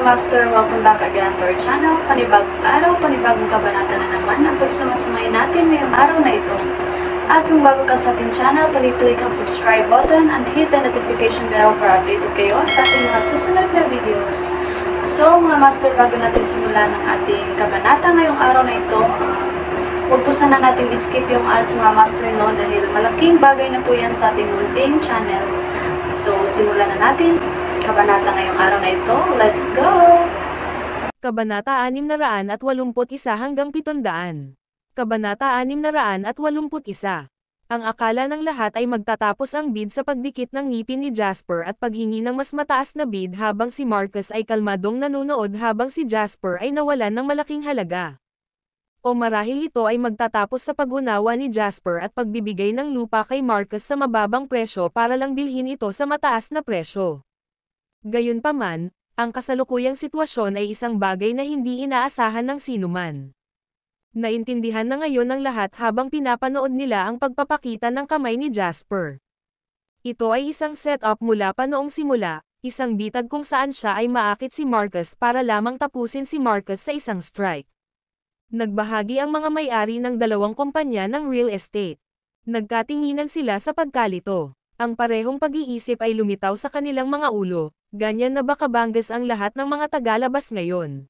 Master, welcome back again to our channel. Panibagong araw, panibagong kabanata na naman ang pagsumasamayin natin ngayong araw na ito. At kung bago ka sa ating channel, pag-click ang subscribe button and hit the notification bell para updated kayo sa ating mga susunod na videos. So mga Master, bago natin simulan ang ating kabanata ngayong araw na ito, huwag po sana natin skip yung ads mga Master, no, dahil malaking bagay na po yan sa ating munting channel. So simulan na natin kabanata ngayong araw na ito. Let's go! Kabanata 681 hanggang 700. Kabanata 681. Ang akala ng lahat ay magtatapos ang bid sa pagdikit ng ngipin ni Jasper at paghingi ng mas mataas na bid habang si Marcus ay kalmadong nanonood habang si Jasper ay nawalan ng malaking halaga. O marahil ito ay magtatapos sa pag-unawa ni Jasper at pagbibigay ng lupa kay Marcus sa mababang presyo para lang bilhin ito sa mataas na presyo. Gayunpaman, ang kasalukuyang sitwasyon ay isang bagay na hindi inaasahan ng sinuman. Naintindihan na ngayon ng lahat habang pinapanood nila ang pagpapakita ng kamay ni Jasper. Ito ay isang setup mula pa noong simula, isang bitag kung saan siya ay maakit si Marcus para lamang tapusin si Marcus sa isang strike. Nagbahagi ang mga may-ari ng dalawang kumpanya ng real estate. Nagkatinginan sila sa pagkalito. Ang parehong pag-iisip ay lumitaw sa kanilang mga ulo, ganyan na baka banggas ang lahat ng mga tagalabas ngayon.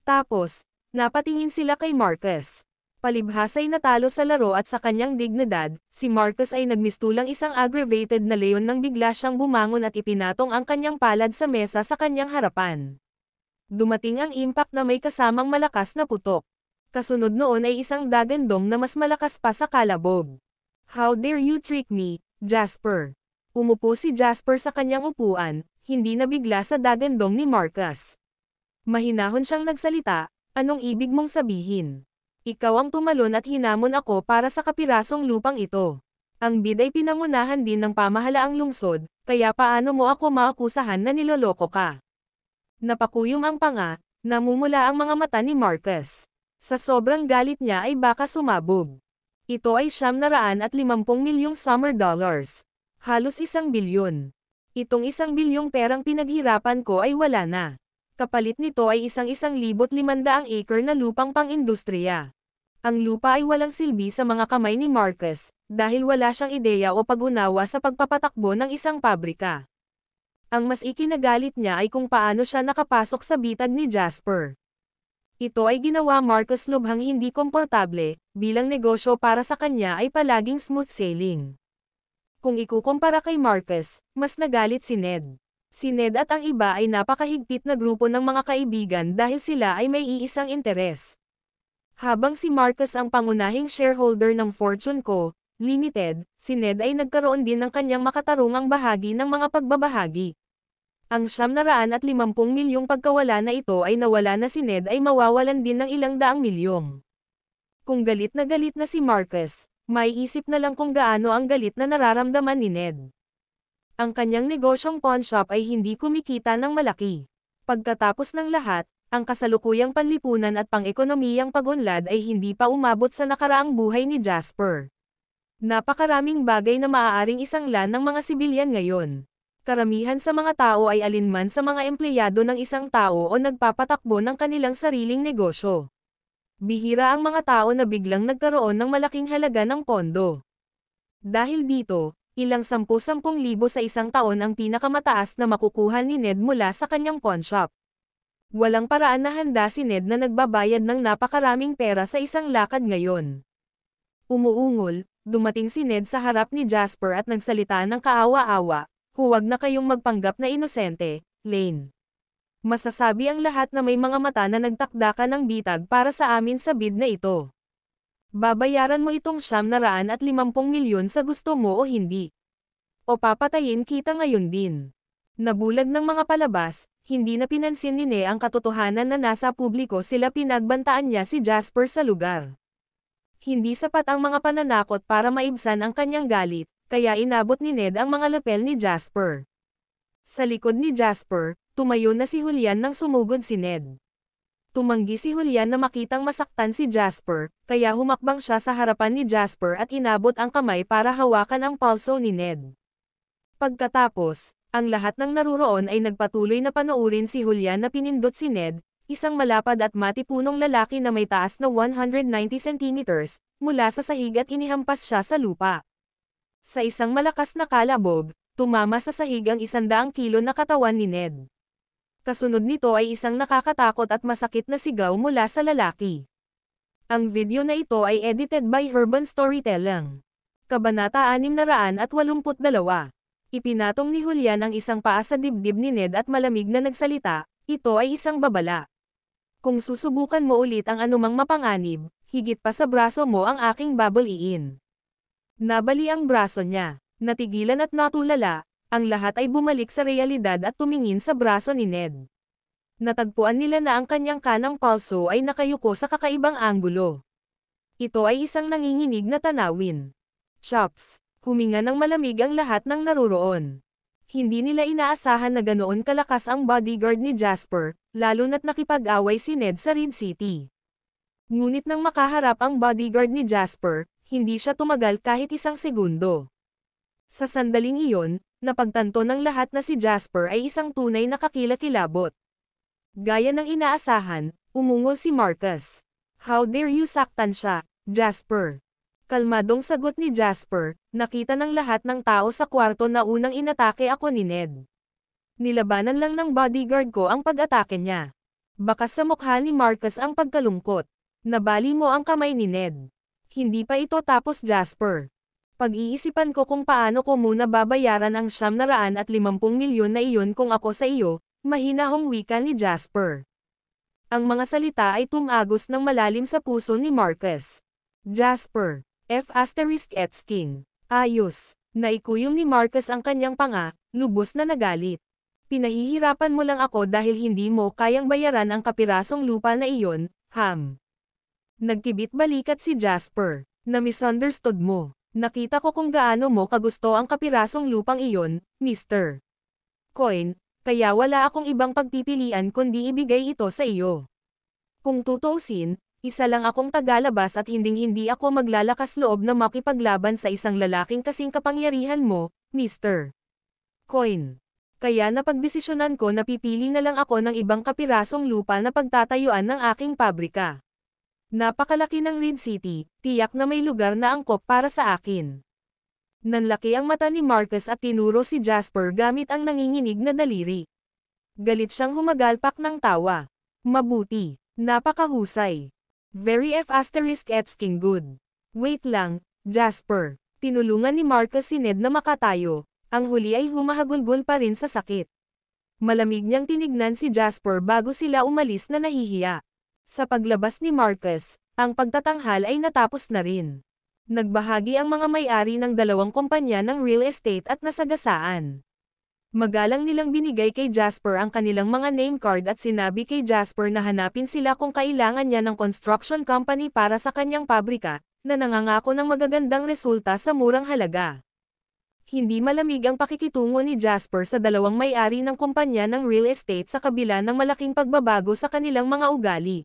Tapos, napatingin sila kay Marcus. Palibhasa'y natalo sa laro at sa kanyang dignidad, si Marcus ay nagmistulang isang aggravated na leon nang bigla siyang bumangon at ipinatong ang kanyang palad sa mesa sa kanyang harapan. Dumating ang impact na may kasamang malakas na putok. Kasunod noon ay isang dagandong na mas malakas pa sa kalabog. How dare you trick me, Jasper? Umupo si Jasper sa kanyang upuan, hindi nabigla sa dagandong ni Marcus. Mahinahon siyang nagsalita, anong ibig mong sabihin? Ikaw ang tumalon at hinamon ako para sa kapirasong lupang ito. Ang bid ay pinangunahan din ng pamahalaang lungsod, kaya paano mo ako maakusahan na niloloko ka? Napakuyom ang panga, namumula ang mga mata ni Marcus. Sa sobrang galit niya ay baka sumabog. Ito ay $750 milyong summer dollars. Halos 1 bilyon. Itong 1 bilyong perang pinaghirapan ko ay wala na. Kapalit nito ay 1,500 acre na lupang pang-industriya. Ang lupa ay walang silbi sa mga kamay ni Marcus, dahil wala siyang ideya o pag-unawa sa pagpapatakbo ng isang pabrika. Ang mas ikinagalit niya ay kung paano siya nakapasok sa bitag ni Jasper. Ito ay ginawa Marcus lubhang hindi komportable, bilang negosyo para sa kanya ay palaging smooth sailing. Kung ikukumpara kay Marcus, mas nagalit si Ned. Si Ned at ang iba ay napakahigpit na grupo ng mga kaibigan dahil sila ay may iisang interes. Habang si Marcus ang pangunahing shareholder ng Fortune Co. Limited, si Ned ay nagkaroon din ng kanyang makatarungang bahagi ng mga pagbabahagi. Ang $750 milyong pagkawala na ito ay nawala na si Ned ay mawawalan din ng ilang daang milyong. Kung galit na si Marcus, maiisip na lang kung gaano ang galit na nararamdaman ni Ned. Ang kanyang negosyong pawn shop ay hindi kumikita ng malaki. Pagkatapos ng lahat, ang kasalukuyang panlipunan at pang-ekonomiyang pagunlad ay hindi pa umabot sa nakaraang buhay ni Jasper. Napakaraming bagay na maaaring isanglan ng mga sibilyan ngayon. Karamihan sa mga tao ay alinman sa mga empleyado ng isang tao o nagpapatakbo ng kanilang sariling negosyo. Bihira ang mga tao na biglang nagkaroon ng malaking halaga ng pondo. Dahil dito, ilang 10,000 sa isang taon ang pinakamataas na makukuha ni Ned mula sa kanyang pawn shop. Walang paraan na handa si Ned na nagbabayad ng napakaraming pera sa isang lakad ngayon. Umuungol, dumating si Ned sa harap ni Jasper at nagsalita ng kaawa-awa. Huwag na kayong magpanggap na inosente, Lane. Masasabi ang lahat na may mga mata na nagtakda ka ng bitag para sa amin sa bid na ito. Babayaran mo itong $750 milyon sa gusto mo o hindi. O papatayin kita ngayon din. Nabulag ng mga palabas, hindi na pinansin ni Ne ang katotohanan na nasa publiko sila pinagbantaan niya si Jasper sa lugar. Hindi sapat ang mga pananakot para maibsan ang kanyang galit. Kaya inabot ni Ned ang mga lapel ni Jasper. Sa likod ni Jasper, tumayo na si Julian nang sumugod si Ned. Tumanggi si Julian na makitang masaktan si Jasper, kaya humakbang siya sa harapan ni Jasper at inabot ang kamay para hawakan ang palso ni Ned. Pagkatapos, Ang lahat ng naruroon ay nagpatuloy na panoorin si Julian na pinindot si Ned, isang malapad at matipunong lalaki na may taas na 190 centimeters, mula sa sahig at inihampas siya sa lupa. Sa isang malakas na kalabog, tumama sa sahig ang 100 kilo na katawan ni Ned. Kasunod nito ay isang nakakatakot at masakit na sigaw mula sa lalaki. Ang video na ito ay edited by Urban Storytelling. Kabanata 682. Ipinatong ni Julian ang isang paa sa dibdib ni Ned at malamig na nagsalita, ito ay isang babala. Kung susubukan mo ulit ang anumang mapanganib, higit pa sa braso mo ang aking babaliin. Nabali ang braso niya, natigilan at natulala, ang lahat ay bumalik sa realidad at tumingin sa braso ni Ned. Natagpuan nila na ang kanyang kanang palso ay nakayuko sa kakaibang anggulo. Ito ay isang nanginginig na tanawin. Chops! Huminga ng malamig ang lahat ng naruroon. Hindi nila inaasahan na ganoon kalakas ang bodyguard ni Jasper, lalo na't nakipag-away si Ned sa Reed City. Ngunit nang makaharap ang bodyguard ni Jasper, hindi siya tumagal kahit isang segundo. Sa sandaling iyon, napagtanto ng lahat na si Jasper ay isang tunay na kakilakilabot. Gaya ng inaasahan, umungol si Marcus. How dare you saktan siya, Jasper? Kalmadong sagot ni Jasper, nakita ng lahat ng tao sa kwarto na unang inatake ako ni Ned. Nilabanan lang ng bodyguard ko ang pag-atake niya. Bakas sa mukha ni Marcus ang pagkalungkot. Nabali mo ang kamay ni Ned. Hindi pa ito tapos, Jasper. Pag-iisipan ko kung paano ko muna babayaran ang 950 milyon na iyon kung ako sa iyo, mahinahong wika ni Jasper. Ang mga salita ay tumagos ng malalim sa puso ni Marcus. Jasper. F***King. Ayos. Naikuyom ni Marcus ang kanyang panga, lubos na nagalit. Pinahihirapan mo lang ako dahil hindi mo kayang bayaran ang kapirasong lupa na iyon, Ham. Nagkibit balikat si Jasper. Na-misunderstood mo. Nakita ko kung gaano mo kagusto ang kapirasong lupang iyon, Mr. Coin, kaya wala akong ibang pagpipilian kundi ibigay ito sa iyo. Kung tutuusin, isa lang akong tagalabas at hinding-hindi ako maglalakas loob na makipaglaban sa isang lalaking kasing kapangyarihan mo, Mr. Coin. Kaya napagdesisyonan ko na pipili na lang ako ng ibang kapirasong lupa na pagtatayuan ng aking pabrika. Napakalaki ng Reed City, tiyak na may lugar na angkop para sa akin. Nanlaki ang mata ni Marcus at tinuro si Jasper gamit ang nanginginig na daliri. Galit siyang humagalpak ng tawa. Mabuti. Napakahusay. Very F***ing good. Wait lang, Jasper. Tinulungan ni Marcus si Ned na makatayo. Ang huli ay humahagulgol pa rin sa sakit. Malamig niyang tinignan si Jasper bago sila umalis na nahihiya. Sa paglabas ni Marcus, ang pagtatanghal ay natapos na rin. Nagbahagi ang mga may-ari ng dalawang kumpanya ng real estate at nasagasaan. Magalang nilang binigay kay Jasper ang kanilang mga name card at sinabi kay Jasper na hanapin sila kung kailangan niya ng construction company para sa kanyang pabrika, na nangangako ng magagandang resulta sa murang halaga. Hindi malamig ang pakikitungo ni Jasper sa dalawang may-ari ng kumpanya ng real estate sa kabila ng malaking pagbabago sa kanilang mga ugali.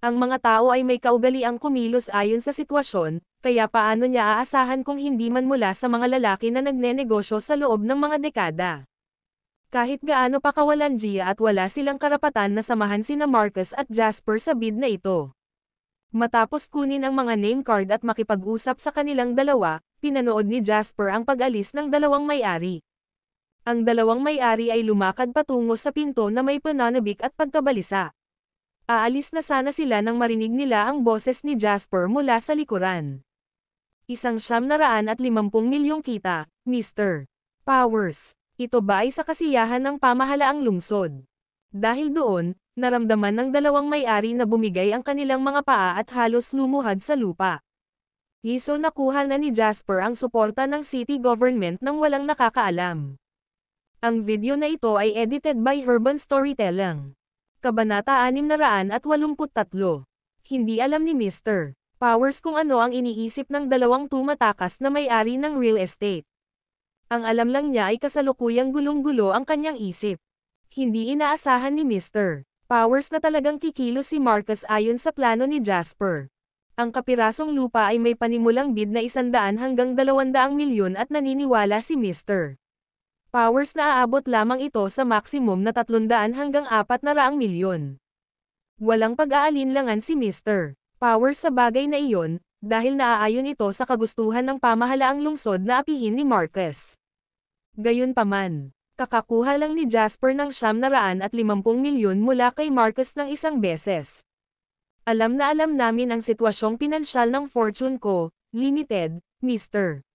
Ang mga tao ay may kaugaliang kumilos ayon sa sitwasyon, kaya paano niya aasahan kung hindi man mula sa mga lalaki na nagnenegosyo sa loob ng mga dekada. Kahit gaano pa kawalanjiya at wala silang karapatan na samahan sina Marcus at Jasper sa bid na ito. Matapos kunin ang mga name card at makipag-usap sa kanilang dalawa, pinanood ni Jasper ang pag-alis ng dalawang may-ari. Ang dalawang may-ari ay lumakad patungo sa pinto na may pananabik at pagkabalisa. Aalis na sana sila nang marinig nila ang boses ni Jasper mula sa likuran. Isang 950 milyong kita, Mr. Powers. Ito ba ay sa kasiyahan ng pamahalaang lungsod? Dahil doon, naramdaman ng dalawang may-ari na bumigay ang kanilang mga paa at halos lumuhad sa lupa. Iso nakuha na ni Jasper ang suporta ng city government nang walang nakakaalam. Ang video na ito ay edited by Urban Storytelling. Kabanata 683. Hindi alam ni Mr. Powers kung ano ang iniisip ng dalawang tumatakas na may-ari ng real estate. Ang alam lang niya ay kasalukuyang gulong-gulo ang kanyang isip. Hindi inaasahan ni Mr. Powers na talagang kikilos si Marcus ayon sa plano ni Jasper. Ang kapirasong lupa ay may panimulang bid na 100 hanggang 200 milyon at naniniwala si Mr. Powers na aabot lamang ito sa maximum na 300 hanggang 400 milyon. Walang pag-aalinlangan si Mr. Powers sa bagay na iyon, dahil naaayon ito sa kagustuhan ng pamahalaang lungsod na apihin ni Marcus. Gayunpaman, kakakuha lang ni Jasper ng 750 milyon mula kay Marcus ng isang beses. Alam na alam namin ang sitwasyong pinansyal ng Fortune Co., Limited, Mr.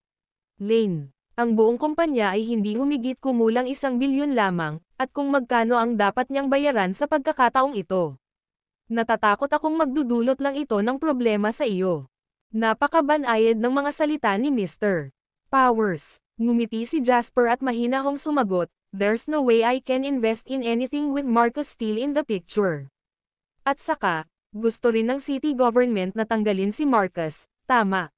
Lane. Ang buong kumpanya ay hindi humigit kumulang 1 bilyon lamang, at kung magkano ang dapat niyang bayaran sa pagkakataong ito. Natatakot akong magdudulot lang ito ng problema sa iyo. Napakabanayad ng mga salita ni Mr. Powers. Ngumiti si Jasper at mahinahong sumagot, "There's no way I can invest in anything with Marcus still in the picture." At saka, gusto rin ng city government na tanggalin si Marcus, tama.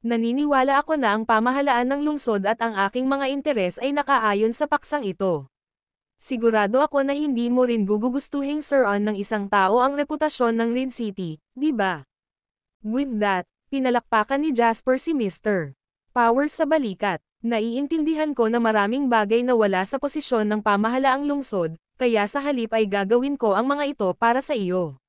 Naniniwala ako na ang pamahalaan ng lungsod at ang aking mga interes ay nakaayon sa paksang ito. Sigurado ako na hindi mo rin gugugustuhing suruan ng isang tao ang reputasyon ng Red City, di ba? With that, pinalakpakan ni Jasper si Mr. Powers sa balikat. Naiintindihan ko na maraming bagay na wala sa posisyon ng pamahalaang lungsod, kaya sa halip ay gagawin ko ang mga ito para sa iyo.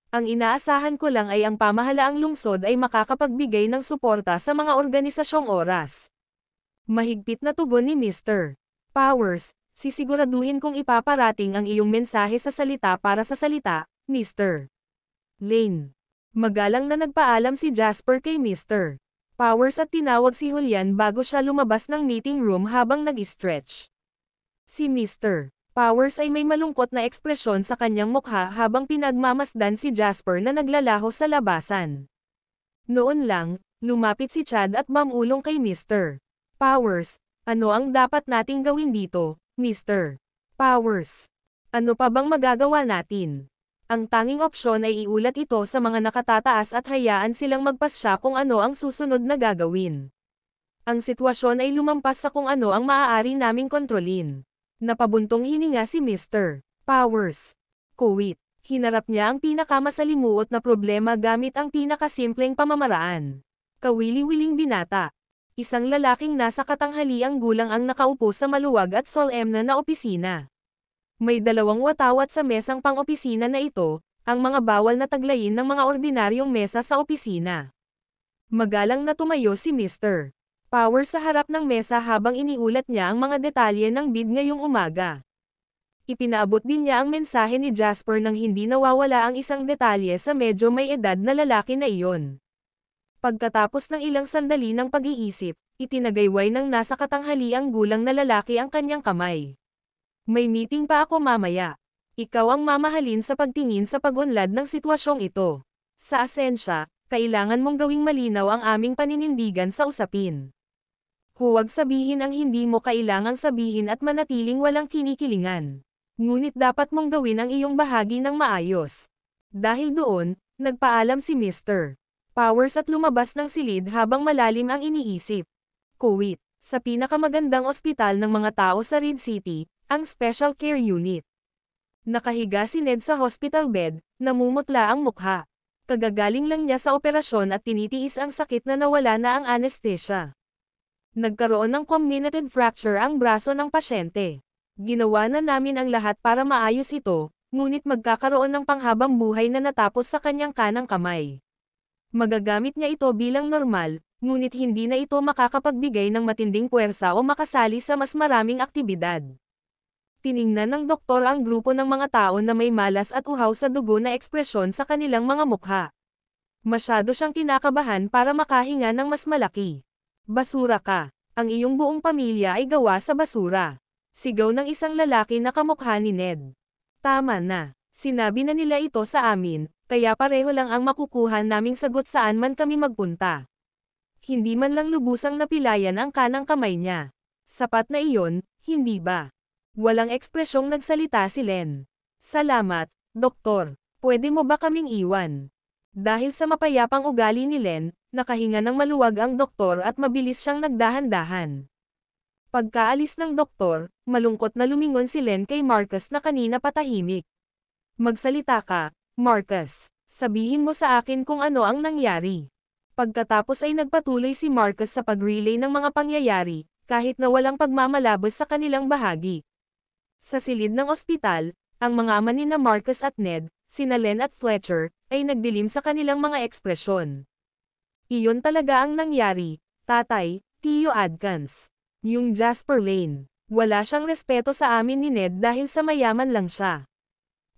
Ang inaasahan ko lang ay ang pamahalaang lungsod ay makakapagbigay ng suporta sa mga organisasyong oras. Mahigpit na tugon ni Mr. Powers, sisiguraduhin kong ipaparating ang iyong mensahe sa salita para sa salita, Mr. Lane. Magalang na nagpaalam si Jasper kay Mr. Powers at tinawag si Julian bago siya lumabas ng meeting room habang nag-stretch. Si Mr. Powers ay may malungkot na ekspresyon sa kanyang mukha habang pinagmamasdan si Jasper na naglalaho sa labasan. Noon lang, lumapit si Chad at mamulong kay Mr. Powers, "Ano ang dapat nating gawin dito, Mr. Powers? Ano pa bang magagawa natin?" Ang tanging opsyon ay iulat ito sa mga nakatataas at hayaan silang magpasya kung ano ang susunod na gagawin. Ang sitwasyon ay lumampas sa kung ano ang maaari naming kontrolin. Napabuntong hininga si Mr. Powers. Kuwit, hinarap niya ang pinakamasalimuot na problema gamit ang pinakasimpleng pamamaraan. Kawili-wiling binata. Isang lalaking nasa katanghaliang gulang ang nakaupo sa maluwag at solemna na opisina. May 2 watawat sa mesang pang-opisina na ito, ang mga bawal na taglayin ng mga ordinaryong mesa sa opisina. Magalang na tumayo si Mr. Powers sa harap ng mesa habang iniulat niya ang mga detalye ng bid ngayong umaga. Ipinaabot din niya ang mensahe ni Jasper nang hindi nawawala ang isang detalye sa medyo may edad na lalaki na iyon. Pagkatapos ng ilang sandali ng pag-iisip, itinagayway ng nasa katanghaliang gulang na lalaki ang kanyang kamay. "May meeting pa ako mamaya. Ikaw ang mamahalin sa pagtingin sa pag-unlad ng sitwasyong ito. Sa asensya, kailangan mong gawing malinaw ang aming paninindigan sa usapin. Huwag sabihin ang hindi mo kailangang sabihin at manatiling walang kinikilingan. Ngunit dapat mong gawin ang iyong bahagi ng maayos." Dahil doon, nagpaalam si Mr. Powers at lumabas ng silid habang malalim ang iniisip. Kuwit, sa pinakamagandang ospital ng mga tao sa Red City, ang Special Care Unit. Nakahiga si Ned sa hospital bed, namumutla ang mukha. Kagagaling lang niya sa operasyon at tinitiis ang sakit na nawala na ang anesthesia. Nagkaroon ng comminuted fracture ang braso ng pasyente. Ginawa na namin ang lahat para maayos ito, ngunit magkakaroon ng panghabang buhay na natapos sa kanyang kanang kamay. Magagamit niya ito bilang normal, ngunit hindi na ito makakapagbigay ng matinding puwersa o makasali sa mas maraming aktibidad. Tiningnan ng doktor ang grupo ng mga tao na may malas at uhaw sa dugo na ekspresyon sa kanilang mga mukha. Masyado siyang kinakabahan para makahinga ng mas malaki. "Basura ka. Ang iyong buong pamilya ay gawa sa basura." Sigaw ng isang lalaki na kamukha ni Ned. "Tama na. Sinabi na nila ito sa amin, kaya pareho lang ang makukuha naming sagot saan man kami magpunta." Hindi man lang lubusang napilayan ang kanang kamay niya. Sapat na iyon, hindi ba? Walang ekspresyong nagsalita si Len. "Salamat, Doktor. Pwede mo ba kaming iwan?" Dahil sa mapayapang ugali ni Len, nakahinga ng maluwag ang doktor at mabilis siyang nagdahan-dahan. Pagkaalis ng doktor, malungkot na lumingon si Len kay Marcus na kanina patahimik. "Magsalita ka, Marcus. Sabihin mo sa akin kung ano ang nangyari." Pagkatapos ay nagpatuloy si Marcus sa pag-relay ng mga pangyayari, kahit na walang pagmamalabos sa kanilang bahagi. Sa silid ng ospital, ang mga ama nina Marcus at Ned, sina Len at Fletcher, ay nagdilim sa kanilang mga ekspresyon. Iyon talaga ang nangyari, tatay, Tio Adkins. Yung Jasper Lane. Wala siyang respeto sa amin ni Ned dahil sa mayaman lang siya.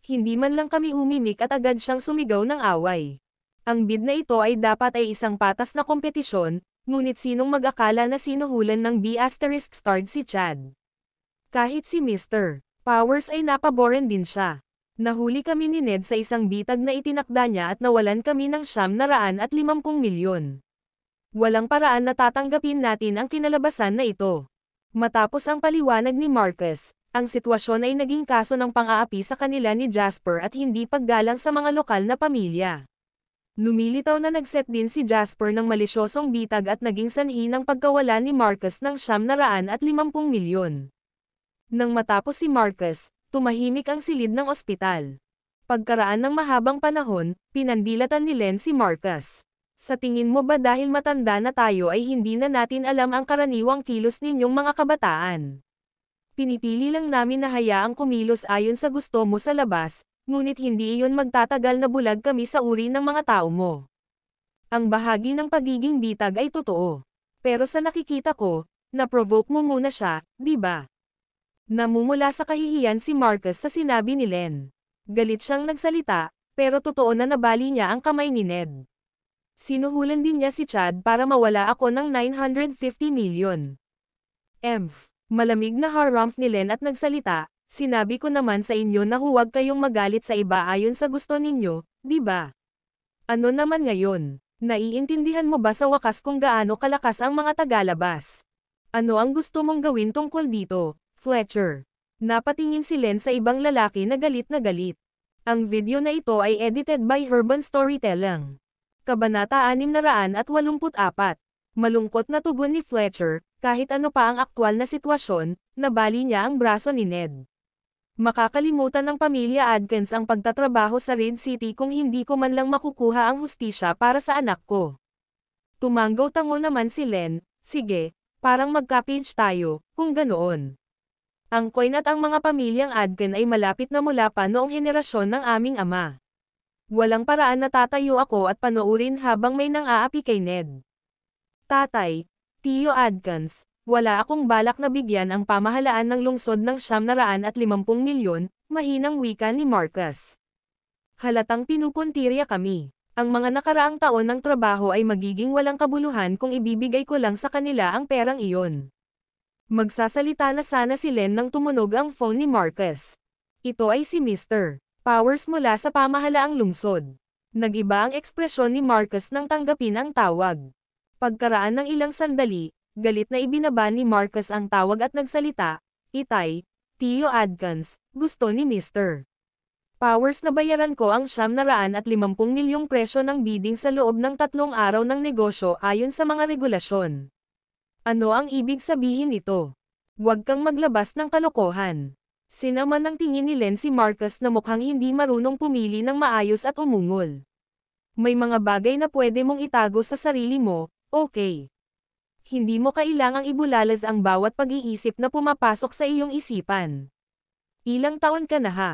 Hindi man lang kami umimik at agad siyang sumigaw ng away. Ang bid na ito ay dapat ay isang patas na kompetisyon, ngunit sinong mag-akala na sinuhulan ng B***starred si Chad. Kahit si Mr. Powers ay napaboren din siya. Nahuli kami ni Ned sa isang bitag na itinakda niya at nawalan kami ng ₱750 milyon. Walang paraan na tatanggapin natin ang kinalabasan na ito. Matapos ang paliwanag ni Marcus, ang sitwasyon ay naging kaso ng pang-aapi sa kanila ni Jasper at hindi paggalang sa mga lokal na pamilya. Lumilitaw na nagset din si Jasper ng malisyosong bitag at naging sanhi ng pagkawala ni Marcus ng ₱750 milyon. Nang matapos si Marcus, tumahimik ang silid ng ospital. Pagkaraan ng mahabang panahon, pinandilatan ni Len si Marcus. Sa tingin mo ba dahil matanda na tayo ay hindi na natin alam ang karaniwang kilos ninyong mga kabataan? Pinipili lang namin na hayaang kumilos ayon sa gusto mo sa labas, ngunit hindi iyon magtatagal na bulag kami sa uri ng mga tao mo. Ang bahagi ng pagiging bitag ay totoo. Pero sa nakikita ko, na-provoke mo muna siya, di ba? Namumula sa kahihiyan si Marcus sa sinabi ni Len. Galit siyang nagsalita, pero totoo na nabali niya ang kamay ni Ned. Sinuhulan din niya si Chad para mawala ako ng ₱950 milyon. Malamig na harumph ni Len at nagsalita, sinabi ko naman sa inyo na huwag kayong magalit sa iba ayon sa gusto ninyo, di ba? Ano naman ngayon? Naiintindihan mo ba sa wakas kung gaano kalakas ang mga tagalabas? Ano ang gusto mong gawin tungkol dito, Fletcher? Napatingin si Len sa ibang lalaki na galit na galit. Ang video na ito ay edited by Urban Storytelling. Kabanata 684. Malungkot na tugon ni Fletcher, kahit ano pa ang aktwal na sitwasyon, nabali niya ang braso ni Ned. Makakalimutan ng pamilya Adkins ang pagtatrabaho sa Red City kung hindi ko man lang makukuha ang hustisya para sa anak ko. Tumanggaw-tango naman si Len, sige, parang magka-pinch tayo, kung ganoon. Ang Coin at ang mga pamilyang Adkin ay malapit na mula pa noong henerasyon ng aming ama. Walang paraan na tatayo ako at panoorin habang may nang-aapi kay Ned. Tatay, Tio Adkins, wala akong balak na bigyan ang pamahalaan ng lungsod ng ₱750 milyon, mahinang wika ni Marcus. Halatang pinupuntirya kami. Ang mga nakaraang taon ng trabaho ay magiging walang kabuluhan kung ibibigay ko lang sa kanila ang perang iyon. Magsasalita na sana si Len nang tumunog ang phone ni Marcus. Ito ay si Mr. Powers mula sa pamahalaang lungsod. Nag-iba ang ekspresyon ni Marcus nang tanggapin ang tawag. Pagkaraan ng ilang sandali, galit na ibinaba ni Marcus ang tawag at nagsalita, Itay, Tio Adkins, gusto ni Mr. Powers na bayaran ko ang ₱750 milyong presyo ng bidding sa loob ng 3 araw ng negosyo ayon sa mga regulasyon. Ano ang ibig sabihin nito? Huwag kang maglabas ng kalokohan. Sinaman ng tingin ni Len si Marcus na mukhang hindi marunong pumili ng maayos at umungol. May mga bagay na pwede mong itago sa sarili mo, okay. Hindi mo kailangang ibulalas ang bawat pag-iisip na pumapasok sa iyong isipan. Ilang taon ka na ha?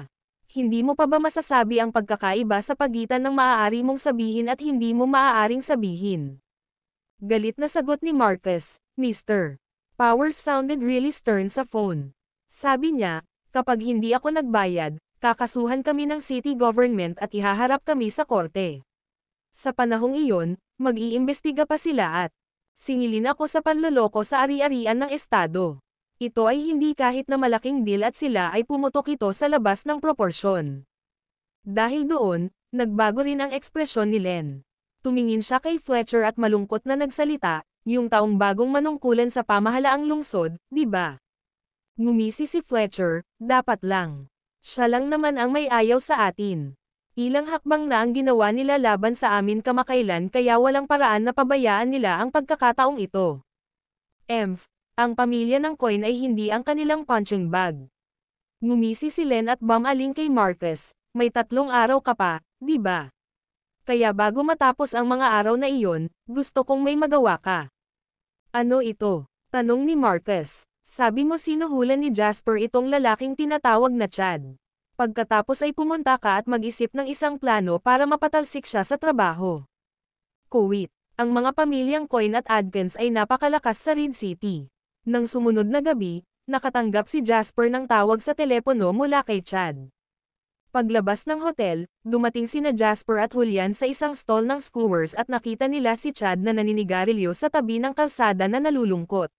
Hindi mo pa ba masasabi ang pagkakaiba sa pagitan ng maaari mong sabihin at hindi mo maaaring sabihin? Galit na sagot ni Marcus, Mr. Powers sounded really stern sa phone. Sabi niya, kapag hindi ako nagbayad, kakasuhan kami ng city government at ihaharap kami sa korte. Sa panahong iyon, mag-iimbestiga pa sila at singilin ako sa panloloko sa ari-arian ng estado. Ito ay hindi kahit na malaking deal at sila ay pumutok ito sa labas ng proporsyon. Dahil doon, nagbago rin ang ekspresyon ni Len. Tumingin siya kay Fletcher at malungkot na nagsalita, yung taong bagong manungkulan sa pamahalaang lungsod, di ba? Ngumisi si Fletcher, dapat lang. Siya lang naman ang may ayaw sa atin. Ilang hakbang na ang ginawa nila laban sa amin kamakailan kaya walang paraan na pabayaan nila ang pagkakataong ito. Ang pamilya ng Coin ay hindi ang kanilang punching bag. Ngumisi si Len at bumaling kay Marcus, may 3 araw ka pa, di ba? Kaya bago matapos ang mga araw na iyon, gusto kong may magawa ka. Ano ito? Tanong ni Marcus. Sabi mo sinuhulan ni Jasper itong lalaking tinatawag na Chad. Pagkatapos ay pumunta ka at mag-isip ng isang plano para mapatalsik siya sa trabaho. Kuwait. Ang mga pamilyang Coin at Adkins ay napakalakas sa Reed City. Nang sumunod na gabi, nakatanggap si Jasper ng tawag sa telepono mula kay Chad. Paglabas ng hotel, dumating sina Jasper at Julian sa isang stall ng skewers at nakita nila si Chad na naninigarilyo sa tabi ng kalsada na nalulungkot.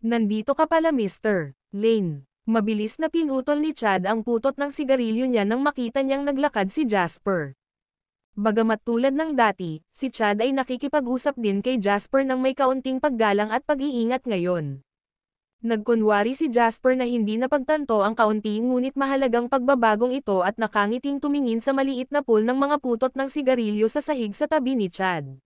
Nandito ka pala Mr. Lane. Mabilis na pinutol ni Chad ang putot ng sigarilyo niya nang makita niyang naglakad si Jasper. Bagamat tulad ng dati, si Chad ay nakikipag-usap din kay Jasper ng may kaunting paggalang at pag-iingat ngayon. Nagkunwari si Jasper na hindi napagtanto ang kaunti ngunit mahalagang pagbabagong ito at nakangiting tumingin sa maliit na pool ng mga putot ng sigarilyo sa sahig sa tabi ni Chad.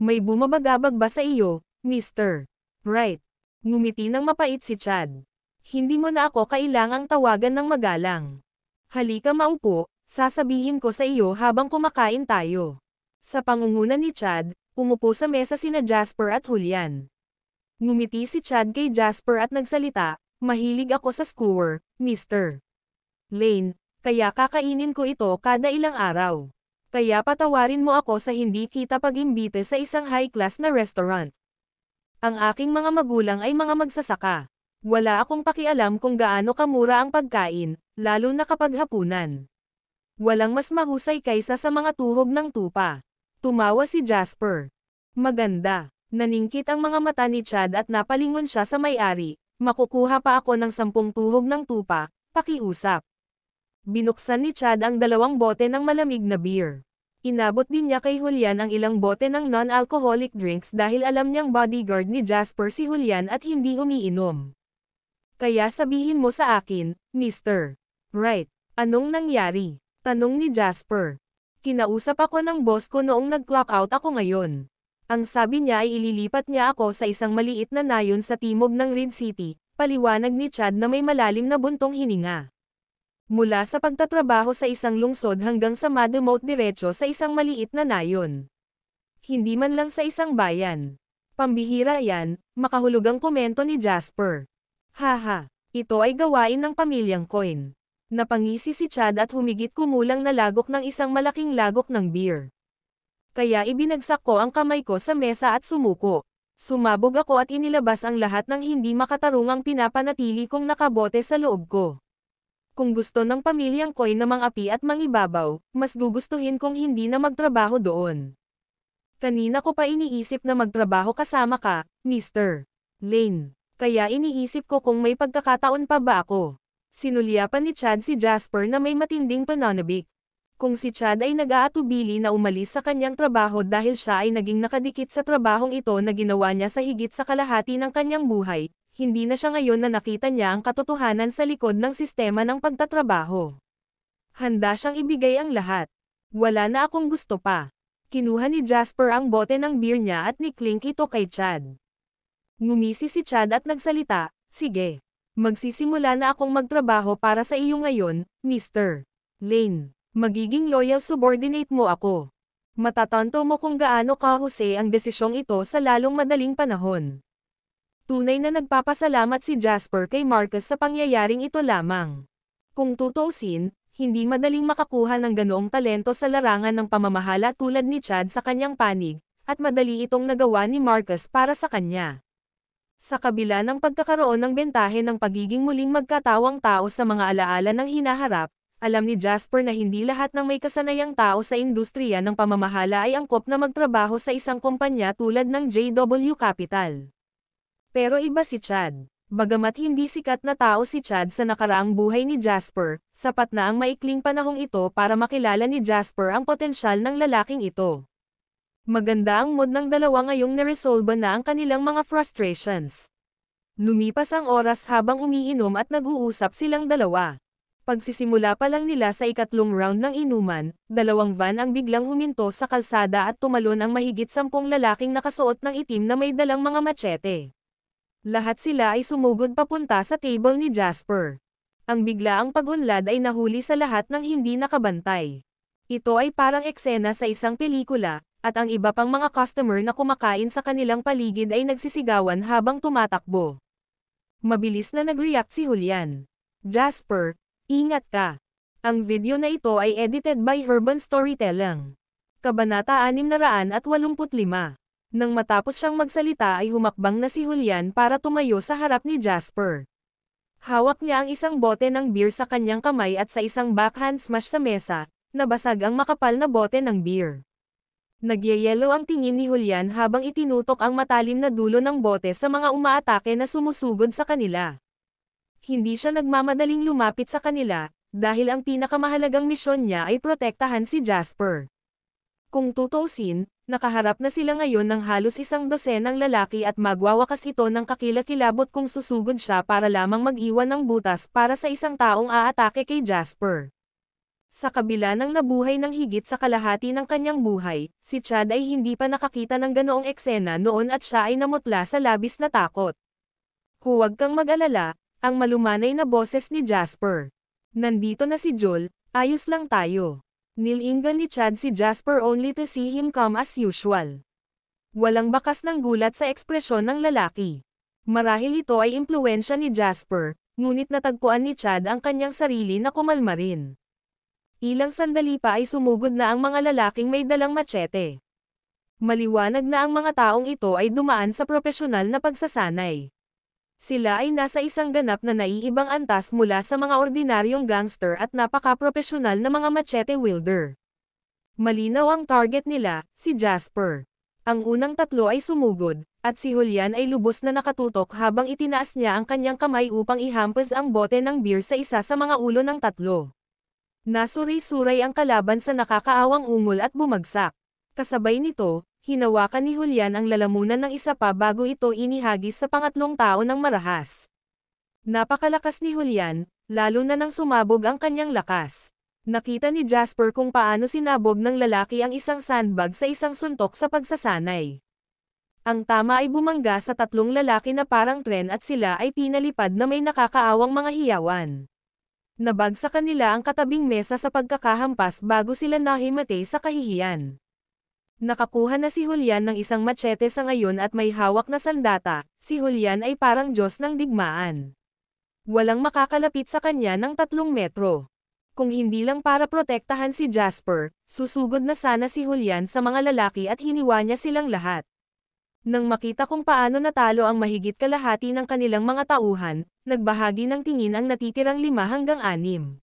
May bumabagabag ba sa iyo, Mr. Right? Ngumiti ng mapait si Chad. Hindi mo na ako kailangang tawagan ng magalang. Halika maupo, sasabihin ko sa iyo habang kumakain tayo. Sa pangunguna ni Chad, umupo sa mesa sina Jasper at Julian. Ngumiti si Chad kay Jasper at nagsalita, mahilig ako sa skewer, Mr. Lane, kaya kakainin ko ito kada ilang araw. Kaya patawarin mo ako sa hindi kita pag-imbite sa isang high-class na restaurant. Ang aking mga magulang ay mga magsasaka. Wala akong pakialam kung gaano kamura ang pagkain, lalo na kapag hapunan. Walang mas mahusay kaysa sa mga tuhog ng tupa. Tumawa si Jasper. Maganda. Naningkit ang mga mata ni Chad at napalingon siya sa may-ari, makukuha pa ako ng 10 tuhog ng tupa, pakiusap. Binuksan ni Chad ang 2 bote ng malamig na beer. Inabot din niya kay Julian ang ilang bote ng non-alcoholic drinks dahil alam niyang bodyguard ni Jasper si Julian at hindi umiinom. Kaya sabihin mo sa akin, Mr. Right, anong nangyari? Tanong ni Jasper. Kinausap ako ng boss ko noong nag-clock out ako ngayon. Ang sabi niya ay ililipat niya ako sa isang maliit na nayon sa timog ng Reed City, paliwanag ni Chad na may malalim na buntong hininga. Mula sa pagtatrabaho sa isang lungsod hanggang sa ma-demote diretso sa isang maliit na nayon. Hindi man lang sa isang bayan. Pambihira yan, makahulugang komento ni Jasper. Haha, ito ay gawain ng pamilyang Coin. Napangisi si Chad at humigit kumulang na lagok ng isang malaking lagok ng beer. Kaya ibinagsak ko ang kamay ko sa mesa at sumuko. Sumabog ako at inilabas ang lahat ng hindi makatarungang pinapanatili kong nakabote sa loob ko. Kung gusto ng pamilyang Coin na mangapi at mangibabaw, mas gugustuhin kong hindi na magtrabaho doon. Kanina ko pa iniisip na magtrabaho kasama ka, Mr. Lane. Kaya iniisip ko kung may pagkakataon pa ba ako. Sinulyapan ni Chad si Jasper na may matinding pananabik. Kung si Chad ay nag-aatubili na umalis sa kanyang trabaho dahil siya ay naging nakadikit sa trabahong ito na ginawa niya sa higit sa kalahati ng kanyang buhay, hindi na siya ngayon na nakita niya ang katotohanan sa likod ng sistema ng pagtatrabaho. Handa siyang ibigay ang lahat. Wala na akong gusto pa. Kinuha ni Jasper ang bote ng beer niya at niklink ito kay Chad. Ngumisi si Chad at nagsalita, sige. Magsisimula na akong magtrabaho para sa iyo ngayon, Mr. Lane. Magiging loyal subordinate mo ako. Matatanto mo kung gaano kahusay ang desisyong ito sa lalong madaling panahon. Tunay na nagpapasalamat si Jasper kay Marcus sa pangyayaring ito lamang. Kung tutuusin, hindi madaling makakuha ng ganoong talento sa larangan ng pamamahala tulad ni Chad sa kanyang panig, at madali itong nagawa ni Marcus para sa kanya. Sa kabila ng pagkakaroon ng bentahe ng pagiging muling magkatawang tao sa mga alaala ng hinaharap, alam ni Jasper na hindi lahat ng may kasanayang tao sa industriya ng pamamahala ay angkop na magtrabaho sa isang kumpanya tulad ng JW Capital. Pero iba si Chad. Bagamat hindi sikat na tao si Chad sa nakaraang buhay ni Jasper, sapat na ang maikling panahong ito para makilala ni Jasper ang potensyal ng lalaking ito. Maganda ang mood ng dalawa ngayong naresolve na ang kanilang mga frustrations. Lumipas ang oras habang umiinom at nag-uusap silang dalawa. Pagsisimula pa lang nila sa ikatlong round ng inuman, 2 van ang biglang huminto sa kalsada at tumalon ang mahigit 10 lalaking nakasuot ng itim na may dalang mga machete. Lahat sila ay sumugod papunta sa table ni Jasper. Ang biglaang pag-unlad ay nahuli sa lahat ng hindi nakabantay. Ito ay parang eksena sa isang pelikula, at ang iba pang mga customer na kumakain sa kanilang paligid ay nagsisigawan habang tumatakbo. Mabilis na nag-react si Julian. Jasper, ingat ka. Ang video na ito ay edited by Urban Storytelling. Kabanata 685. Nang matapos siyang magsalita ay humakbang na si Julian para tumayo sa harap ni Jasper. Hawak niya ang isang bote ng beer sa kanyang kamay at sa isang backhand smash sa mesa, nabasag ang makapal na bote ng beer. Nagyayelo ang tingin ni Julian habang itinutok ang matalim na dulo ng bote sa mga umaatake na sumusugod sa kanila. Hindi siya nagmamadaling lumapit sa kanila, dahil ang pinakamahalagang misyon niya ay protektahan si Jasper. Kung tutuusin, nakaharap na sila ngayon ng halos 12 ng lalaki at magwawakas ito ng kakilakilabot kung susugod siya para lamang mag-iwan ng butas para sa isang taong aatake kay Jasper. Sa kabila ng nabuhay ng higit sa kalahati ng kanyang buhay, si Chad ay hindi pa nakakita ng ganoong eksena noon at siya ay namutla sa labis na takot. Huwag kang mag-alala, ang malumanay na boses ni Jasper. Nandito na si Joel, ayos lang tayo. Nilingan ni Chad si Jasper only to see him come as usual. Walang bakas ng gulat sa ekspresyon ng lalaki. Marahil ito ay impluwensya ni Jasper, ngunit natagpuan ni Chad ang kanyang sarili na kumalma rin. Ilang sandali pa ay sumugod na ang mga lalaking may dalang machete. Maliwanag na ang mga taong ito ay dumaan sa propesyonal na pagsasanay. Sila ay nasa isang ganap na naiibang antas mula sa mga ordinaryong gangster at napaka-propesyonal na mga machete wielder. Malinaw ang target nila, si Jasper. Ang unang tatlo ay sumugod, at si Julian ay lubos na nakatutok habang itinaas niya ang kanyang kamay upang ihampas ang bote ng beer sa isa sa mga ulo ng tatlo. Nasuray-suray ang kalaban sa nakakaawang ungol at bumagsak. Kasabay nito, hinawakan ni Julian ang lalamunan ng isa pa bago ito inihagis sa pangatlong tao ng marahas. Napakalakas ni Julian, lalo na nang sumabog ang kanyang lakas. Nakita ni Jasper kung paano sinabog ng lalaki ang isang sandbag sa isang suntok sa pagsasanay. Ang tama ay bumangga sa tatlong lalaki na parang tren at sila ay pinalipad na may nakakaawang mga hiyawan. Nabagsakan nila ang katabing mesa sa pagkakahampas bago sila nahimatay sa kahihiyan. Nakakuha na si Julian ng isang machete sa ngayon at may hawak na sandata, si Julian ay parang Diyos ng digmaan. Walang makakalapit sa kanya ng 3 metro. Kung hindi lang para protektahan si Jasper, susugod na sana si Julian sa mga lalaki at hiniwa niya silang lahat. Nang makita kung paano natalo ang mahigit kalahati ng kanilang mga tauhan, nagbahagi ng tingin ang natitirang 5 hanggang 6.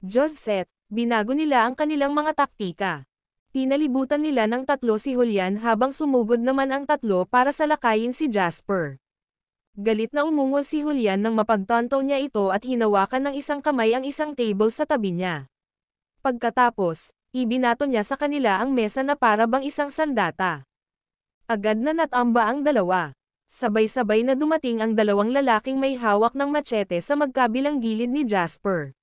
Josette, binago nila ang kanilang mga taktika. Pinalibutan nila ng 3 si Julian habang sumugod naman ang 3 para salakayin si Jasper. Galit na umungol si Julian nang mapagtanto niya ito at hinawakan ng isang kamay ang isang table sa tabi niya. Pagkatapos, ibinato niya sa kanila ang mesa na para bang isang sandata. Agad na natamba ang dalawa. Sabay-sabay na dumating ang 2 lalaking may hawak ng machete sa magkabilang gilid ni Jasper.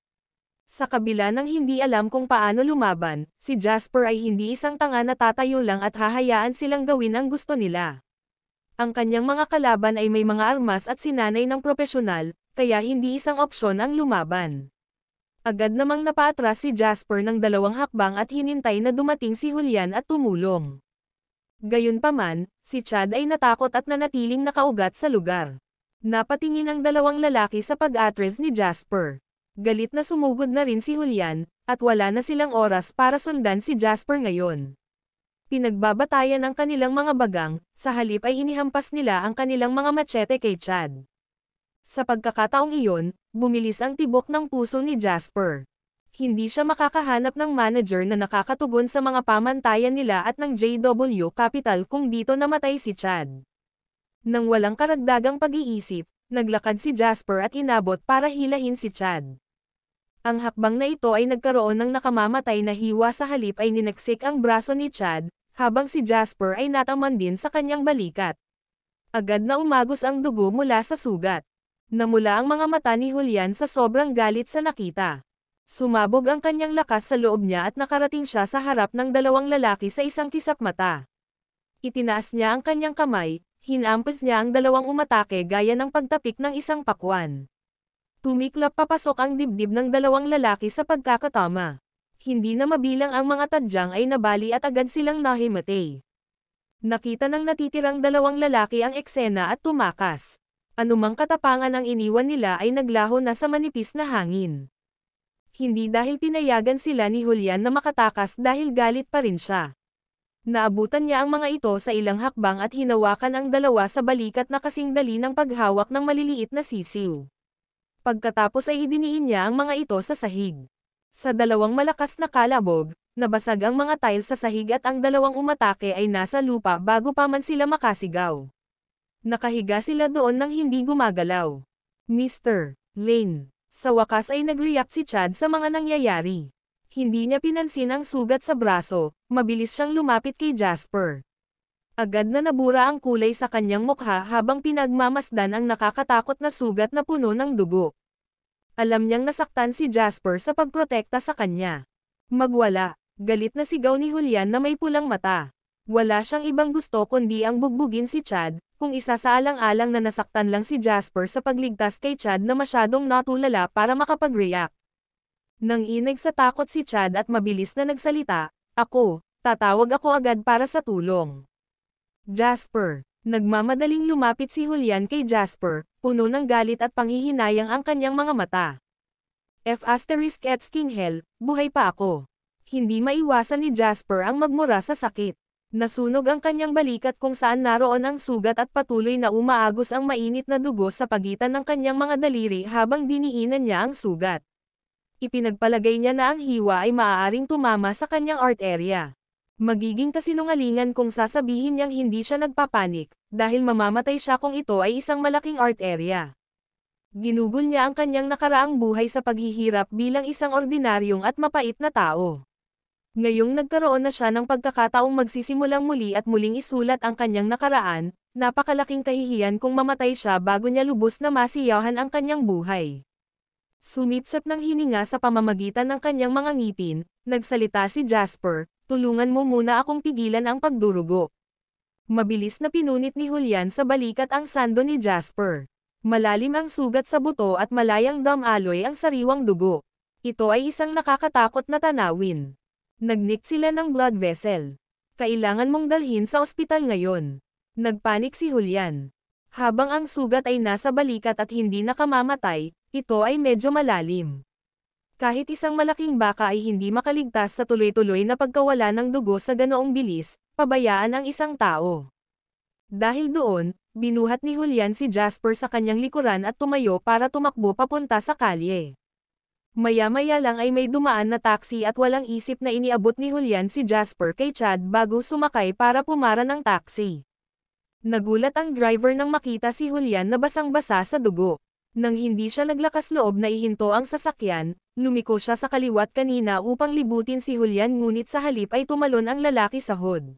Sa kabila ng hindi alam kung paano lumaban, si Jasper ay hindi isang tanga na tatayo lang at hahayaan silang gawin ang gusto nila. Ang kanyang mga kalaban ay may mga armas at sinanay ng propesyonal, kaya hindi isang opsyon ang lumaban. Agad namang napaatras si Jasper ng 2 hakbang at hinintay na dumating si Julian at tumulong. Gayunpaman, si Chad ay natakot at nanatiling nakaugat sa lugar. Napatingin ang 2 lalaki sa pag-atres ni Jasper. Galit na sumugod na rin si Julian, at wala na silang oras para sundan si Jasper ngayon. Pinagbabatayan ang kanilang mga bagang, sa halip ay inihampas nila ang kanilang mga machete kay Chad. Sa pagkakataong iyon, bumilis ang tibok ng puso ni Jasper. Hindi siya makakahanap ng manager na nakakatugon sa mga pamantayan nila at ng JW Capital kung dito namatay si Chad. Nang walang karagdagang pag-iisip, naglakad si Jasper at inabot para hilahin si Chad. Ang hakbang na ito ay nagkaroon ng nakamamatay na hiwa sa halip ay ninaksik ang braso ni Chad, habang si Jasper ay nataman din sa kanyang balikat. Agad na umagos ang dugo mula sa sugat. Namula ang mga mata ni Julian sa sobrang galit sa nakita. Sumabog ang kanyang lakas sa loob niya at nakarating siya sa harap ng 2 lalaki sa isang kisap mata. Itinaas niya ang kanyang kamay, hinampas niya ang 2 umatake gaya ng pagtapik ng isang pakwan. Tumiklap papasok ang dibdib ng 2 lalaki sa pagkakatama. Hindi na mabilang ang mga tadyang ay nabali at agad silang nahimatay. Nakita ng natitirang dalawang lalaki ang eksena at tumakas. Anumang katapangan ang iniwan nila ay naglaho na sa manipis na hangin. Hindi dahil pinayagan sila ni Julian na makatakas dahil galit pa rin siya. Naabutan niya ang mga ito sa ilang hakbang at hinawakan ang dalawa sa balikat na kasing dali ng paghawak ng maliliit na sisiw. Pagkatapos ay idiniin niya ang mga ito sa sahig. Sa dalawang malakas na kalabog, nabasag ang mga tile sa sahig at ang dalawang umatake ay nasa lupa bago pa man sila makasigaw. Nakahiga sila doon nang hindi gumagalaw. Mr. Lane. Sa wakas ay nag-react si Chad sa mga nangyayari. Hindi niya pinansin ang sugat sa braso, mabilis siyang lumapit kay Jasper. Agad na nabura ang kulay sa kanyang mukha habang pinagmamasdan ang nakakatakot na sugat na puno ng dugo. Alam niyang nasaktan si Jasper sa pagprotekta sa kanya. Magwala, galit na sigaw ni Julian na may pulang mata. Wala siyang ibang gusto kundi ang bugbugin si Chad, kung isa sa alang-alang na nasaktan lang si Jasper sa pagligtas kay Chad na masyadong natulala para makapag-react. Nang inig sa takot si Chad at mabilis na nagsalita, tatawag ako agad para sa tulong. Jasper. Nagmamadaling lumapit si Julian kay Jasper, puno ng galit at panghihinayang ang kanyang mga mata. King Hell, buhay pa ako. Hindi maiwasan ni Jasper ang magmura sa sakit. Nasunog ang kanyang balikat kung saan naroon ang sugat at patuloy na umaagos ang mainit na dugo sa pagitan ng kanyang mga daliri habang diniinan niya ang sugat. Ipinagpalagay niya na ang hiwa ay maaaring tumama sa kanyang arterya. Magiging kasinungalingan kung sasabihin niyang hindi siya nagpapanik, dahil mamamatay siya kung ito ay isang malaking arterya. Ginugol niya ang kanyang nakaraang buhay sa paghihirap bilang isang ordinaryong at mapait na tao. Ngayong nagkaroon na siya ng pagkakataong magsisimulang muli at muling isulat ang kanyang nakaraan, napakalaking kahihiyan kung mamatay siya bago niya lubos na masiyahan ang kanyang buhay. Sumipsip ng hininga sa pamamagitan ng kanyang mga ngipin, nagsalita si Jasper, tulungan mo muna akong pigilan ang pagdurugo. Mabilis na pinunit ni Julian sa balikat ang sando ni Jasper. Malalim ang sugat sa buto at malayang damaloy ang sariwang dugo. Ito ay isang nakakatakot na tanawin. Nagnik sila ng blood vessel. Kailangan mong dalhin sa ospital ngayon. Nagpanik si Julian. Habang ang sugat ay nasa balikat at hindi nakamamatay, ito ay medyo malalim. Kahit isang malaking baka ay hindi makaligtas sa tuloy-tuloy na pagkawala ng dugo sa ganoong bilis, pabayaan ang isang tao. Dahil doon, binuhat ni Julian si Jasper sa kanyang likuran at tumayo para tumakbo papunta sa kalye. Maya-maya lang ay may dumaan na taxi at walang isip na iniabot ni Julian si Jasper kay Chad bago sumakay para pumara ng taxi. Nagulat ang driver nang makita si Julian na basang-basa sa dugo. Nang hindi siya naglakas loob na ihinto ang sasakyan, lumiko siya sa kaliwat kanina upang libutin si Julian ngunit sa halip ay tumalon ang lalaki sa hood.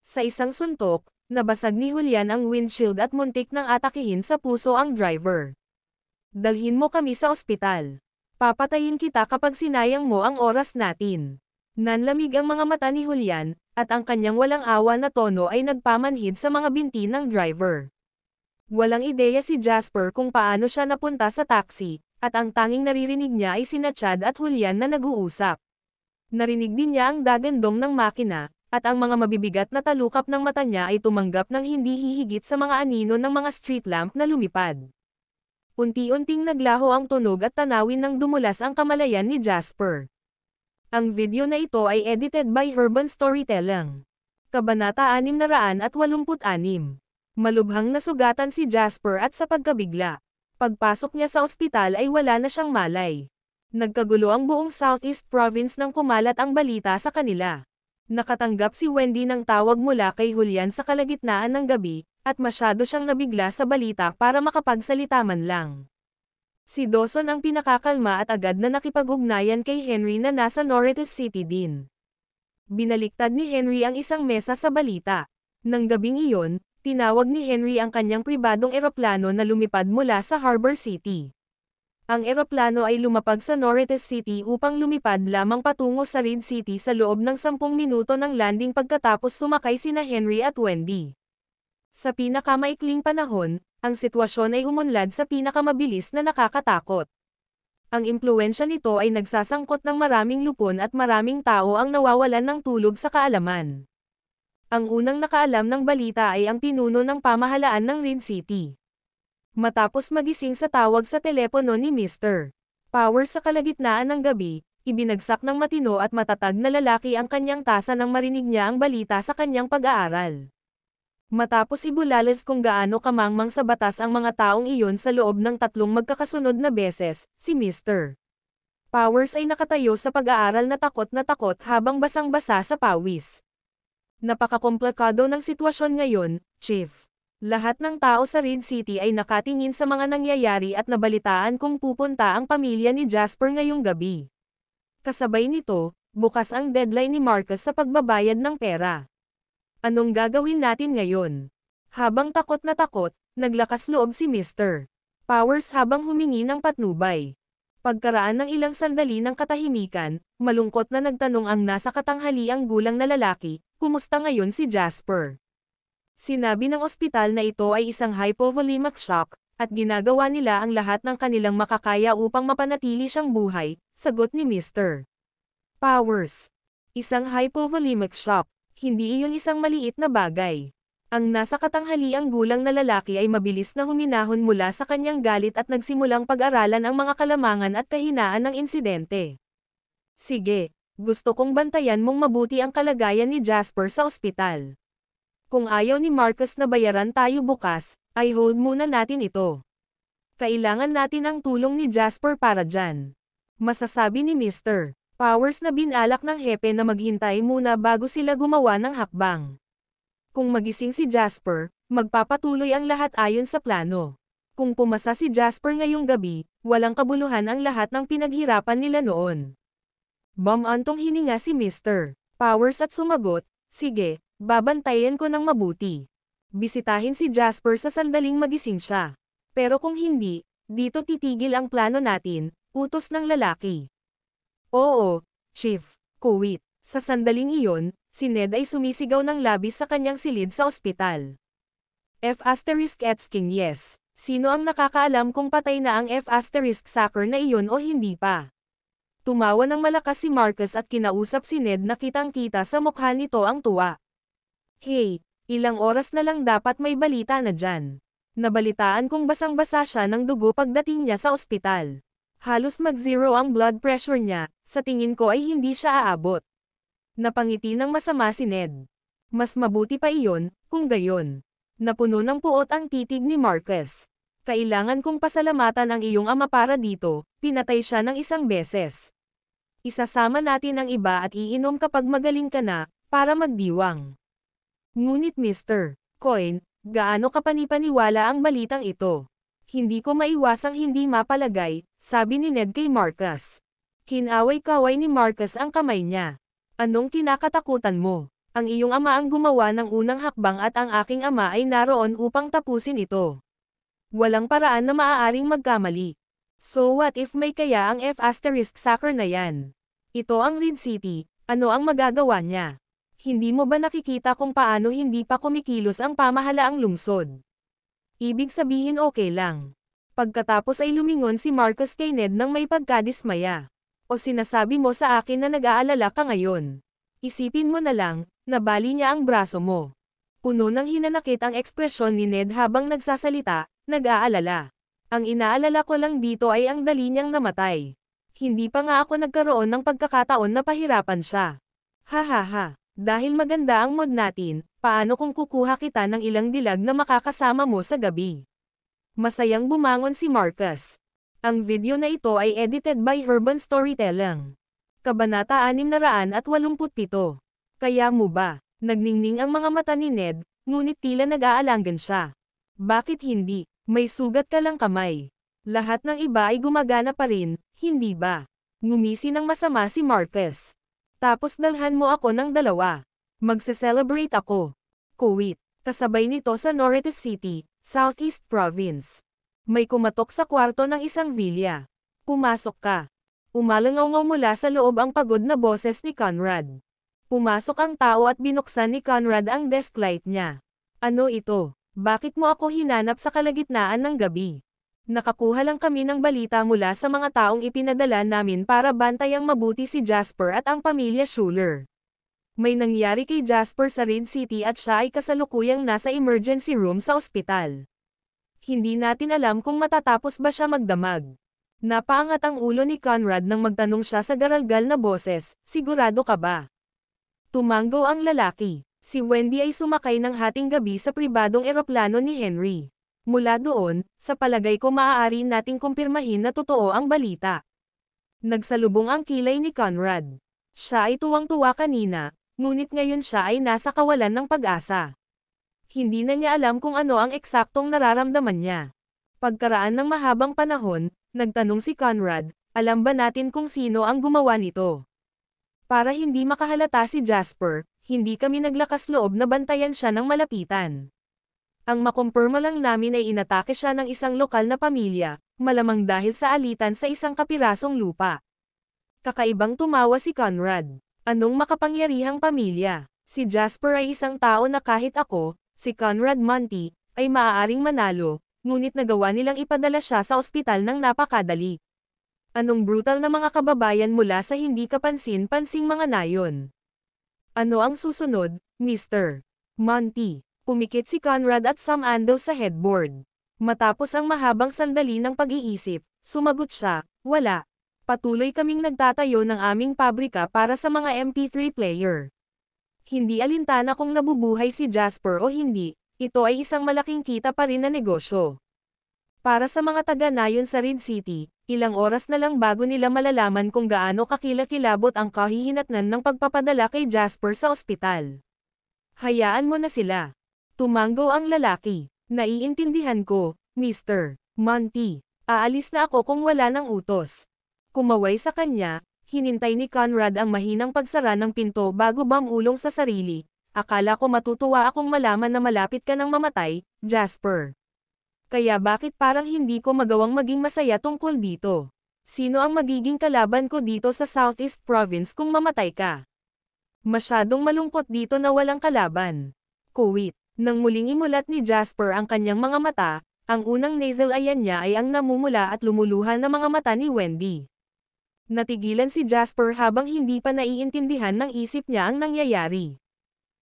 Sa isang suntok, nabasag ni Julian ang windshield at muntik nang atakihin sa puso ang driver. Dalhin mo kami sa ospital. Papatayin kita kapag sinayang mo ang oras natin. Nanlamig ang mga mata ni Julian, at ang kanyang walang awa na tono ay nagpamanhid sa mga binti ng driver. Walang ideya si Jasper kung paano siya napunta sa taxi, at ang tanging naririnig niya ay sina Chad at Julian na nag-uusap. Narinig din niya ang dagandong ng makina, at ang mga mabibigat na talukap ng mata niya ay tumanggap ng hindi hihigit sa mga anino ng mga street lamp na lumipad. Unti-unting naglaho ang tunog at tanawin nang dumulas ang kamalayan ni Jasper. Ang video na ito ay edited by Urban Storytelling. Kabanata 686. Malubhang nasugatan si Jasper at sa pagkabigla. Pagpasok niya sa ospital ay wala na siyang malay. Nagkagulo ang buong Southeast Province nang kumalat ang balita sa kanila. Nakatanggap si Wendy ng tawag mula kay Julian sa kalagitnaan ng gabi, at masyado siyang nabigla sa balita para makapagsalita man lang. Si Dawson ang pinakakalma at agad na nakipag-ugnayan kay Henry na nasa Norritos City din. Binaliktad ni Henry ang isang mesa sa balita. Nang gabing iyon, tinawag ni Henry ang kanyang pribadong eroplano na lumipad mula sa Harbor City. Ang eroplano ay lumapag sa Norritos City upang lumipad lamang patungo sa Reed City sa loob ng 10 minuto ng landing pagkatapos sumakay sina Henry at Wendy. Sa pinakamaikling panahon, ang sitwasyon ay umunlad sa pinakamabilis na nakakatakot. Ang impluwensya nito ay nagsasangkot ng maraming lupon at maraming tao ang nawawalan ng tulog sa kaalaman. Ang unang nakaalam ng balita ay ang pinuno ng pamahalaan ng Red City. Matapos magising sa tawag sa telepono ni Mr. Powers sa kalagitnaan ng gabi, ibinagsak ng matino at matatag na lalaki ang kanyang tasa nang marinig niya ang balita sa kanyang pag-aaral. Matapos ibulalas kung gaano kamangmang sa batas ang mga taong iyon sa loob ng 3 magkakasunod na beses, si Mr. Powers ay nakatayo sa pag-aaral na takot habang basang-basa sa pawis. Napakakomplikado ng sitwasyon ngayon, Chief. Lahat ng tao sa Red City ay nakatingin sa mga nangyayari at nabalitaan kung pupunta ang pamilya ni Jasper ngayong gabi. Kasabay nito, bukas ang deadline ni Marcus sa pagbabayad ng pera. Anong gagawin natin ngayon? Habang takot na takot, naglakas loob si Mr. Powers habang humingi ng patnubay. Pagkaraan ng ilang sandali ng katahimikan, malungkot na nagtanong ang nasa katanghaliang gulang na lalaki, kumusta ngayon si Jasper? Sinabi ng ospital na ito ay isang hypovolemic shock, at ginagawa nila ang lahat ng kanilang makakaya upang mapanatili siyang buhay, sagot ni Mr. Powers. Isang hypovolemic shock, hindi iyon isang maliit na bagay. Ang nasa katanghaliang gulang na lalaki ay mabilis na huminahon mula sa kanyang galit at nagsimulang pag-aralan ang mga kalamangan at kahinaan ng insidente. Sige, gusto kong bantayan mong mabuti ang kalagayan ni Jasper sa ospital. Kung ayaw ni Marcus na bayaran tayo bukas, ay hold muna natin ito. Kailangan natin ang tulong ni Jasper para dyan. Masasabi ni Mr. Powers na binalak ng hepe na maghintay muna bago sila gumawa ng hakbang. Kung magising si Jasper, magpapatuloy ang lahat ayon sa plano. Kung pumasa si Jasper ngayong gabi, walang kabuluhan ang lahat ng pinaghirapan nila noon. Bumantong hininga si Mr. Powers at sumagot, sige, babantayan ko ng mabuti. Bisitahin si Jasper sa sandaling magising siya. Pero kung hindi, dito titigil ang plano natin, utos ng lalaki. Oo, Chief, kuwit. Sa sandaling iyon, si Ned ay sumisigaw ng labis sa kanyang silid sa ospital. F***king yes. Sino ang nakakaalam kung patay na ang F***sucker na iyon o hindi pa? Tumawa ng malakas si Marcus at kinausap si Ned na kitang-kita sa mukha nito ang tuwa. Hey, ilang oras na lang dapat may balita na dyan. Nabalitaan kong basang-basa siya ng dugo pagdating niya sa ospital. Halos mag-zero ang blood pressure niya, sa tingin ko ay hindi siya aabot. Napangiti ng masama si Ned. Mas mabuti pa iyon, kung gayon. Napuno ng puot ang titig ni Marcus. Kailangan kong pasalamatan ang iyong ama para dito, pinatay siya ng isang beses. Isasama natin ang iba at iinom kapag magaling ka na, para magdiwang. Ngunit Mr. Coin, gaano kapanipaniwala ang balitang ito? Hindi ko maiwasang hindi mapalagay, sabi ni Ned kay Marcus. Kinaway-kaway ni Marcus ang kamay niya. Anong kinakatakutan mo? Ang iyong ama ang gumawa ng unang hakbang at ang aking ama ay naroon upang tapusin ito. Walang paraan na maaaring magkamali. So what if may kaya ang F***sucker na yan? Ito ang Red City, ano ang magagawa niya? Hindi mo ba nakikita kung paano hindi pa kumikilos ang pamahalaang lungsod? Ibig sabihin okay lang. Pagkatapos ay lumingon si Marcus kay Ned nang may pagkadismaya. O sinasabi mo sa akin na nag-aalala ka ngayon? Isipin mo na lang, nabali niya ang braso mo. Puno ng hinanakit ang ekspresyon ni Ned habang nagsasalita, nag-aalala. Ang inaalala ko lang dito ay ang dali niyang namatay. Hindi pa nga ako nagkaroon ng pagkakataon na pahirapan siya. Hahaha, dahil maganda ang mood natin, paano kung kukuha kita ng ilang dilag na makakasama mo sa gabi? Masayang bumangon si Marcus. Ang video na ito ay edited by Urban Storytelling. Kabanata 687. Kaya mo ba? Nagningning ang mga mata ni Ned, ngunit tila nag-aalangan siya. Bakit hindi? May sugat ka lang kamay. Lahat ng iba ay gumagana pa rin, hindi ba? Ngumisi ng masama si Marcus. Tapos dalhan mo ako ng 2. Magse-celebrate ako. Kuwit. Kasabay nito sa Norris City, Southeast Province. May kumatok sa kwarto ng isang villa. Pumasok ka. Umalangaw mula sa loob ang pagod na boses ni Conrad. Pumasok ang tao at binuksan ni Conrad ang desk light niya. Ano ito? Bakit mo ako hinanap sa kalagitnaan ng gabi? Nakakuha lang kami ng balita mula sa mga taong ipinadala namin para bantayang mabuti si Jasper at ang pamilya Schuler. May nangyari kay Jasper sa Red City at siya ay kasalukuyang nasa emergency room sa ospital. Hindi natin alam kung matatapos ba siya magdamag. Napaangat ang ulo ni Conrad nang magtanong siya sa garalgal na boses, "Sigurado ka ba?" Tumanggo ang lalaki. Si Wendy ay sumakay ng hating gabi sa pribadong eroplano ni Henry. Mula doon, sa palagay ko maaari nating kumpirmahin na totoo ang balita. Nagsalubong ang kilay ni Conrad. Siya ay tuwang-tuwa kanina, ngunit ngayon siya ay nasa kawalan ng pag-asa. Hindi na niya alam kung ano ang eksaktong nararamdaman niya. Pagkaraan ng mahabang panahon, nagtanong si Conrad, "Alam ba natin kung sino ang gumawa nito?" Para hindi makahalata si Jasper, hindi kami naglakas loob na bantayan siya ng malapitan. Ang makumpirma lang namin ay inatake siya ng isang lokal na pamilya, malamang dahil sa alitan sa isang kapirasong lupa. Kakaibang tumawa si Conrad. Anong makapangyarihang pamilya? Si Jasper ay isang tao na kahit ako, si Conrad Monty, ay maaaring manalo, ngunit nagawa nilang ipadala siya sa ospital ng napakadali. Anong brutal na mga kababayan mula sa hindi kapansin-pansing mga nayon. Ano ang susunod, Mr. Monty? Pumikit si Conrad at sumandal sa headboard. Matapos ang mahabang sandali ng pag-iisip, sumagot siya, "Wala. Patuloy kaming nagtatayo ng aming pabrika para sa mga MP3 player." Hindi alintana kung nabubuhay si Jasper o hindi, ito ay isang malaking kita pa rin na negosyo. Para sa mga taga-nayon sa Red City, ilang oras na lang bago nila malalaman kung gaano kakilakilabot ang kahihinatnan ng pagpapadala kay Jasper sa ospital. "Hayaan mo na sila." Tumanggo ang lalaki. "Naiintindihan ko, Mr. Monty. Aalis na ako kung wala ng utos." Kumaway sa kanya, hinintay ni Conrad ang mahinang pagsara ng pinto bago bumulong sa sarili. "Akala ko matutuwa akong malaman na malapit ka nang mamatay, Jasper. Kaya bakit parang hindi ko magawang maging masaya tungkol dito? Sino ang magiging kalaban ko dito sa Southeast Province kung mamatay ka? Masyadong malungkot dito na walang kalaban." Kuwit. Nang muling imulat ni Jasper ang kanyang mga mata, ang unang nasal ayan niya ay ang namumula at lumuluha na mga mata ni Wendy. Natigilan si Jasper habang hindi pa naiintindihan ng isip niya ang nangyayari.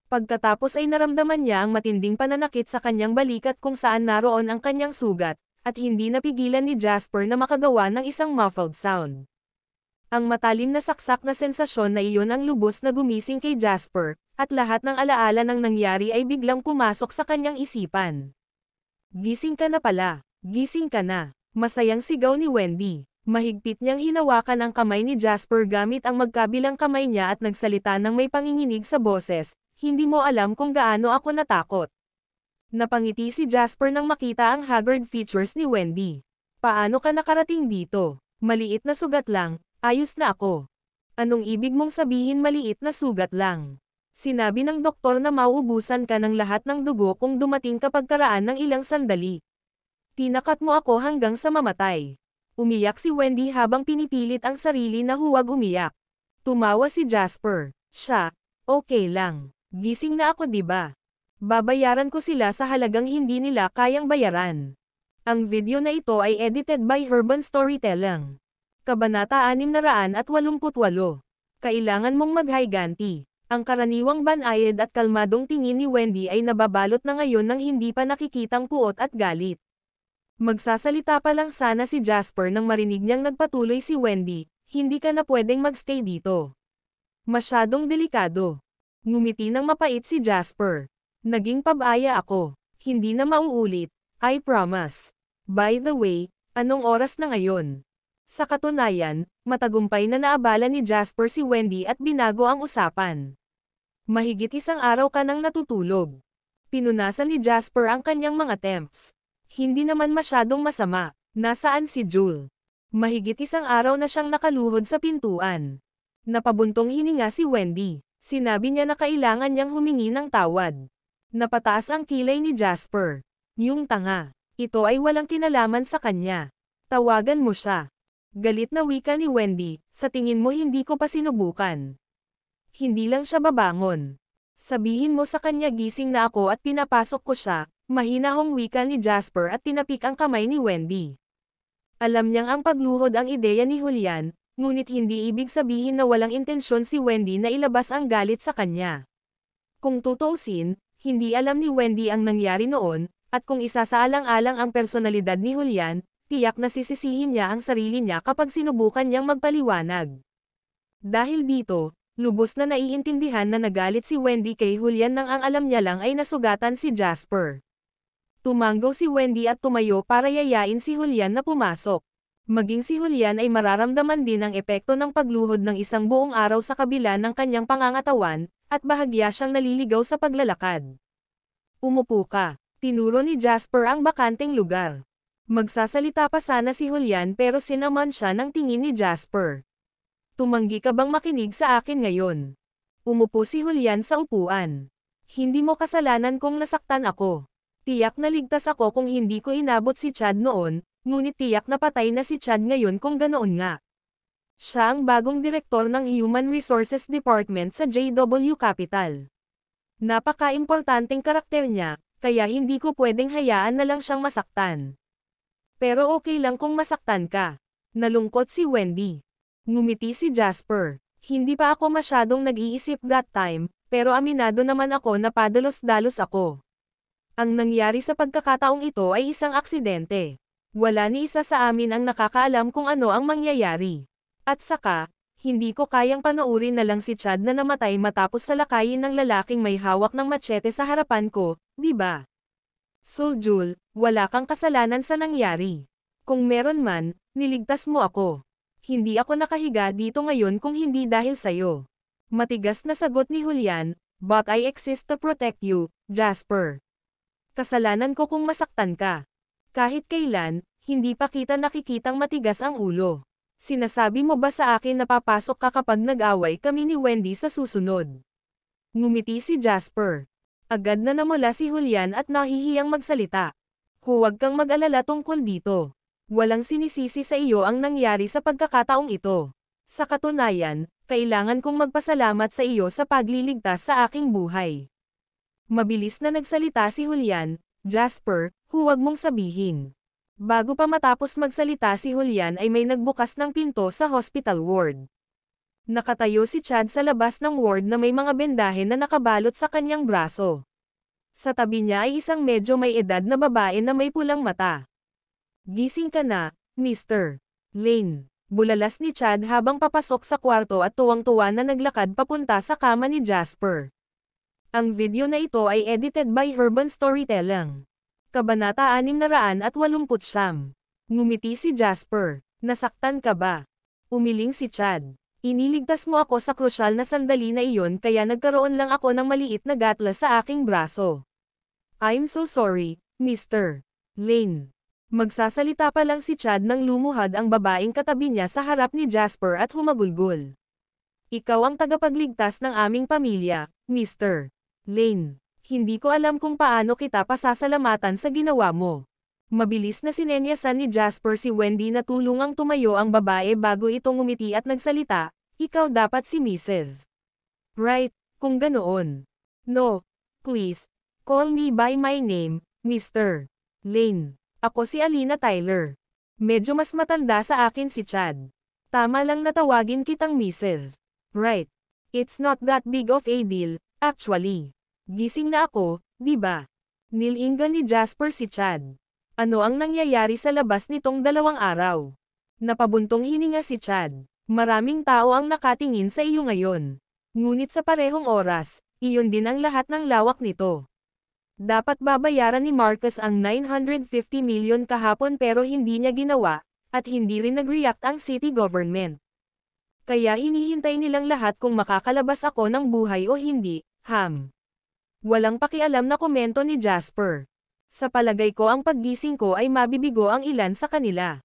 Pagkatapos ay naramdaman niya ang matinding pananakit sa kanyang balikat kung saan naroon ang kanyang sugat, at hindi napigilan ni Jasper na makagawa ng isang muffled sound. Ang matalim na saksak na sensasyon na iyon ang lubos na gumising kay Jasper, at lahat ng alaala ng nangyari ay biglang pumasok sa kanyang isipan. "Gising ka na pala, gising ka na." Masayang sigaw ni Wendy. Mahigpit niyang hinawakan ang kamay ni Jasper gamit ang magkabilang kamay niya at nagsalita ng may panginginig sa boses, "Hindi mo alam kung gaano ako natakot." Napangiti si Jasper nang makita ang haggard features ni Wendy. "Paano ka nakarating dito? Maliit na sugat lang, ayos na ako." "Anong ibig mong sabihin maliit na sugat lang? Sinabi ng doktor na mauubusan ka ng lahat ng dugo kung dumating ka pagkaraan ng ilang sandali. Tinakat mo ako hanggang sa mamatay." Umiyak si Wendy habang pinipilit ang sarili na huwag umiyak. Tumawa si Jasper. Siya, "Okay lang. Gising na ako, 'di ba? Babayaran ko sila sa halagang hindi nila kayang bayaran." Ang video na ito ay edited by Herban Storytelling. Kabanata 688. Kailangan mong maghiganti. Ang karaniwang banayad at kalmadong tingin ni Wendy ay nababalot na ngayon ng hindi pa nakikitang puot at galit. Magsasalita pa lang sana si Jasper nang marinig niyang nagpatuloy si Wendy, "Hindi ka na pwedeng magstay dito. Masyadong delikado." Ngumiti ng mapait si Jasper. "Naging pabaya ako. Hindi na mauulit, I promise. By the way, anong oras na ngayon?" Sa katunayan, matagumpay na naabala ni Jasper si Wendy at binago ang usapan. "Mahigit isang araw ka nang natutulog." Pinunasan ni Jasper ang kanyang mga temps. "Hindi naman masyadong masama. Nasaan si Jewel?" Mahigit isang araw na siyang nakaluhod sa pintuan. Napabuntong hininga si Wendy. Sinabi niya na kailangan niyang humingi ng tawad. Napataas ang kilay ni Jasper. "Yung tanga. Ito ay walang kinalaman sa kanya. Tawagan mo siya." Galit na wika ni Wendy, "Sa tingin mo hindi ko pa sinubukan? Hindi lang siya babangon. Sabihin mo sa kanya gising na ako at pinapasok ko siya." Mahinahong wika ni Jasper at tinapik ang kamay ni Wendy. Alam niyang ang pagluhod ang ideya ni Julian, ngunit hindi ibig sabihin na walang intensyon si Wendy na ilabas ang galit sa kanya. Kung tutuusin, hindi alam ni Wendy ang nangyari noon, at kung isasaalang-alang ang personalidad ni Julian, tiyak na sisisihin niya ang sarili niya kapag sinubukan niyang magpaliwanag. Dahil dito, lubos na naiintindihan na nagalit si Wendy kay Julian nang ang alam niya lang ay nasugatan si Jasper. Tumanggo si Wendy at tumayo para yayain si Julian na pumasok. Maging si Julian ay mararamdaman din ang epekto ng pagluhod ng isang buong araw sa kabila ng kanyang pangangatawan, at bahagya siyang naliligaw sa paglalakad. Umupo ka. Tinuro ni Jasper ang bakanteng lugar. Magsasalita pa sana si Julian pero sinaman siya ng tingin ni Jasper. Tumanggi ka bang makinig sa akin ngayon? Umupo si Julian sa upuan. Hindi mo kasalanan kung nasaktan ako. Tiyak na ligtas ako kung hindi ko inabot si Chad noon, ngunit tiyak na patay na si Chad ngayon kung ganoon nga. Siya ang bagong direktor ng Human Resources Department sa JW Capital. Napaka-importanteng karakter niya, kaya hindi ko pwedeng hayaan na lang siyang masaktan. Pero okay lang kung masaktan ka. Nalungkot si Wendy. Ngumiti si Jasper. Hindi pa ako masyadong nag-iisip that time, pero aminado naman ako na padalos-dalos ako. Ang nangyari sa pagkakataong ito ay isang aksidente. Wala ni isa sa amin ang nakakaalam kung ano ang mangyayari. At saka, hindi ko kayang panoorin na lang si Chad na namatay matapos salakayin ng lalaking may hawak ng machete sa harapan ko, di ba? So Jul, wala kang kasalanan sa nangyari. Kung meron man, niligtas mo ako. Hindi ako nakahiga dito ngayon kung hindi dahil sayo. Matigas na sagot ni Julian, but I exist to protect you, Jasper. Kasalanan ko kung masaktan ka. Kahit kailan, hindi pa kita nakikitang matigas ang ulo. Sinasabi mo ba sa akin na papasok ka kapag nag-away kami ni Wendy sa susunod? Ngumiti si Jasper. Agad na namula si Julian at nahihiyang magsalita. Huwag kang mag-alala tungkol dito. Walang sinisisi sa iyo ang nangyari sa pagkakataong ito. Sa katunayan, kailangan kong magpasalamat sa iyo sa pagliligtas sa aking buhay. Mabilis na nagsalita si Julian. Jasper, huwag mong sabihin. Bago pa matapos magsalita si Julian ay may nagbukas ng pinto sa hospital ward. Nakatayo si Chad sa labas ng ward na may mga bendahe na nakabalot sa kanyang braso. Sa tabi niya ay isang medyo may edad na babae na may pulang mata. Gising ka na, Mr. Lane. Bulalas ni Chad habang papasok sa kwarto at tuwang-tuwa na naglakad papunta sa kama ni Jasper. Ang video na ito ay edited by Urban Storytelling. Kabanata 689. Ngumiti si Jasper. Nasaktan ka ba? Umiling si Chad. Iniligtas mo ako sa krusyal na sandali na iyon kaya nagkaroon lang ako ng maliit na gatlas sa aking braso. I'm so sorry, Mr. Lane. Magsasalita pa lang si Chad nang lumuhad ang babaeng katabi niya sa harap ni Jasper at humagulgol. Ikaw ang tagapagligtas ng aming pamilya, Mr. Lane. Hindi ko alam kung paano kita pasasalamatan sa ginawa mo. Mabilis na sinenyasan ni Jasper si Wendy na tulungang tumayo ang babae bago ito ngumiti at nagsalita, ikaw dapat si Mrs. Right, kung ganoon. No, please, call me by my name, Mr. Lane. Ako si Alina Tyler. Medyo mas matanda sa akin si Chad. Tama lang na tawagin kitang Mrs. Right. It's not that big of a deal, actually. Gising na ako, di ba? Nilingan ni Jasper si Chad. Ano ang nangyayari sa labas nitong 2 araw? Napabuntong hininga si Chad. Maraming tao ang nakatingin sa iyo ngayon. Ngunit sa parehong oras, iyon din ang lahat ng lawak nito. Dapat babayaran ni Marcus ang 950 million kahapon pero hindi niya ginawa, at hindi rin nag-react ang city government. Kaya hinihintay nilang lahat kung makakalabas ako ng buhay o hindi, Walang pakialam na komento ni Jasper. Sa palagay ko ang paggising ko ay mabibigo ang ilan sa kanila.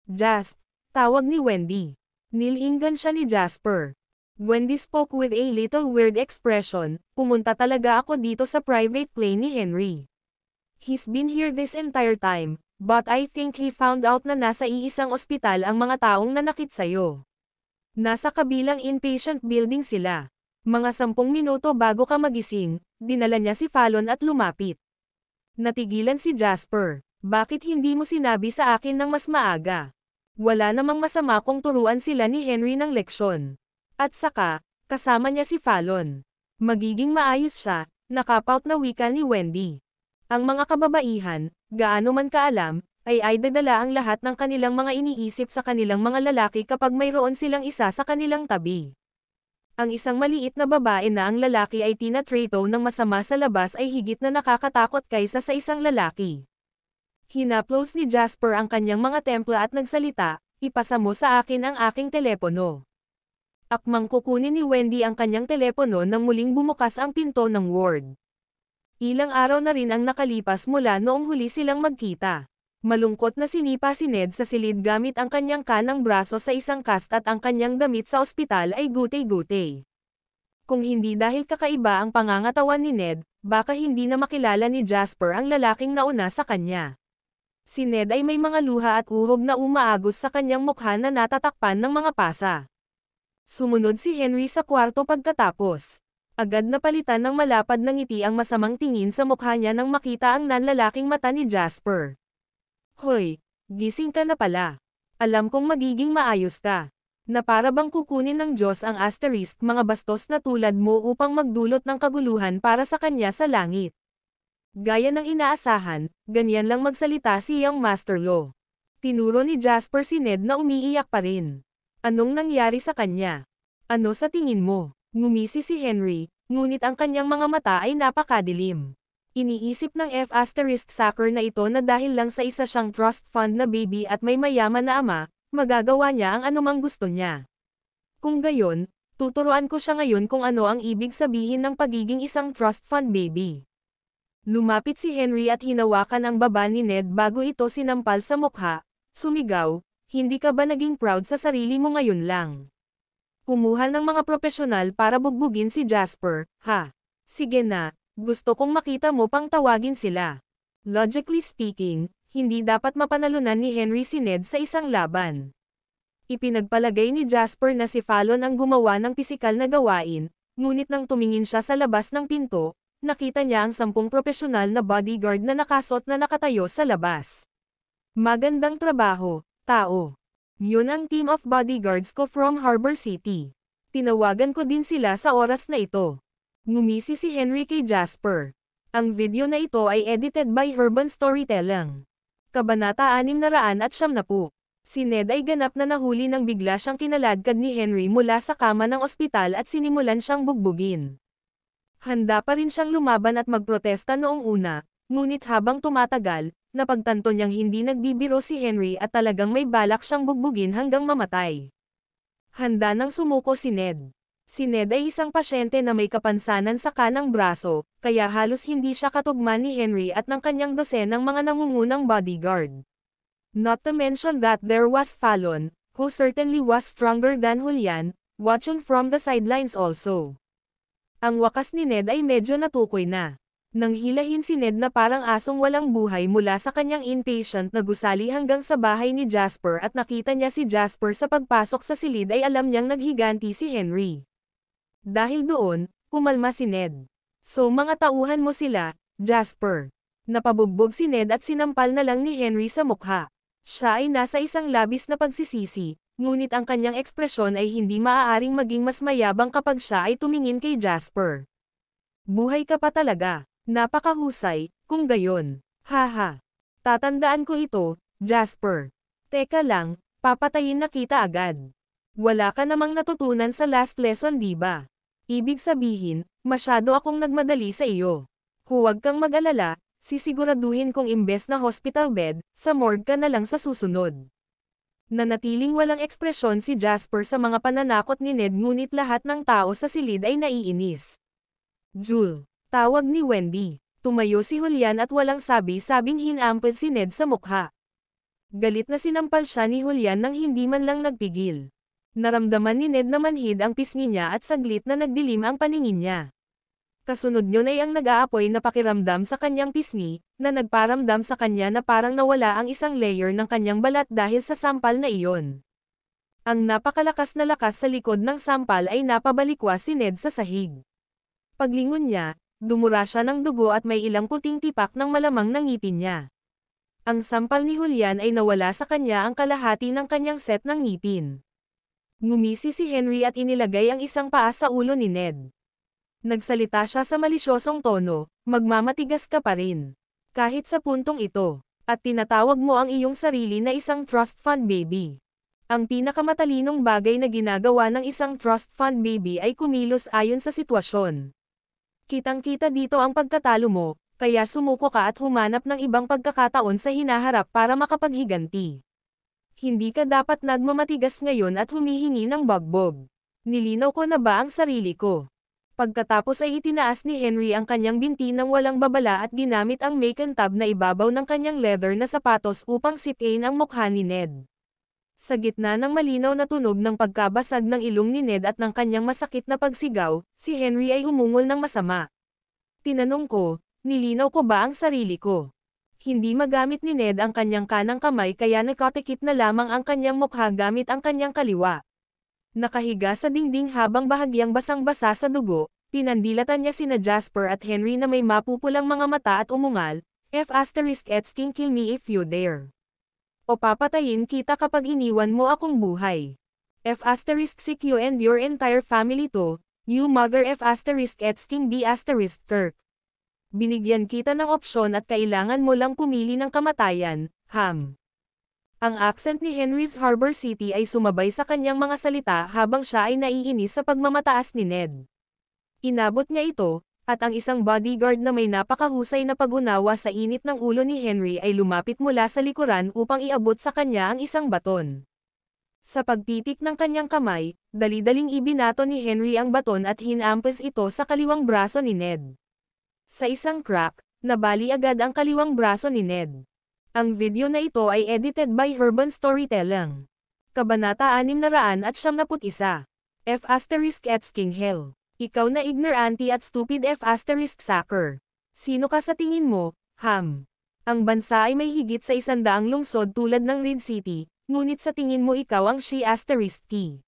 Just, tawag ni Wendy. Nilingan siya ni Jasper. Wendy spoke with a little weird expression, pumunta talaga ako dito sa private plane ni Henry. He's been here this entire time, but I think he found out na nasa iisang ospital ang mga taong nanakit sa'yo. Nasa kabilang inpatient building sila. Mga 10 minuto bago ka magising, dinala niya si Fallon at lumapit. Natigilan si Jasper. Bakit hindi mo sinabi sa akin ng mas maaga? Wala namang masama kung turuan sila ni Henry ng leksyon. At saka, kasama niya si Fallon. Magiging maayos siya, nakapout na wika ni Wendy. Ang mga kababaihan, gaano man kaalam, ay dadala ang lahat ng kanilang mga iniisip sa kanilang mga lalaki kapag mayroon silang isa sa kanilang tabi. Ang isang maliit na babae na ang lalaki ay tinatrato ng masama sa labas ay higit na nakakatakot kaysa sa isang lalaki. Hinaplos ni Jasper ang kanyang mga templa at nagsalita, "Ipasa mo sa akin ang aking telepono." Akmang kukunin ni Wendy ang kanyang telepono nang muling bumukas ang pinto ng ward. Ilang araw na rin ang nakalipas mula noong huli silang magkita. Malungkot na sinipa si Ned sa silid gamit ang kanyang kanang braso sa isang cast at ang kanyang damit sa ospital ay gutay-gutay. Kung hindi dahil kakaiba ang pangangatawan ni Ned, baka hindi na makilala ni Jasper ang lalaking nauna sa kanya. Si Ned ay may mga luha at uhog na umaagos sa kanyang mukha na natatakpan ng mga pasa. Sumunod si Henry sa kwarto pagkatapos. Agad na palitan ng malapad na ngiti ang masamang tingin sa mukha niya nang makita ang nanlalaking mata ni Jasper. "Hoy, gising ka na pala. Alam kong magiging maayos ka. Na para bang kukunin ng Diyos ang asterisk mga bastos na tulad mo upang magdulot ng kaguluhan para sa kanya sa langit." Gaya ng inaasahan, ganyan lang magsalita si Young Master Lo. Tinuro ni Jasper si Ned na umiiyak pa rin. "Anong nangyari sa kanya? Ano sa tingin mo?" Ngumisi si Henry, ngunit ang kanyang mga mata ay napakadilim. Iniisip ng F***Sacker na ito na dahil lang sa isa siyang trust fund na baby at may mayaman na ama, magagawa niya ang anumang gusto niya. Kung gayon, tuturuan ko siya ngayon kung ano ang ibig sabihin ng pagiging isang trust fund baby. Lumapit si Henry at hinawakan ang baba ni Ned bago ito sinampal sa mukha, sumigaw, "Hindi ka ba naging proud sa sarili mo ngayon lang?" Kumuha ng mga profesional para bugbugin si Jasper, "Ha? Sige na. Gusto kong makita mo pang tawagin sila." Logically speaking, hindi dapat mapanalunan ni Henry si Ned sa isang laban. Ipinagpalagay ni Jasper na si Fallon ang gumawa ng pisikal na gawain, ngunit nang tumingin siya sa labas ng pinto, nakita niya ang 10 profesional na bodyguard na nakasot na nakatayo sa labas. "Magandang trabaho, tao. Yun ang team of bodyguards ko from Harbor City. Tinawagan ko din sila sa oras na ito." Ngumisi si Henry kay Jasper. Ang video na ito ay edited by Urban Storytelling. Kabanata 670. Si Ned ay ganap na nahuli nang bigla siyang kinaladkad ni Henry mula sa kama ng ospital at sinimulan siyang bugbugin. Handa pa rin siyang lumaban at magprotesta noong una, ngunit habang tumatagal, napagtanto niyang hindi nagbibiro si Henry at talagang may balak siyang bugbugin hanggang mamatay. Handa nang sumuko si Ned. Si Ned ay isang pasyente na may kapansanan sa kanang braso, kaya halos hindi siya katugma ni Henry at ng kanyang dosenang mga nangungunang bodyguard. Not to mention that there was Fallon, who certainly was stronger than Julian, watching from the sidelines also. Ang wakas ni Ned ay medyo natukoy na. Nang hilahin si Ned na parang asong walang buhay mula sa kanyang inpatient na gusali hanggang sa bahay ni Jasper at nakita niya si Jasper sa pagpasok sa silid ay alam niyang naghiganti si Henry. Dahil doon, kumalma si Ned. "So mga tauhan mo sila, Jasper." Napabugbog si Ned at sinampal na lang ni Henry sa mukha. Siya ay nasa isang labis na pagsisisi, ngunit ang kanyang ekspresyon ay hindi maaaring maging mas mayabang kapag siya ay tumingin kay Jasper. "Buhay ka pa talaga. Napakahusay, kung gayon. Haha. Tatandaan ko ito, Jasper. Teka lang, papatayin na kita agad. Wala ka namang natutunan sa last lesson, di ba? Ibig sabihin, masyado akong nagmadali sa iyo. Huwag kang mag-alala, sisiguraduhin kong imbes na hospital bed, sa morgue ka na lang sa susunod." Nanatiling walang ekspresyon si Jasper sa mga pananakot ni Ned ngunit lahat ng tao sa silid ay naiinis. "Jul," tawag ni Wendy. Tumayo si Julian at walang sabi-sabing hinampad si Ned sa mukha. Galit na sinampal siya ni Julian nang hindi man lang nagpigil. Naramdaman ni Ned na manhid ang pisngi niya at saglit na nagdilim ang paningin niya. Kasunod yun ay ang nag-aapoy na pakiramdam sa kanyang pisngi, na nagparamdam sa kanya na parang nawala ang isang layer ng kanyang balat dahil sa sampal na iyon. Ang napakalakas na lakas sa likod ng sampal ay napabalikwas si Ned sa sahig. Paglingon niya, dumura siya ng dugo at may ilang puting tipak ng malamang ng ngipin niya. Ang sampal ni Julian ay nawala sa kanya ang kalahati ng kanyang set ng ngipin. Ngumisi si Henry at inilagay ang isang paa sa ulo ni Ned. Nagsalita siya sa malisyosong tono, magmamatigas ka pa rin. Kahit sa puntong ito, at tinatawag mo ang iyong sarili na isang trust fund baby. Ang pinakamatalinong bagay na ginagawa ng isang trust fund baby ay kumilos ayon sa sitwasyon. Kitang-kita dito ang pagkatalo mo, kaya sumuko ka at humanap ng ibang pagkakataon sa hinaharap para makapaghiganti. Hindi ka dapat nagmamatigas ngayon at humihingi ng bagbog. Nilinaw ko na ba ang sarili ko? Pagkatapos ay itinaas ni Henry ang kanyang binti ng walang babala at ginamit ang make and tab na ibabaw ng kanyang leather na sapatos upang sipain ang mukha ni Ned. Sa gitna ng malinaw na tunog ng pagkabasag ng ilong ni Ned at ng kanyang masakit na pagsigaw, si Henry ay humungol ng masama. Tinanong ko, nilinaw ko ba ang sarili ko? Hindi magamit ni Ned ang kanyang kanang kamay kaya nakatikip na lamang ang kanyang mukha gamit ang kanyang kaliwa. Nakahiga sa dingding habang bahagyang basang-basa sa dugo, pinandilatan niya sina Jasper at Henry na may mapupulang mga mata at umungal, F*****, kill me if you dare. O papatayin kita kapag iniwan mo akong buhay. F***sick you and your entire family to, you mother F*****, B** Turk. Binigyan kita ng opsyon at kailangan mo lang pumili ng kamatayan, Ham. Ang accent ni Henry's Harbor City ay sumabay sa kanyang mga salita habang siya ay naiinis sa pagmamataas ni Ned. Inabot niya ito, at ang isang bodyguard na may napakahusay na pag-unawa sa init ng ulo ni Henry ay lumapit mula sa likuran upang iabot sa kanya ang isang baton. Sa pagpitik ng kanyang kamay, dali-daling ibinato ni Henry ang baton at hinampas ito sa kaliwang braso ni Ned. Sa isang crack, nabali agad ang kaliwang braso ni Ned. Ang video na ito ay edited by Herban Storytelling. Kabanata 671. F***King Hell. Ikaw na ignorante at stupid F***Sacker. Sino ka sa tingin mo, Ham? Ang bansa ay may higit sa 100 lungsod tulad ng Red City, ngunit sa tingin mo ikaw ang She**T.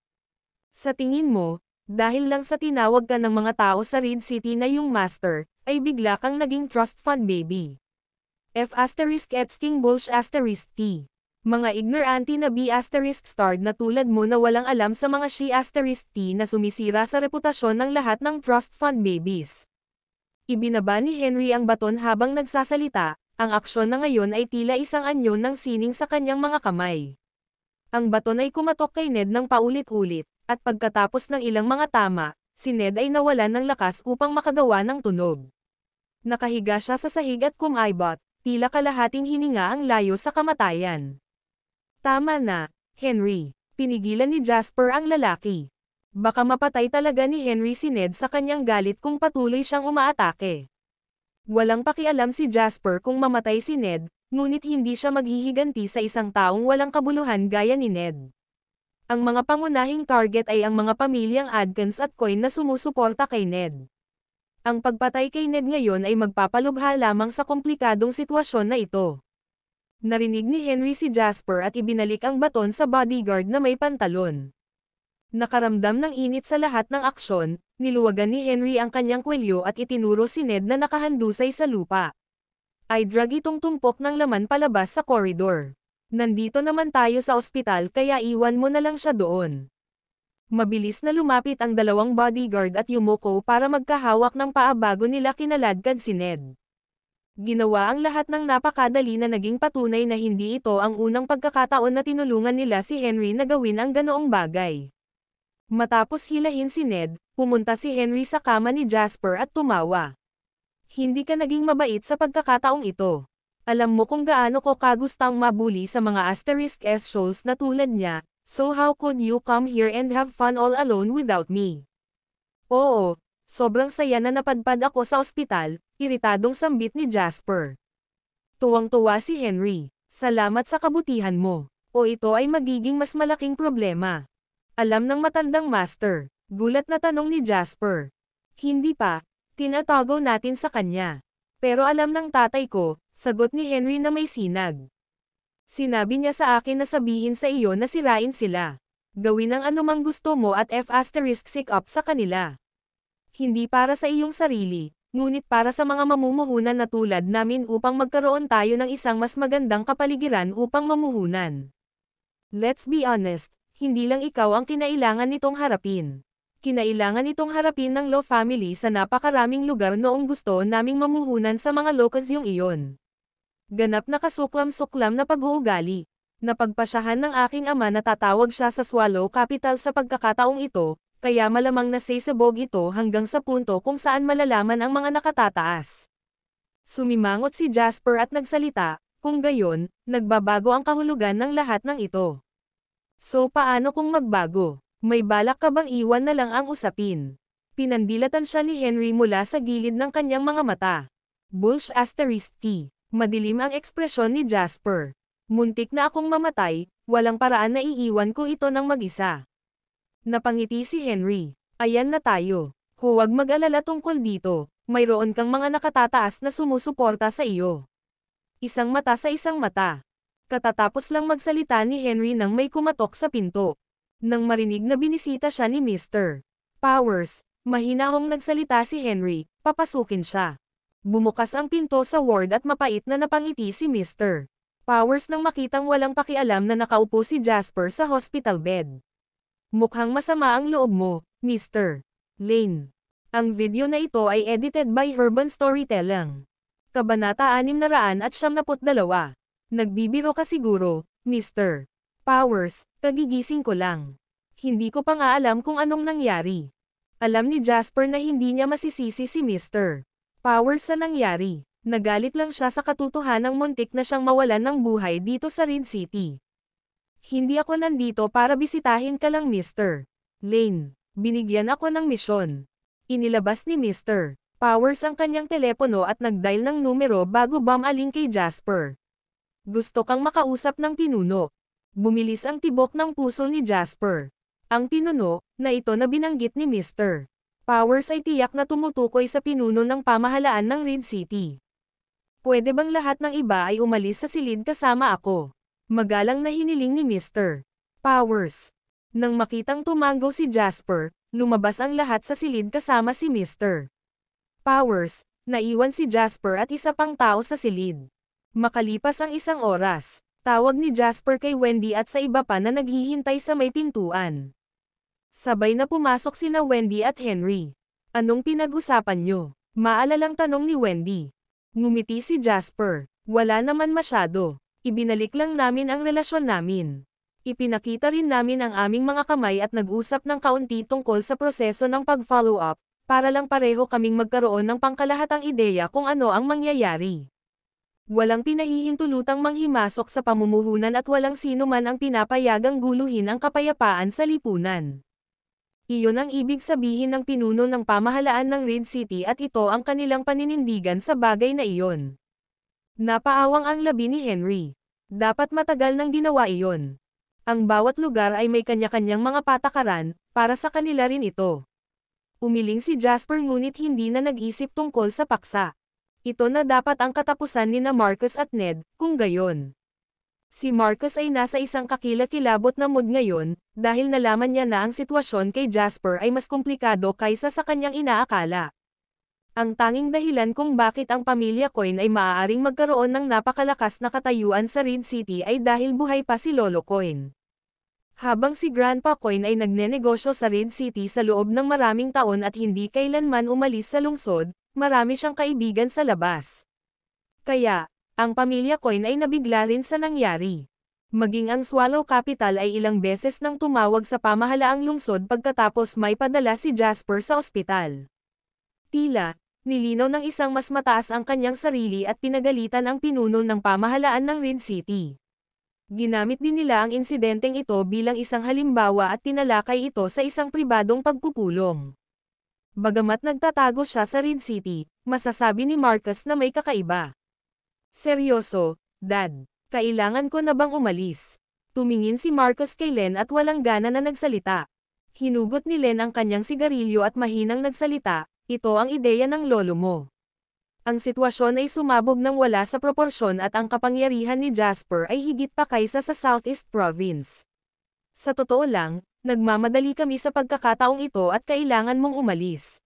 Sa tingin mo, dahil lang sa tinawag ka ng mga tao sa Red City na yung master, ay bigla kang naging trust fund baby. F***King Bullsh**T. Mga ignorante na B***starred na tulad mo na walang alam sa mga She**T na sumisira sa reputasyon ng lahat ng trust fund babies. Ibinaba ni Henry ang baton habang nagsasalita, ang aksyon na ngayon ay tila isang anyon ng sining sa kanyang mga kamay. Ang baton ay kumatok kay Ned ng paulit-ulit, at pagkatapos ng ilang mga tama, si Ned ay nawalan ng lakas upang makagawa ng tunog. Nakahiga siya sa sahig at kumaibot. Tila kalahating hininga ang layo sa kamatayan. Tama na, Henry. Pinigilan ni Jasper ang lalaki. Baka mapatay talaga ni Henry si Ned sa kanyang galit kung patuloy siyang umaatake. Walang pakialam si Jasper kung mamatay si Ned, ngunit hindi siya maghihiganti sa isang taong walang kabuluhan gaya ni Ned. Ang mga pangunahing target ay ang mga pamilyang Adkins at Coin na sumusuporta kay Ned. Ang pagpatay kay Ned ngayon ay magpapalubha lamang sa komplikadong sitwasyon na ito. Narinig ni Henry si Jasper at ibinalik ang baton sa bodyguard na may pantalon. Nakaramdam ng init sa lahat ng aksyon, niluwagan ni Henry ang kanyang kwelyo at itinuro si Ned na nakahandusay sa lupa. Ay drag itong tumpok ng laman palabas sa koridor. Nandito naman tayo sa ospital kaya iwan mo na lang siya doon. Mabilis na lumapit ang dalawang bodyguard at yumuko para magkahawak ng paa bago nila kinaladkad si Ned. Ginawa ang lahat ng napakadali na naging patunay na hindi ito ang unang pagkakataon na tinulungan nila si Henry na gawin ang ganoong bagay. Matapos hilahin si Ned, pumunta si Henry sa kama ni Jasper at tumawa. Hindi ka naging mabait sa pagkakataong ito. Alam mo kung gaano ko kagustang mabuli sa mga *S shows na tulad niya. So how could you come here and have fun all alone without me? Oo, sobrang saya na napadpad ako sa ospital, iritadong sambit ni Jasper. Tuwang-tuwa si Henry, salamat sa kabutihan mo. O ito ay magiging mas malaking problema. Alam ng matandang master, gulat na tanong ni Jasper. Hindi pa, tinatago natin sa kanya. Pero alam ng tatay ko, sagot ni Henry na may sinag. Sinabi niya sa akin na sabihin sa iyo na sirain sila. Gawin ang anumang gusto mo at F***sick up sa kanila. Hindi para sa iyong sarili, Ngunit para sa mga mamumuhunan na tulad namin upang magkaroon tayo ng isang mas magandang kapaligiran upang mamuhunan. Let's be honest, hindi lang ikaw ang kinailangan nitong harapin. Kinailangan itong harapin ng Law family sa napakaraming lugar noong gusto naming mamuhunan sa mga lokasyong iyon. Ganap na kasuklam-suklam na pag-uugali. Napagpasyahan ng aking ama na tatawag siya sa Swallow Capital sa pagkakataong ito, kaya malamang nasasabog ito hanggang sa punto kung saan malalaman ang mga nakatataas. Sumimangot si Jasper at nagsalita, kung gayon, nagbabago ang kahulugan ng lahat ng ito. So paano kung magbago? May balak ka bang iwan na lang ang usapin? Pinandilatan siya ni Henry mula sa gilid ng kanyang mga mata. Bulge asterisk T. Madilim ang ekspresyon ni Jasper. Muntik na akong mamatay, walang paraan na iiwan ko ito ng mag-isa. Napangiti si Henry. Ayan na tayo. Huwag mag-alala tungkol dito, mayroon kang mga nakatataas na sumusuporta sa iyo. Isang mata sa isang mata. Katatapos lang magsalita ni Henry nang may kumatok sa pinto. Nang marinig na binisita siya ni Mr. Powers, mahinahong nagsalita si Henry, papasukin siya. Bumukas ang pinto sa ward at mapait na napangiti si Mr. Powers nang makitang walang pakialam na nakaupo si Jasper sa hospital bed. Mukhang masama ang loob mo, Mr. Lane. Ang video na ito ay edited by Herban Storytelling. Kabanata 672. Nagbibiro ka siguro, Mr. Powers, kagigising ko lang. Hindi ko pa nga alam kung anong nangyari. Alam ni Jasper na hindi niya masisisi si Mr. Powers sa nangyari. Nagalit lang siya sa katotohanang muntik na siyang mawalan ng buhay dito sa Red City. Hindi ako nandito para bisitahin ka lang Mr. Lane. Binigyan ako ng misyon. Inilabas ni Mr. Powers ang kanyang telepono at nag-dial ng numero bago bumaling kay Jasper. Gusto kang makausap ng pinuno. Bumilis ang tibok ng puso ni Jasper. Ang pinuno, na ito na binanggit ni Mr. Powers ay tiyak na tumutukoy sa pinuno ng pamahalaan ng Red City. Pwede bang lahat ng iba ay umalis sa silid kasama ako? Magalang na hiniling ni Mr. Powers. Nang makitang tumango si Jasper, lumabas ang lahat sa silid kasama si Mr. Powers. Naiwan si Jasper at isa pang tao sa silid. Makalipas ang isang oras, tawag ni Jasper kay Wendy at sa iba pa na naghihintay sa may pintuan. Sabay na pumasok sina Wendy at Henry. Anong pinag-usapan nyo? Maalalang tanong ni Wendy. Ngumiti si Jasper. Wala naman masyado. Ibinalik lang namin ang relasyon namin. Ipinakita rin namin ang aming mga kamay at nag-usap ng kaunti tungkol sa proseso ng pag-follow up, para lang pareho kaming magkaroon ng pangkalahatang ideya kung ano ang mangyayari. Walang pinahihintulutang manghimasok sa pamumuhunan at walang sino man ang pinapayagang guluhin ang kapayapaan sa lipunan. Iyon ang ibig sabihin ng pinuno ng pamahalaan ng Red City at ito ang kanilang paninindigan sa bagay na iyon. Napaawang ang labi ni Henry. Dapat matagal nang ginawa iyon. Ang bawat lugar ay may kanya-kanyang mga patakaran, para sa kanila rin ito. Umiling si Jasper ngunit hindi na nag-isip tungkol sa paksa. Ito na dapat ang katapusan ni na Marcus at Ned, kung gayon. Si Marcus ay nasa isang kakilakilabot na mood ngayon, dahil nalaman niya na ang sitwasyon kay Jasper ay mas komplikado kaysa sa kanyang inaakala. Ang tanging dahilan kung bakit ang pamilya Coin ay maaaring magkaroon ng napakalakas na katayuan sa Red City ay dahil buhay pa si Lolo Coin. Habang si Grandpa Coin ay nagnenegosyo sa Red City sa loob ng maraming taon at hindi kailanman umalis sa lungsod, marami siyang kaibigan sa labas. Kaya, ang pamilya Coin ay nabigla rin sa nangyari. Maging ang Swallow Capital ay ilang beses nang tumawag sa pamahalaang lungsod pagkatapos may padala si Jasper sa ospital. Tila, nilinaw ng isang mas mataas ang kanyang sarili at pinagalitan ang pinuno ng pamahalaan ng Red City. Ginamit din nila ang insidenteng ito bilang isang halimbawa at tinalakay ito sa isang pribadong pagpupulong. Bagamat nagtatago siya sa Red City, masasabi ni Marcus na may kakaiba. Seryoso, Dad, kailangan ko na bang umalis? Tumingin si Marcus kay Len at walang gana na nagsalita. Hinugot ni Len ang kanyang sigarilyo at mahinang nagsalita. Ito ang ideya ng lolo mo. Ang sitwasyon ay sumabog ng wala sa proporsyon at ang kapangyarihan ni Jasper ay higit pa kaysa sa Southeast Province. Sa totoo lang, nagmamadali kami sa pagkakataong ito at kailangan mong umalis.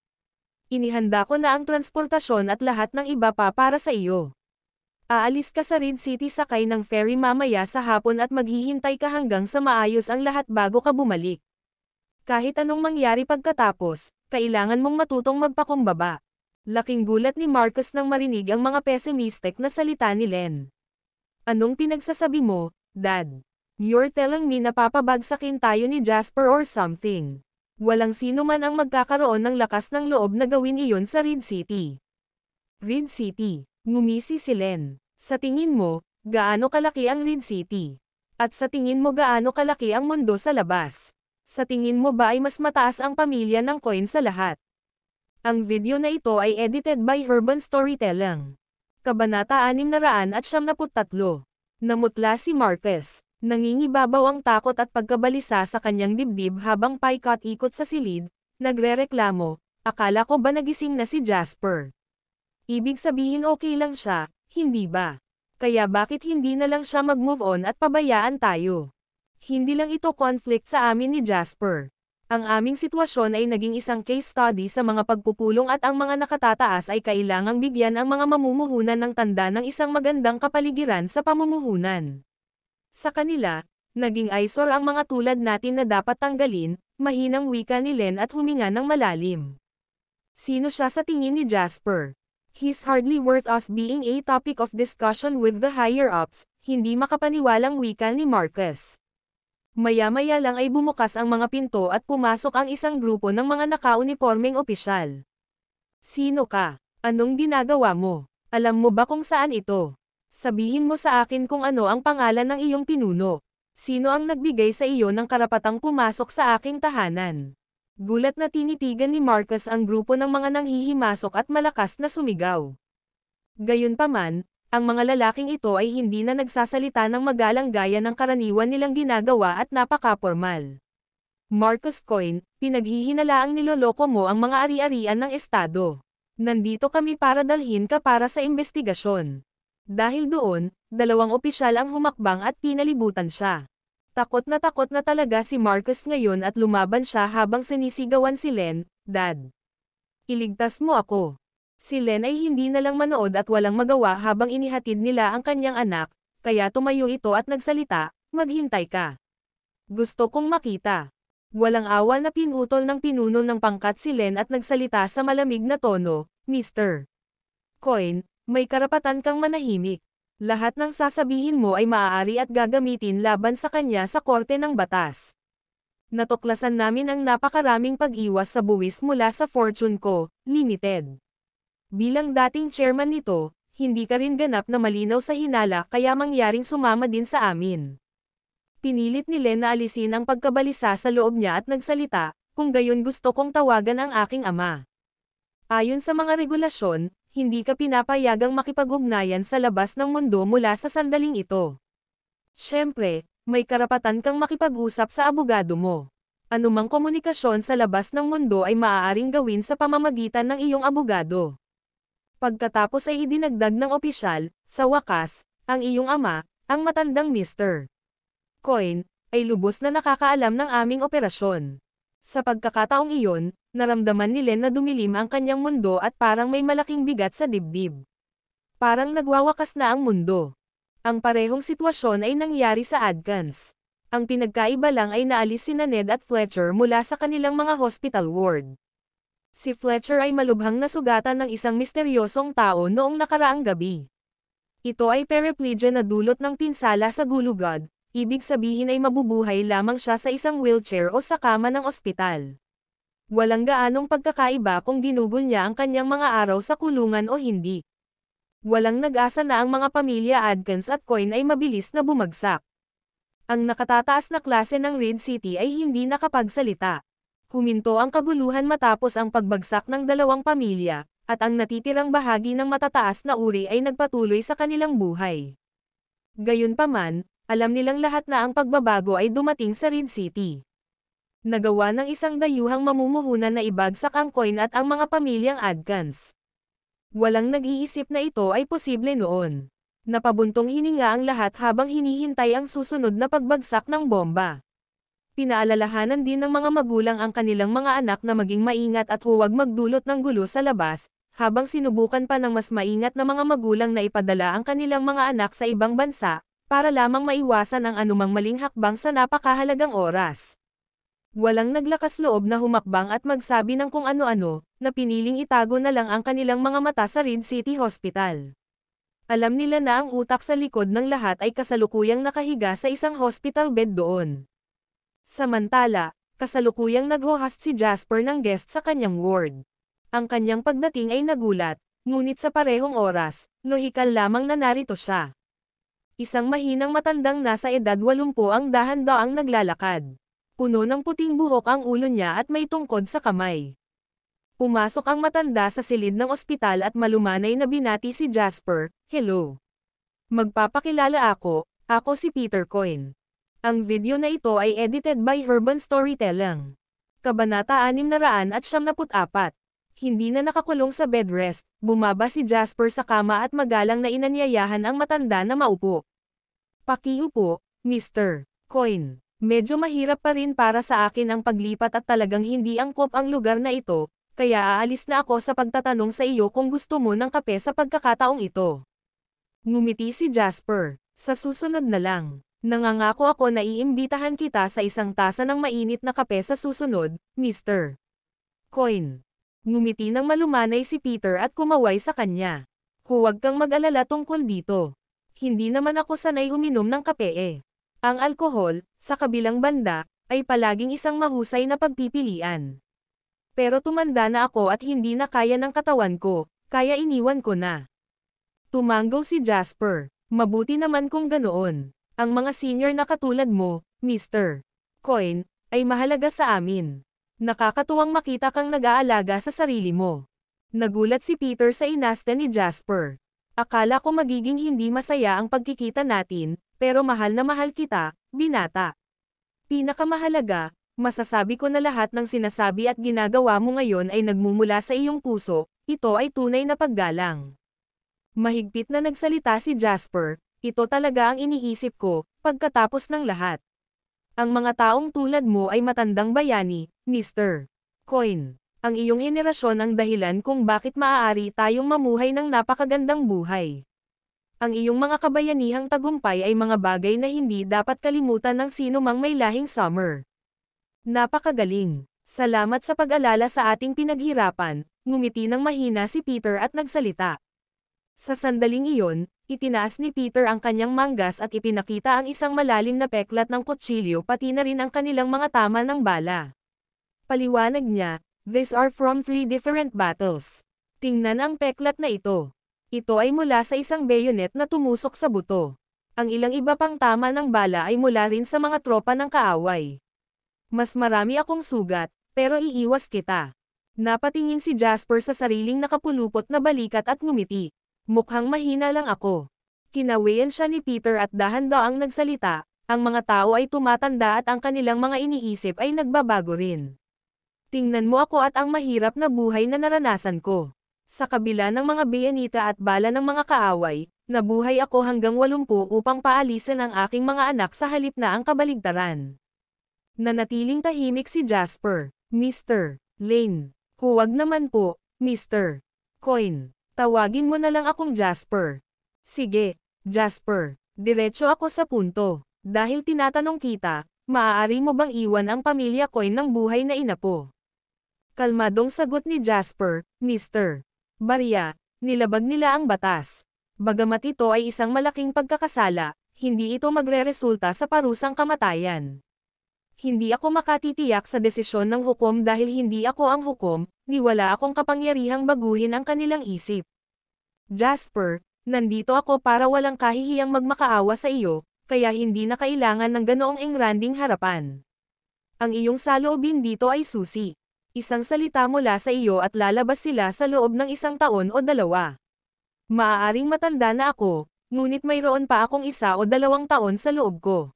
Inihanda ko na ang transportasyon at lahat ng iba pa para sa iyo. Aalis ka sa Red City sakay ng ferry mamaya sa hapon at maghihintay ka hanggang sa maayos ang lahat bago ka bumalik. Kahit anong mangyari pagkatapos, kailangan mong matutong magpakumbaba. Laking gulat ni Marcus nang marinig ang mga pessimistic na salita ni Len. Anong pinagsasabi mo, Dad? You're telling me na papabagsakin tayo ni Jasper or something. Walang sino man ang magkakaroon ng lakas ng loob na gawin iyon sa Red City. Red City, ngumisi si Len. Sa tingin mo, gaano kalaki ang Red City? At sa tingin mo gaano kalaki ang mundo sa labas? Sa tingin mo ba ay mas mataas ang pamilya ng Coin sa lahat? Ang video na ito ay edited by Urban Storytelling. Kabanata 673. Namutla si Marcus. Nangingibabaw ang takot at pagkabalisa sa kanyang dibdib habang paikot-ikot sa silid, nagrereklamo, akala ko ba nagising na si Jasper? Ibig sabihin okay lang siya, hindi ba? Kaya bakit hindi na lang siya mag-move on at pabayaan tayo? Hindi lang ito conflict sa amin ni Jasper. Ang aming sitwasyon ay naging isang case study sa mga pagpupulong at ang mga nakatataas ay kailangang bigyan ang mga mamumuhunan ng tanda ng isang magandang kapaligiran sa pamumuhunan. Sa kanila, naging eyesore ang mga tulad natin na dapat tanggalin, mahinang wika ni Len at huminga ng malalim. Sino siya sa tingin ni Jasper? He's hardly worth us being a topic of discussion with the higher-ups, hindi makapaniwalang wika ni Marcus. Maya-maya lang ay bumukas ang mga pinto at pumasok ang isang grupo ng mga nakaunipormeng opisyal. Sino ka? Anong ginagawa mo? Alam mo ba kung saan ito? Sabihin mo sa akin kung ano ang pangalan ng iyong pinuno. Sino ang nagbigay sa iyo ng karapatang pumasok sa aking tahanan? Gulat na tinitigan ni Marcus ang grupo ng mga nanghihimasok at malakas na sumigaw. Gayunpaman, ang mga lalaking ito ay hindi na nagsasalita ng magalang gaya ng karaniwan nilang ginagawa at napaka-formal. Marcus Coin, pinaghihinalaang niloloko mo ang mga ari-arian ng estado. Nandito kami para dalhin ka para sa investigasyon. Dahil doon, dalawang opisyal ang humakbang at pinalibutan siya. Takot na talaga si Marcus ngayon at lumaban siya habang sinisigawan si Len, Dad. Iligtas mo ako. Si Len ay hindi na lang manood at walang magawa habang inihatid nila ang kanyang anak, kaya tumayo ito at nagsalita, maghintay ka. Gusto kong makita. Walang awa na pinutol ng pinuno ng pangkat si Len at nagsalita sa malamig na tono, Mr. Coin, may karapatan kang manahimik. Lahat ng sasabihin mo ay maaari at gagamitin laban sa kanya sa korte ng batas. Natuklasan namin ang napakaraming pag-iwas sa buwis mula sa Fortune Co., Limited. Bilang dating chairman nito, hindi ka rin ganap na malinaw sa hinala kaya mangyaring sumama din sa amin. Pinilit ni Len na alisin ang pagkabalisa sa loob niya at nagsalita, kung gayon gusto kong tawagan ang aking ama. Ayon sa mga regulasyon, hindi ka pinapayagang makipag-ugnayan sa labas ng mundo mula sa sandaling ito. Siyempre, may karapatan kang makipag-usap sa abogado mo. Anumang komunikasyon sa labas ng mundo ay maaaring gawin sa pamamagitan ng iyong abogado. Pagkatapos ay idinagdag ng opisyal, sa wakas, ang iyong ama, ang matandang Mr. Coin, ay lubos na nakakaalam ng aming operasyon. Sa pagkakataong iyon, naramdaman ni Len na dumilim ang kanyang mundo at parang may malaking bigat sa dibdib. Parang nagwawakas na ang mundo. Ang parehong sitwasyon ay nangyari sa Adkins. Ang pinagkaiba lang ay naalis sina Ned at Fletcher mula sa kanilang mga hospital ward. Si Fletcher ay malubhang nasugatan ng isang misteryosong tao noong nakaraang gabi. Ito ay paraplegia na dulot ng pinsala sa gulugod, ibig sabihin ay mabubuhay lamang siya sa isang wheelchair o sa kama ng ospital. Walang gaanong pagkakaiba kung ginugol niya ang kanyang mga araw sa kulungan o hindi. Walang nag-asa na ang mga pamilya Adkins at Coin ay mabilis na bumagsak. Ang nakatataas na klase ng Red City ay hindi nakapagsalita. Huminto ang kaguluhan matapos ang pagbagsak ng dalawang pamilya, at ang natitirang bahagi ng matataas na uri ay nagpatuloy sa kanilang buhay. Gayunpaman, alam nilang lahat na ang pagbabago ay dumating sa Red City. Nagawa ng isang dayuhang mamumuhunan na ibagsak ang Coin at ang mga pamilyang Adkins. Walang nag-iisip na ito ay posible noon. Napabuntong hininga ang lahat habang hinihintay ang susunod na pagbagsak ng bomba. Pinaalalahanan din ng mga magulang ang kanilang mga anak na maging maingat at huwag magdulot ng gulo sa labas, habang sinubukan pa ng mas maingat na mga magulang na ipadala ang kanilang mga anak sa ibang bansa, para lamang maiwasan ang anumang maling hakbang sa napakahalagang oras. Walang naglakas loob na humakbang at magsabi ng kung ano-ano, na piniling itago na lang ang kanilang mga mata sa Reed City Hospital. Alam nila na ang utak sa likod ng lahat ay kasalukuyang nakahiga sa isang hospital bed doon. Samantala, kasalukuyang nag-host si Jasper ng guest sa kanyang ward. Ang kanyang pagdating ay nagulat, ngunit sa parehong oras, lohikal lamang na narito siya. Isang mahinang matandang nasa edad 80 ang dahan-daang naglalakad. Puno ng puting buhok ang ulo niya at may tungkod sa kamay. Pumasok ang matanda sa silid ng ospital at malumanay na binati si Jasper, "Hello. Magpapakilala ako si Peter Coyne." Ang video na ito ay edited by Urban Storytelling. Kabanata 674. Hindi na nakakulong sa bed rest, bumaba si Jasper sa kama at magalang na inanyayahan ang matanda na maupo. "Pakiupo, Mr. Coyne. Medyo mahirap pa rin para sa akin ang paglipat at talagang hindi angkop ang lugar na ito, kaya aalis na ako sa pagtatanong sa iyo kung gusto mo ng kape sa pagkakataong ito." Ngumiti si Jasper. "Sa susunod na lang. Nangangako ako na iimbitahan kita sa isang tasa ng mainit na kape sa susunod, Mr. Coyne." Ngumiti ng malumanay si Peter at kumaway sa kanya. "Huwag kang mag-alala tungkol dito. Hindi naman ako sanay uminom ng kape eh. Ang alkohol, sa kabilang banda, ay palaging isang mahusay na pagpipilian. Pero tumanda na ako at hindi na kaya ng katawan ko, kaya iniwan ko na." Tumanggaw si Jasper. "Mabuti naman kung ganoon. Ang mga senior na katulad mo, Mr. Coyne, ay mahalaga sa amin. Nakakatuwang makita kang nag-aalaga sa sarili mo." Nagulat si Peter sa inasta ni Jasper. "Akala ko magiging hindi masaya ang pagkikita natin, pero mahal na mahal kita, binata. Pinakamahalaga, masasabi ko na lahat ng sinasabi at ginagawa mo ngayon ay nagmumula sa iyong puso, ito ay tunay na paggalang." Mahigpit na nagsalita si Jasper. "Ito talaga ang iniisip ko, pagkatapos ng lahat. Ang mga taong tulad mo ay matandang bayani, Mr. Coyne. Ang iyong henerasyon ang dahilan kung bakit maaari tayong mamuhay ng napakagandang buhay. Ang iyong mga kabayanihang tagumpay ay mga bagay na hindi dapat kalimutan ng sino mang may lahing Summer. Napakagaling. Salamat sa pag-alala sa ating pinaghirapan." Ngumiti ng mahina si Peter at nagsalita. Sa sandaling iyon, itinaas ni Peter ang kanyang manggas at ipinakita ang isang malalim na peklat ng kutsilyo pati na rin ang kanilang mga tama ng bala. Paliwanag niya, "These are from 3 different battles. Tingnan ang peklat na ito. Ito ay mula sa isang bayonet na tumusok sa buto. Ang ilang iba pang tama ng bala ay mula rin sa mga tropa ng kaaway. Mas marami akong sugat, pero iiwas kita." Napatingin si Jasper sa sariling nakapulupot na balikat at ngumiti. "Mukhang mahina lang ako." Kinawian siya ni Peter at dahan-daang nagsalita, "Ang mga tao ay tumatanda at ang kanilang mga iniisip ay nagbabago rin. Tingnan mo ako at ang mahirap na buhay na naranasan ko. Sa kabila ng mga bayanita at bala ng mga kaaway, nabuhay ako hanggang 80 upang paalisin ang aking mga anak sa halip na ang kabaligtaran." Nanatiling tahimik si Jasper. "Mr. Lane. Huwag naman po, Mr. Coyne. Tawagin mo na lang akong Jasper." "Sige, Jasper. Diretso ako sa punto. Dahil tinatanong kita, maaari mo bang iwan ang pamilya Coyne ng buhay na inapo?" Kalmadong sagot ni Jasper, "Mr. Barya, nilabag nila ang batas. Bagamat ito ay isang malaking pagkakasala, hindi ito magreresulta sa parusang kamatayan. Hindi ako makatitiyak sa desisyon ng hukom dahil hindi ako ang hukom, ni wala akong kapangyarihang baguhin ang kanilang isip. Jasper, nandito ako para walang kahihiyang magmakaawa sa iyo, kaya hindi na kailangan ng ganoong engranding harapan. Ang iyong saloobin dito ay susi. Isang salita mula sa iyo at lalabas sila sa loob ng 1 taon o 2. Maaaring matanda na ako, ngunit mayroon pa akong 1 o 2 taon sa loob ko.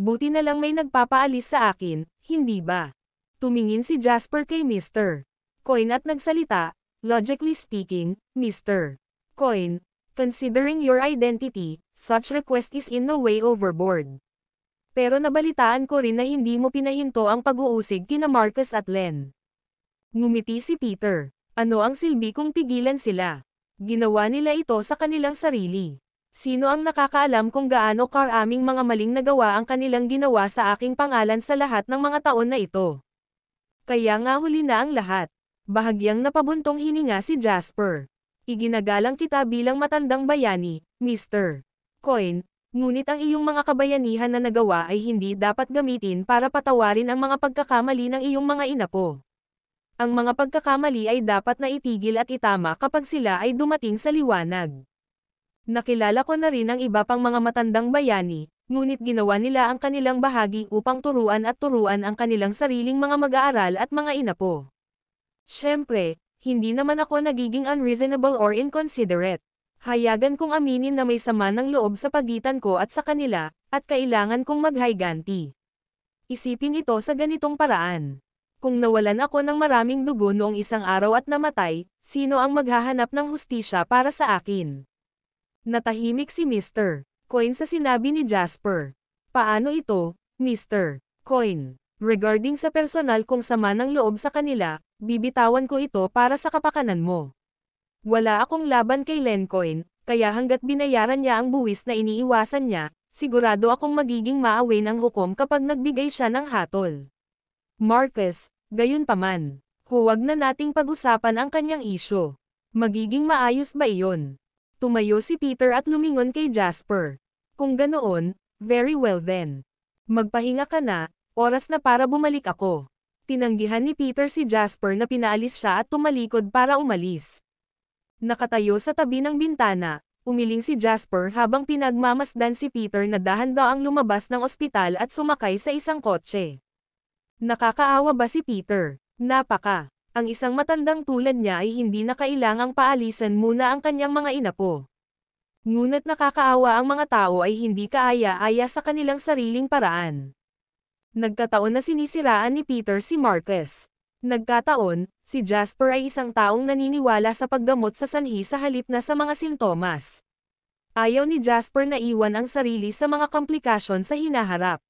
Buti na lang may nagpapaalis sa akin, hindi ba?" Tumingin si Jasper kay Mr. Coyne at nagsalita, "Logically speaking, Mr. Coyne, considering your identity, such request is in no way overboard. Pero nabalitaan ko rin na hindi mo pinahinto ang pag-uusig kina Marcus at Len. Ngumiti si Peter. Ano ang silbi kung pigilan sila? Ginawa nila ito sa kanilang sarili. Sino ang nakakaalam kung gaano karaming mga maling nagawa ang kanilang ginawa sa aking pangalan sa lahat ng mga taon na ito? Kaya nga huli na ang lahat. Bahagyang napabuntong hininga si Jasper. Iginagalang kita bilang matandang bayani, Mr. Coin, ngunit ang iyong mga kabayanihan na nagawa ay hindi dapat gamitin para patawarin ang mga pagkakamali ng iyong mga inapo. Ang mga pagkakamali ay dapat na itigil at itama kapag sila ay dumating sa liwanag. Nakilala ko na rin ang iba pang mga matandang bayani, ngunit ginawa nila ang kanilang bahagi upang turuan ang kanilang sariling mga mag-aaral at mga inapo. Siyempre, hindi naman ako nagiging unreasonable or inconsiderate. Hayagan kong aminin na may sama ng loob sa pagitan ko at sa kanila, at kailangan kong maghayganti. Isipin ito sa ganitong paraan. Kung nawalan ako ng maraming dugo noong isang araw at namatay, sino ang maghahanap ng hustisya para sa akin? Natahimik si Mr. Coin sa sinabi ni Jasper. Paano ito, Mr. Coin? Regarding sa personal kong sama ng loob sa kanila, bibitawan ko ito para sa kapakanan mo. Wala akong laban kay Len Coin, kaya hanggat binayaran niya ang buwis na iniiwasan niya, sigurado akong magiging maaway ng hukom kapag nagbigay siya ng hatol. Marcus, gayunpaman, huwag na nating pag-usapan ang kanyang isyo. Magiging maayos ba iyon? Tumayo si Peter at lumingon kay Jasper. Kung ganoon, very well then. Magpahinga ka na, oras na para bumalik ako. Tinanggihan ni Peter si Jasper na pinaalis siya at tumalikod para umalis. Nakatayo sa tabi ng bintana, umiling si Jasper habang pinagmamasdan si Peter na dahan-daang lumabas ng ospital at sumakay sa isang kotse. Nakakaawa ba si Peter? Napaka. Ang isang matandang tulad niya ay hindi na kailangang paalisan muna ang kanyang mga inapo. Ngunit nakakaawa ang mga tao ay hindi kaaya-aya sa kanilang sariling paraan. Nagkataon na sinisiraan ni Peter si Marcus. Nagkataon, si Jasper ay isang taong naniniwala sa paggamot sa sanhi sa halip na sa mga sintomas. Ayaw ni Jasper na iwan ang sarili sa mga komplikasyon sa hinaharap.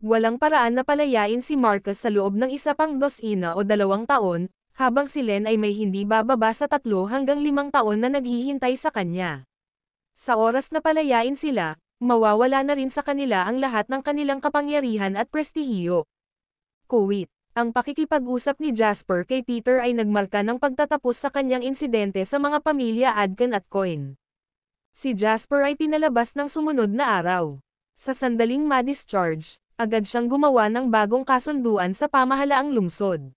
Walang paraan na palayain si Marcus sa loob ng isa pang 2 o 2 taon, habang si Len ay may hindi bababa sa 3 hanggang 5 taon na naghihintay sa kanya. Sa oras na palayain sila, mawawala na rin sa kanila ang lahat ng kanilang kapangyarihan at prestihiyo. Kuwit, ang pakikipag-usap ni Jasper kay Peter ay nagmarka ng pagtatapos sa kanyang insidente sa mga pamilya Adkin at Coin. Si Jasper ay pinalabas ng sumunod na araw. Sa sandaling ma-discharge, agad siyang gumawa ng bagong kasunduan sa pamahalaang lungsod.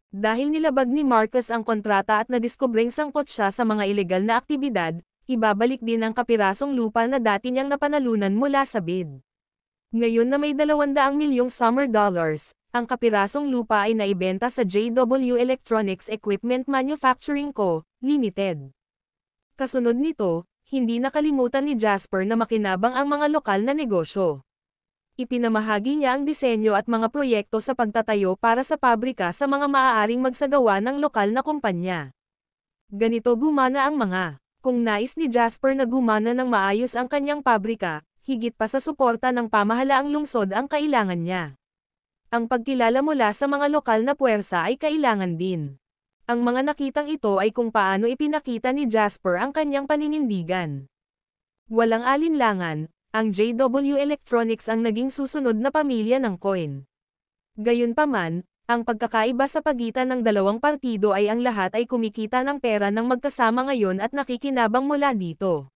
Dahil nilabag ni Marcus ang kontrata at nadiskubreng sangkot siya sa mga ilegal na aktibidad, ibabalik din ang kapirasong lupa na dati niyang napanalunan mula sa bid. Ngayon na may 200 milyong summer dollars, ang kapirasong lupa ay naibenta sa JW Electronics Equipment Manufacturing Co., Limited. Kasunod nito, hindi nakalimutan ni Jasper na makinabang ang mga lokal na negosyo. Ipinamahagi niya ang disenyo at mga proyekto sa pagtatayo para sa pabrika sa mga maaaring magsagawa ng lokal na kumpanya. Ganito gumana ang mga. Kung nais ni Jasper na gumana ng maayos ang kanyang pabrika, higit pa sa suporta ng pamahalaang lungsod ang kailangan niya. Ang pagkilala mula sa mga lokal na puwersa ay kailangan din. Ang mga nakitang ito ay kung paano ipinakita ni Jasper ang kanyang paninindigan. Walang alinlangan, ang JW Electronics ang naging susunod na pamilya ng Coin. Gayunpaman, ang pagkakaiba sa pagitan ng dalawang partido ay ang lahat ay kumikita ng pera ng magkasama ngayon at nakikinabang mula dito.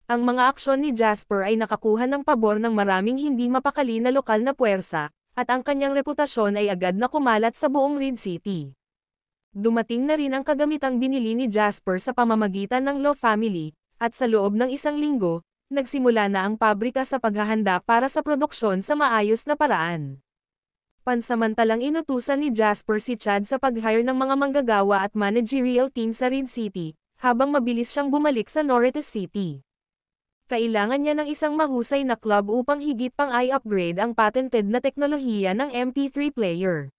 Ang mga aksyon ni Jasper ay nakakuha ng pabor ng maraming hindi mapakali na lokal na puwersa, at ang kanyang reputasyon ay agad na kumalat sa buong Red City. Dumating na rin ang kagamitang binili ni Jasper sa pamamagitan ng Law Family, at sa loob ng 1 linggo, nagsimula na ang pabrika sa paghahanda para sa produksyon sa maayos na paraan. Pansamantalang inutusan ni Jasper si Chad sa pag-hire ng mga manggagawa at managerial team sa Red City, habang mabilis siyang bumalik sa North City. Kailangan niya ng isang mahusay na club upang higit pang i-upgrade ang patented na teknolohiya ng MP3 player.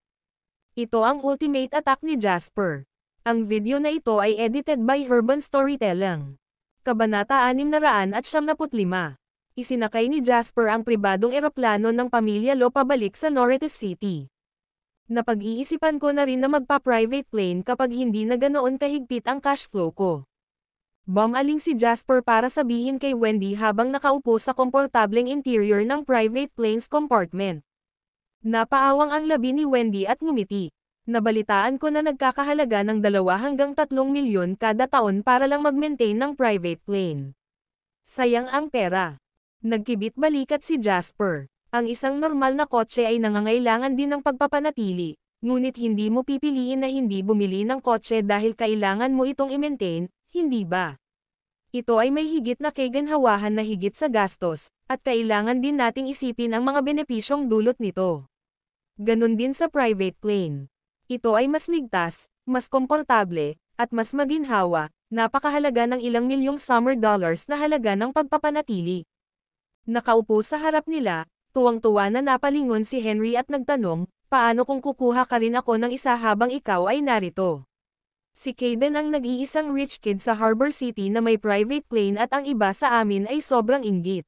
Ito ang ultimate attack ni Jasper. Ang video na ito ay edited by Urban Storytelling. Kabanata 675. Isinakay ni Jasper ang pribadong eroplano ng pamilya Lo pabalik sa Norritos City. Napag-iisipan ko na rin na magpa-private plane kapag hindi na ganoon kahigpit ang cash flow ko. Bumaling si Jasper para sabihin kay Wendy habang nakaupo sa komportableng interior ng private plane's compartment. Napaawang ang labi ni Wendy at ngumiti. Nabalitaan ko na nagkakahalaga ng 2 hanggang 3 milyon kada taon para lang mag-maintain ng private plane. Sayang ang pera. Nagkibit balikat si Jasper. Ang isang normal na kotse ay nangangailangan din ng pagpapanatili, ngunit hindi mo pipiliin na hindi bumili ng kotse dahil kailangan mo itong i-maintain, hindi ba? Ito ay may higit na kaginhawahan na higit sa gastos, at kailangan din nating isipin ang mga benepisyong dulot nito. Ganon din sa private plane. Ito ay mas ligtas, mas komportable, at mas maginhawa, napakahalaga ng ilang milyong summer dollars na halaga ng pagpapanatili. Nakaupo sa harap nila, tuwang-tuwa na napalingon si Henry at nagtanong, paano kung kukuha ka rin ako ng isa habang ikaw ay narito? Si Caden ang nag-iisang rich kid sa Harbor City na may private plane at ang iba sa amin ay sobrang inggit.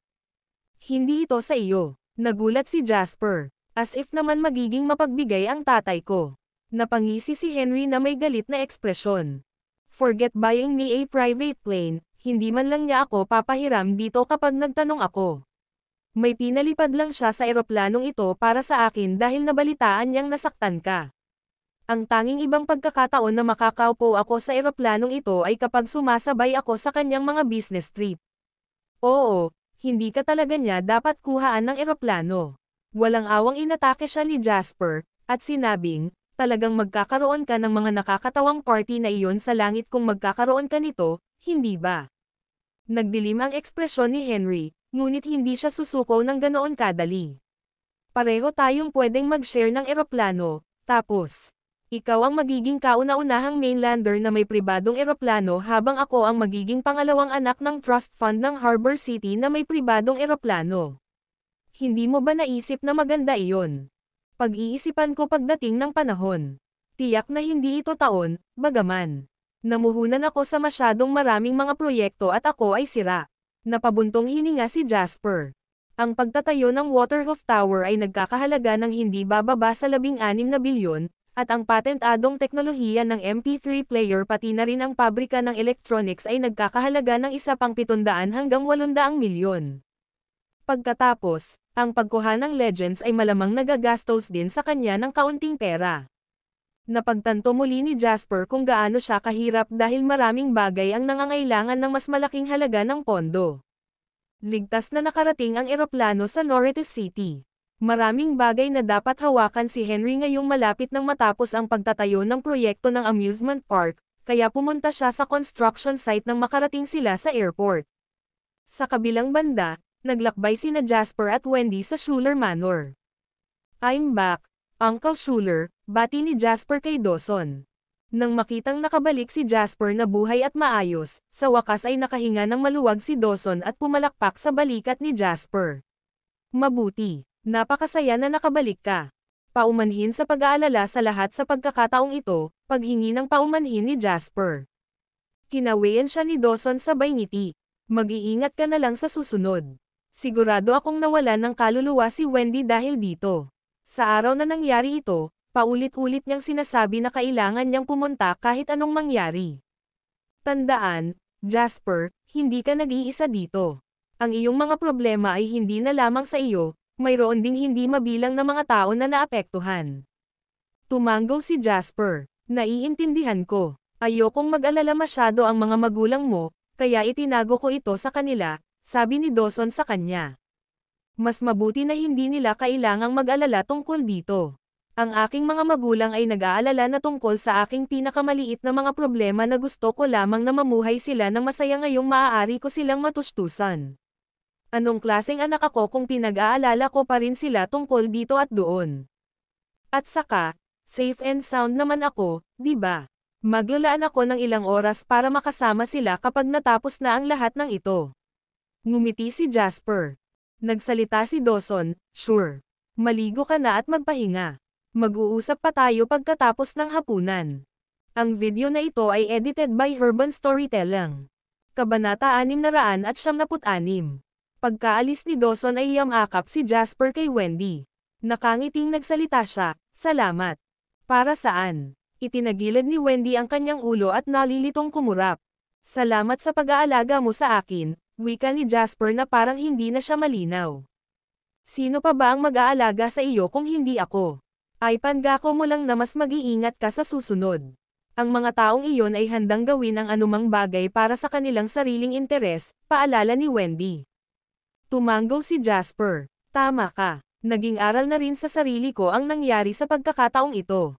Hindi ito sa iyo. Nagulat si Jasper. As if naman magiging mapagbigay ang tatay ko. Napangisi si Henry na may galit na ekspresyon. Forget buying me a private plane, hindi man lang niya ako papahiram dito kapag nagtanong ako. May pinalipad lang siya sa eroplanong ito para sa akin dahil nabalitaan niyang nasaktan ka. Ang tanging ibang pagkakataon na makakaupo ako sa eroplanong ito ay kapag sumasabay ako sa kanyang mga business trip. Oo, hindi ka talaga niya dapat kuhaan ng eroplano. Walang awang inatake siya ni Jasper, at sinabing, talagang magkakaroon ka ng mga nakakatawang party na iyon sa langit kung magkakaroon ka nito, hindi ba? Nagdilim ang ekspresyon ni Henry, ngunit hindi siya susuko ng ganoon kadali. Pareho tayong pwedeng mag-share ng eroplano, tapos, ikaw ang magiging kauna-unahang mainlander na may pribadong eroplano habang ako ang magiging pangalawang anak ng trust fund ng Harbor City na may pribadong eroplano. Hindi mo ba naisip na maganda iyon? Pag-iisipan ko pagdating ng panahon. Tiyak na hindi ito taon, bagaman. Namuhunan ako sa masyadong maraming mga proyekto at ako ay sira. Napabuntong hininga si Jasper. Ang pagtatayo ng Waterhoof Tower ay nagkakahalaga ng hindi bababa sa 16 na bilyon, at ang patentadong teknolohiya ng MP3 player pati na rin ang pabrika ng electronics ay nagkakahalaga ng isa pang 700 hanggang 800 milyon. Pagkatapos, ang pagkuha ng Legends ay malamang nagagastos din sa kanya ng kaunting pera. Napagtanto muli ni Jasper kung gaano siya kahirap dahil maraming bagay ang nangangailangan ng mas malaking halaga ng pondo. Ligtas na nakarating ang eroplano sa Norritos City. Maraming bagay na dapat hawakan si Henry ngayong malapit nang matapos ang pagtatayo ng proyekto ng amusement park, kaya pumunta siya sa construction site nang makarating sila sa airport. Sa kabilang banda, naglakbay sina Jasper at Wendy sa Schuler Manor. I'm back, Uncle Schuler, bati ni Jasper kay Dawson. Nang makitang nakabalik si Jasper na buhay at maayos, sa wakas ay nakahinga ng maluwag si Dawson at pumalakpak sa balikat ni Jasper. Mabuti, napakasaya na nakabalik ka. Paumanhin sa pag-aalala sa lahat sa pagkakataong ito, paghingi ng paumanhin ni Jasper. Kinawian siya ni Dawson sabay ngiti. Mag-iingat ka na lang sa susunod. Sigurado akong nawalan ng kaluluwa si Wendy dahil dito. Sa araw na nangyari ito, paulit-ulit niyang sinasabi na kailangan niyang pumunta kahit anong mangyari. Tandaan, Jasper, hindi ka nag-iisa dito. Ang iyong mga problema ay hindi na lamang sa iyo, mayroon ding hindi mabilang na mga tao na naapektuhan. Tumango si Jasper. Naiintindihan ko. Ayokong mag-alala masyado ang mga magulang mo, kaya itinago ko ito sa kanila, sabi ni Dawson sa kanya. Mas mabuti na hindi nila kailangang mag-alala tungkol dito. Ang aking mga magulang ay nag-aalala na tungkol sa aking pinakamaliit na mga problema na gusto ko lamang na mamuhay sila ng masaya ngayong maaari ko silang matustusan. Anong klaseng anak ako kung pinag-aalala ko pa rin sila tungkol dito at doon? At saka, safe and sound naman ako, di ba? Maglalaan ako ng ilang oras para makasama sila kapag natapos na ang lahat ng ito. Ngumiti si Jasper. Nagsalita si Dawson, sure. Maligo ka na at magpahinga. Mag-uusap pa tayo pagkatapos ng hapunan. Ang video na ito ay edited by Urban Storytelling. Kabanata 676. Pagkaalis ni Dawson ay yamakap si Jasper kay Wendy. Nakangiting nagsalita siya, "Salamat." "Para saan?" Itinagilid ni Wendy ang kanyang ulo at nalilitong kumurap. "Salamat sa pag-aalaga mo sa akin," wika ni Jasper na parang hindi na siya malinaw. "Sino pa ba ang mag-aalaga sa iyo kung hindi ako? Ay pangako mo lang na mas mag-iingat ka sa susunod. Ang mga taong iyon ay handang gawin ang anumang bagay para sa kanilang sariling interes," paalala ni Wendy. Tumango si Jasper. "Tama ka. Naging aral na rin sa sarili ko ang nangyari sa pagkakataong ito.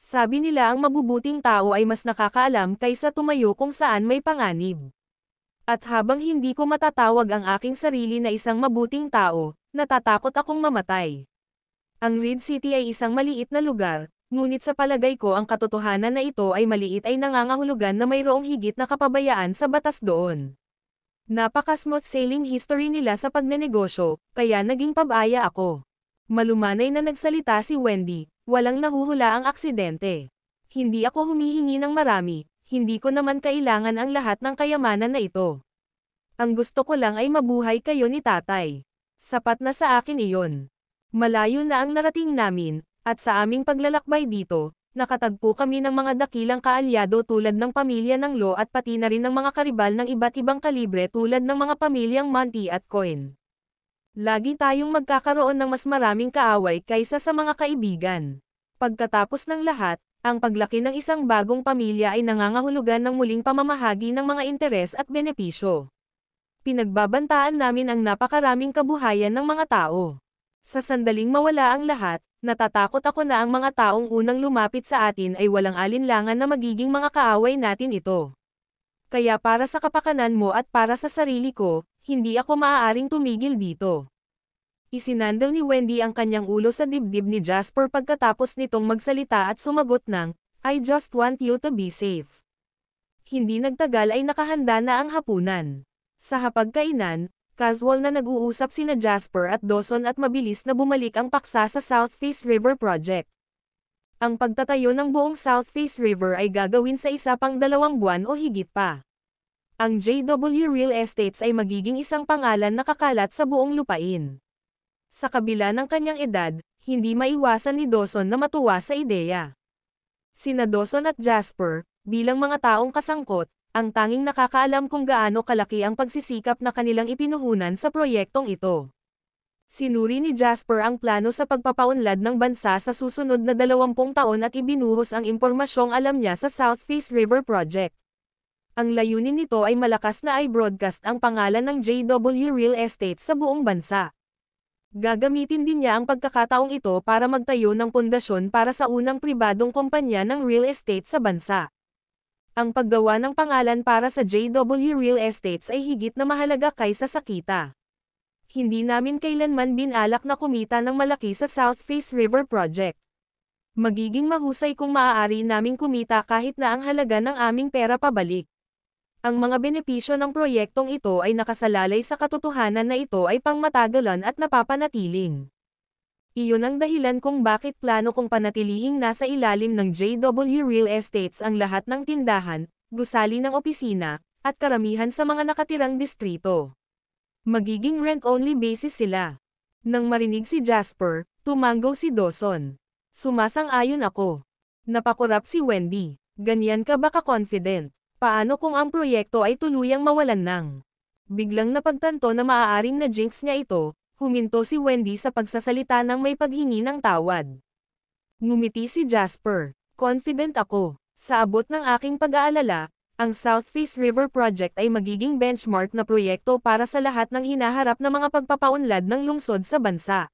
Sabi nila ang mabubuting tao ay mas nakakaalam kaysa tumayo kung saan may panganib. At habang hindi ko matatawag ang aking sarili na isang mabuting tao, natatakot akong mamatay. Ang Reed City ay isang maliit na lugar, ngunit sa palagay ko ang katotohanan na ito ay maliit ay nangangahulugan na mayroong higit na kapabayaan sa batas doon. Napaka-smooth sailing history nila sa pagnenegosyo, kaya naging pabaya ako." Malumanay na nagsalita si Wendy, "Walang nahuhula ang aksidente. Hindi ako humihingi ng marami, hindi ko naman kailangan ang lahat ng kayamanan na ito. Ang gusto ko lang ay mabuhay kayo ni tatay. Sapat na sa akin iyon. Malayo na ang narating namin, at sa aming paglalakbay dito, nakatagpo kami ng mga dakilang kaalyado tulad ng pamilya ng Lo at pati na rin ng mga karibal ng iba't ibang kalibre tulad ng mga pamilyang Monty at Coin. Lagi tayong magkakaroon ng mas maraming kaaway kaysa sa mga kaibigan. Pagkatapos ng lahat, ang paglaki ng isang bagong pamilya ay nangangahulugan ng muling pamamahagi ng mga interes at benepisyo. Pinagbabantaan namin ang napakaraming kabuhayan ng mga tao. Sa sandaling mawala ang lahat, natatakot ako na ang mga taong unang lumapit sa atin ay walang alinlangan na magiging mga kaaway natin ito. Kaya para sa kapakanan mo at para sa sarili ko, hindi ako maaaring tumigil dito." Isinandal ni Wendy ang kanyang ulo sa dibdib ni Jasper pagkatapos nitong magsalita at sumagot ng, "I just want you to be safe." Hindi nagtagal ay nakahanda na ang hapunan. Sa hapagkainan, casual na nag-uusap sina Jasper at Dawson at mabilis na bumalik ang paksa sa South Face River Project. Ang pagtatayo ng buong South Face River ay gagawin sa isa pang 2 buwan o higit pa. Ang JW Real Estates ay magiging isang pangalan na kakalat sa buong lupain. Sa kabila ng kanyang edad, hindi maiwasan ni Dawson na matuwa sa ideya. Sina Dawson at Jasper, bilang mga taong kasangkot, ang tanging nakakaalam kung gaano kalaki ang pagsisikap na kanilang ipinuhunan sa proyektong ito. Sinuri ni Jasper ang plano sa pagpapaunlad ng bansa sa susunod na 20 taon at ibinuhos ang impormasyong alam niya sa South Face River Project. Ang layunin nito ay malakas na i-broadcast ang pangalan ng JW Real Estate sa buong bansa. Gagamitin din niya ang pagkakataong ito para magtayo ng pundasyon para sa unang pribadong kumpanya ng real estate sa bansa. Ang paggawa ng pangalan para sa JW Real Estates ay higit na mahalaga kaysa sa kita. Hindi namin kailanman binalak na kumita ng malaki sa South Face River Project. Magiging mahusay kung maaari naming kumita kahit na ang halaga ng aming pera pabalik. Ang mga benepisyo ng proyektong ito ay nakasalalay sa katotohanan na ito ay pangmatagalan at napapanatiling. Iyon ang dahilan kung bakit plano kong panatilihing nasa ilalim ng JW Real Estates ang lahat ng tindahan, gusali ng opisina, at karamihan sa mga nakatirang distrito. Magiging rent-only basis sila. Nang marinig si Jasper, tumango si Dawson. Sumasang-ayon ako. Napakurap si Wendy. Ganyan ka ba ka-confident? Paano kung ang proyekto ay tuluyang mawalan ng? Biglang napagtanto na maaaring na jinx niya ito, huminto si Wendy sa pagsasalita ng may paghingi ng tawad. Ngumiti si Jasper. Confident ako. Sa abot ng aking pag-aalala, ang South Face River Project ay magiging benchmark na proyekto para sa lahat ng hinaharap na mga pagpapaunlad ng lungsod sa bansa.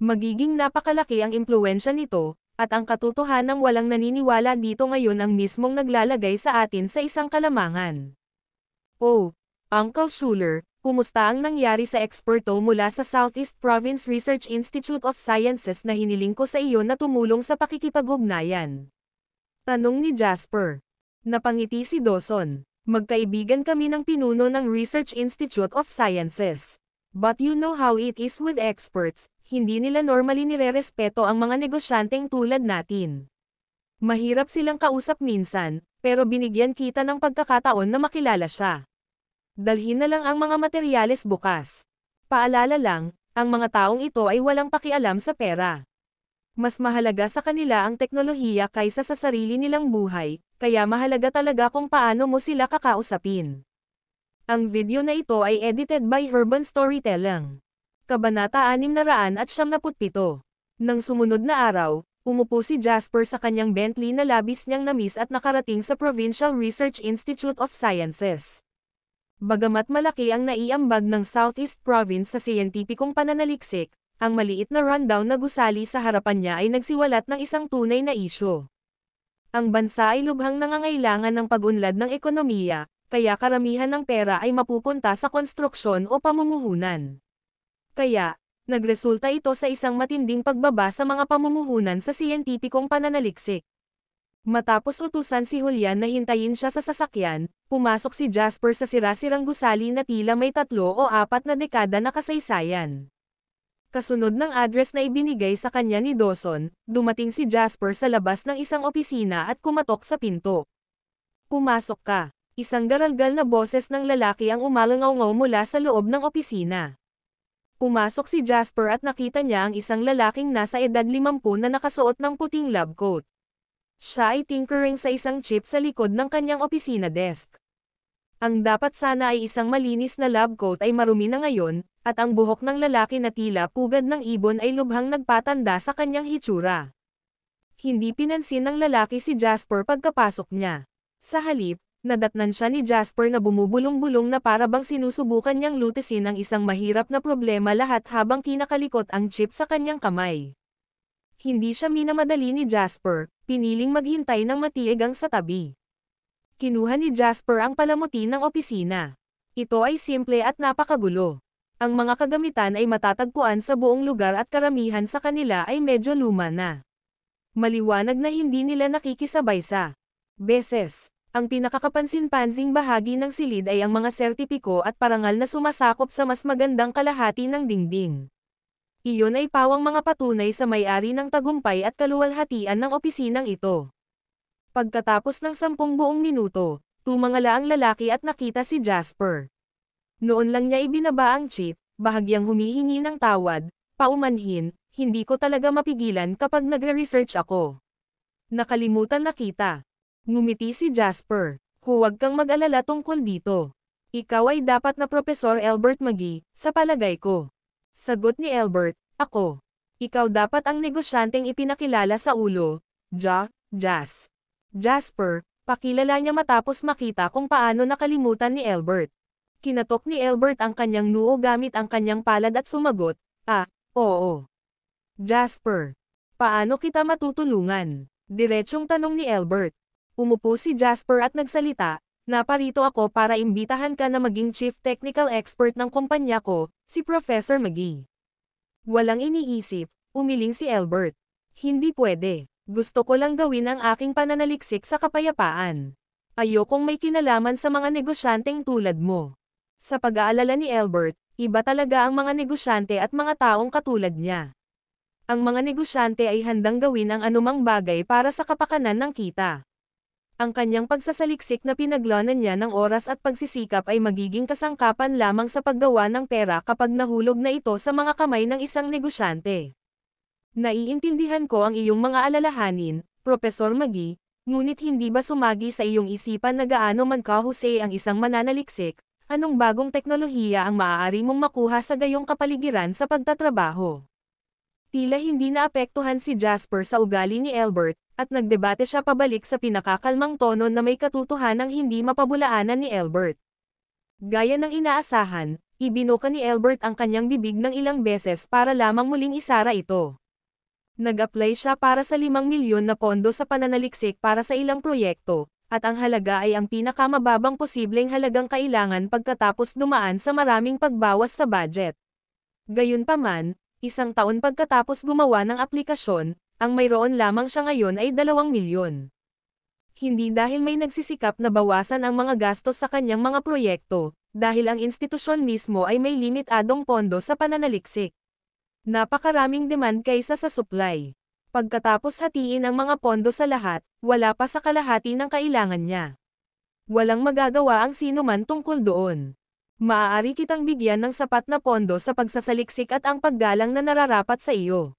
Magiging napakalaki ang impluwensya nito, at ang katotohanang walang naniniwala dito ngayon ang mismong naglalagay sa atin sa isang kalamangan. Oh, Uncle Schuler, kumusta ang nangyari sa eksperto mula sa Southeast Province Research Institute of Sciences na hiniling ko sa iyo na tumulong sa pakikipag-ugnayan? Tanong ni Jasper. Napangiti si Dawson. Magkaibigan kami ng pinuno ng Research Institute of Sciences. But you know how it is with experts, hindi nila normally nirerespeto ang mga negosyanteng tulad natin. Mahirap silang kausap minsan, pero binigyan kita ng pagkakataon na makilala siya. Dalhin na lang ang mga materyales bukas. Paalala lang, ang mga taong ito ay walang pakialam sa pera. Mas mahalaga sa kanila ang teknolohiya kaysa sa sarili nilang buhay, kaya mahalaga talaga kung paano mo sila kakausapin. Ang video na ito ay edited by Urban Storytelling. Kabanata 677. Nang sumunod na araw, umupo si Jasper sa kanyang Bentley na labis niyang namiss at nakarating sa Provincial Research Institute of Sciences. Bagamat malaki ang naiambag ng Southeast Province sa siyentipikong pananaliksik, ang maliit na rundown na gusali sa harapan niya ay nagsiwalat ng isang tunay na isyu. Ang bansa ay lubhang nangangailangan ng pag-unlad ng ekonomiya, kaya karamihan ng pera ay mapupunta sa konstruksyon o pamumuhunan. Kaya, nagresulta ito sa isang matinding pagbaba sa mga pamumuhunan sa siyentipikong pananaliksik. Matapos utusan si Julian na hintayin siya sa sasakyan, pumasok si Jasper sa sira-sirang gusali na tila may 3 o 4 na dekada na kasaysayan. Kasunod ng address na ibinigay sa kanya ni Dawson, dumating si Jasper sa labas ng isang opisina at kumatok sa pinto. "Pumasok ka." Isang garalgal na boses ng lalaki ang umalangaw-ngaw mula sa loob ng opisina. Pumasok si Jasper at nakita niya ang isang lalaking nasa edad 50 na nakasuot ng puting lab coat. Siya ay tinkering sa isang chip sa likod ng kanyang opisina desk. Ang dapat sana ay isang malinis na lab coat ay marumi na ngayon, at ang buhok ng lalaki na tila pugad ng ibon ay lubhang nagpatanda sa kanyang hitsura. Hindi pinansin ng lalaki si Jasper pagkapasok niya. Sa halip, nadatnan siya ni Jasper na bumubulong-bulong na para bang sinusubukan niyang lutisin ang isang mahirap na problema lahat habang kinakalikot ang chip sa kanyang kamay. Hindi siya minamadali ni Jasper, piniling maghintay ng matiigang sa tabi. Kinuha ni Jasper ang palamuti ng opisina. Ito ay simple at napakagulo. Ang mga kagamitan ay matatagpuan sa buong lugar at karamihan sa kanila ay medyo luma na. Maliwanag na hindi nila nakikisabay sa beses. Ang pinakakapansin-pansing bahagi ng silid ay ang mga sertipiko at parangal na sumasakop sa mas magandang kalahati ng dingding. Iyon ay pawang mga patunay sa may-ari ng tagumpay at kaluwalhatian ng opisinang ito. Pagkatapos ng 10 buong minuto, tumangala ang lalaki at nakita si Jasper. Noon lang niya ibinaba ang chip, bahagyang humihingi ng tawad, paumanhin, "Hindi ko talaga mapigilan kapag nagre-research ako. Nakalimutan na kita." Ngumiti si Jasper. "Huwag kang mag-alala tungkol dito. Ikaw ay dapat na Profesor Albert McGee, sa palagay ko." Sagot ni Albert, "Ako. Ikaw dapat ang negosyanteng ipinakilala sa ulo, Jas." Jasper, pakilala niya matapos makita kung paano nakalimutan ni Albert. Kinatok ni Albert ang kanyang noo gamit ang kanyang palad at sumagot, Oo. "Jasper, paano kita matutulungan?" Diretsong tanong ni Albert. Umupo si Jasper at nagsalita, "Naparito ako para imbitahan ka na maging Chief Technical Expert ng kumpanya ko, si Professor McGee." Walang iniisip, umiling si Albert. "Hindi pwede. Gusto ko lang gawin ang aking pananaliksik sa kapayapaan. Ayokong may kinalaman sa mga negosyanteng tulad mo." Sa pag-aalala ni Albert, iba talaga ang mga negosyante at mga taong katulad niya. Ang mga negosyante ay handang gawin ang anumang bagay para sa kapakanan ng kita. Ang kanyang pagsasaliksik na pinaglanan niya ng oras at pagsisikap ay magiging kasangkapan lamang sa paggawa ng pera kapag nahulog na ito sa mga kamay ng isang negosyante. "Naiintindihan ko ang iyong mga alalahanin, Professor McGee, ngunit hindi ba sumagi sa iyong isipan na gaano man kahusay ang isang mananaliksik? Anong bagong teknolohiya ang maaari mong makuha sa gayong kapaligiran sa pagtatrabaho?" Tila hindi naapektuhan si Jasper sa ugali ni Albert, at nagdebate siya pabalik sa pinakakalmang tono na may katotohanang hindi mapabulaanan ni Albert. Gaya ng inaasahan, ibinuka ni Albert ang kanyang bibig ng ilang beses para lamang muling isara ito. Nag-apply siya para sa 5 milyon na pondo sa pananaliksik para sa ilang proyekto, at ang halaga ay ang pinakamababang posibleng halagang kailangan pagkatapos dumaan sa maraming pagbawas sa budget. Gayunpaman, 1 taon pagkatapos gumawa ng aplikasyon, ang mayroon lamang siya ngayon ay 2 milyon. Hindi dahil may nagsisikap na bawasan ang mga gastos sa kanyang mga proyekto, dahil ang institusyon mismo ay may limitadong pondo sa pananaliksik. Napakaraming demand kaysa sa supply. Pagkatapos hatiin ang mga pondo sa lahat, wala pa sa kalahati ng kailangan niya. Walang magagawa ang sino man tungkol doon. Maaari kitang bigyan ng sapat na pondo sa pagsasaliksik at ang paggalang na nararapat sa iyo.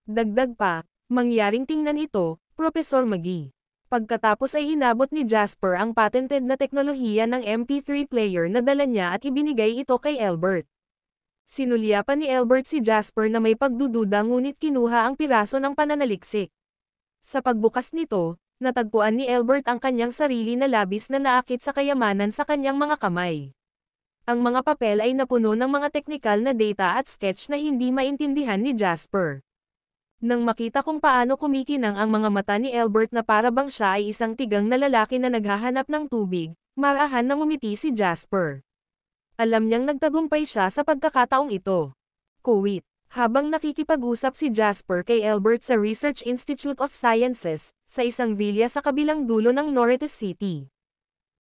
Dagdag pa, mangyaring tingnan ito, Professor McGee. Pagkatapos ay inabot ni Jasper ang patented na teknolohiya ng MP3 player na dala niya at ibinigay ito kay Albert. Sinulyapan ni Albert si Jasper na may pagdududa ngunit kinuha ang piraso ng pananaliksik. Sa pagbukas nito, natagpuan ni Albert ang kanyang sarili na labis na naakit sa kayamanan sa kanyang mga kamay. Ang mga papel ay napuno ng mga teknikal na data at sketch na hindi maintindihan ni Jasper. Nang makita kung paano kumikinang ang mga mata ni Albert na para bang siya ay isang tigang na lalaki na naghahanap ng tubig, marahan na ngumiti si Jasper. Alam niyang nagtagumpay siya sa pagkakataong ito. Kuwit. Habang nakikipag-usap si Jasper kay Albert sa Research Institute of Sciences, sa isang villa sa kabilang dulo ng Norritos City.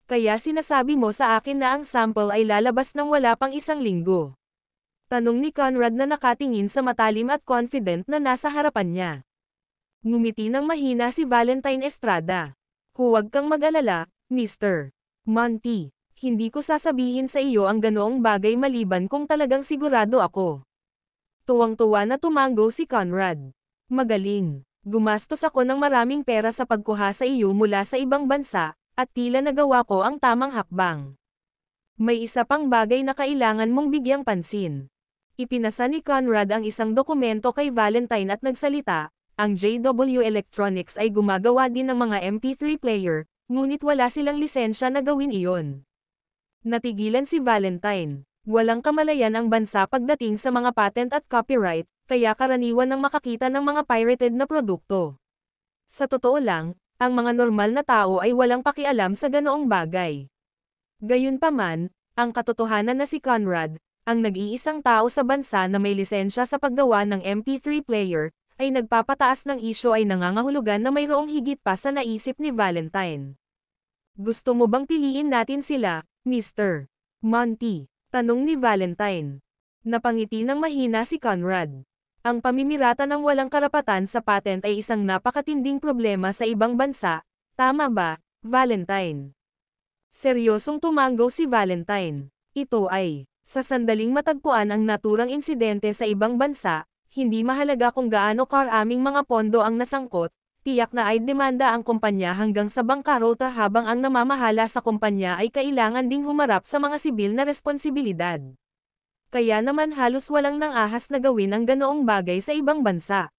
Kaya sinasabi mo sa akin na ang sample ay lalabas ng wala pang isang linggo. Tanong ni Conrad na nakatingin sa matalim at confident na nasa harapan niya. Ngumiti ng mahina si Valentine Estrada. Huwag kang mag-alala, Mr. Monty. Hindi ko sasabihin sa iyo ang ganoong bagay maliban kung talagang sigurado ako. Tuwang-tuwa na tumango si Conrad. Magaling. Gumastos ako ng maraming pera sa pagkuha sa iyo mula sa ibang bansa, at tila nagawa ko ang tamang hakbang. May isa pang bagay na kailangan mong bigyang pansin. Ipinasa ni Conrad ang isang dokumento kay Valentine at nagsalita, ang JW Electronics ay gumagawa din ng mga MP3 player, ngunit wala silang lisensya na gawin iyon. Natigilan si Valentine. Walang kamalayan ang bansa pagdating sa mga patent at copyright, kaya karaniwan nang makakita ng mga pirated na produkto. Sa totoo lang, ang mga normal na tao ay walang pakialam sa ganoong bagay. Gayunpaman, ang katotohanan na si Conrad, ang nag-iisang tao sa bansa na may lisensya sa paggawa ng MP3 player, ay nagpapataas ng isyo ay nangangahulugan na mayroong higit pa sa naisip ni Valentine. Gusto mo bang piliin natin sila, Mr. Monty? Tanong ni Valentine. Napangiti ng mahina si Conrad. Ang pamimirata ng walang karapatan sa patent ay isang napakatinding problema sa ibang bansa, tama ba, Valentine? Seryosong tumango si Valentine. Ito ay, sa sandaling matagpuan ang naturang insidente sa ibang bansa, hindi mahalaga kung gaano karaming mga pondo ang nasangkot, tiyak na ay demanda ang kumpanya hanggang sa bangkarota habang ang namamahala sa kumpanya ay kailangan ding humarap sa mga sibil na responsibilidad. Kaya naman halos walang nang-ahas na gawin ang ganoong bagay sa ibang bansa.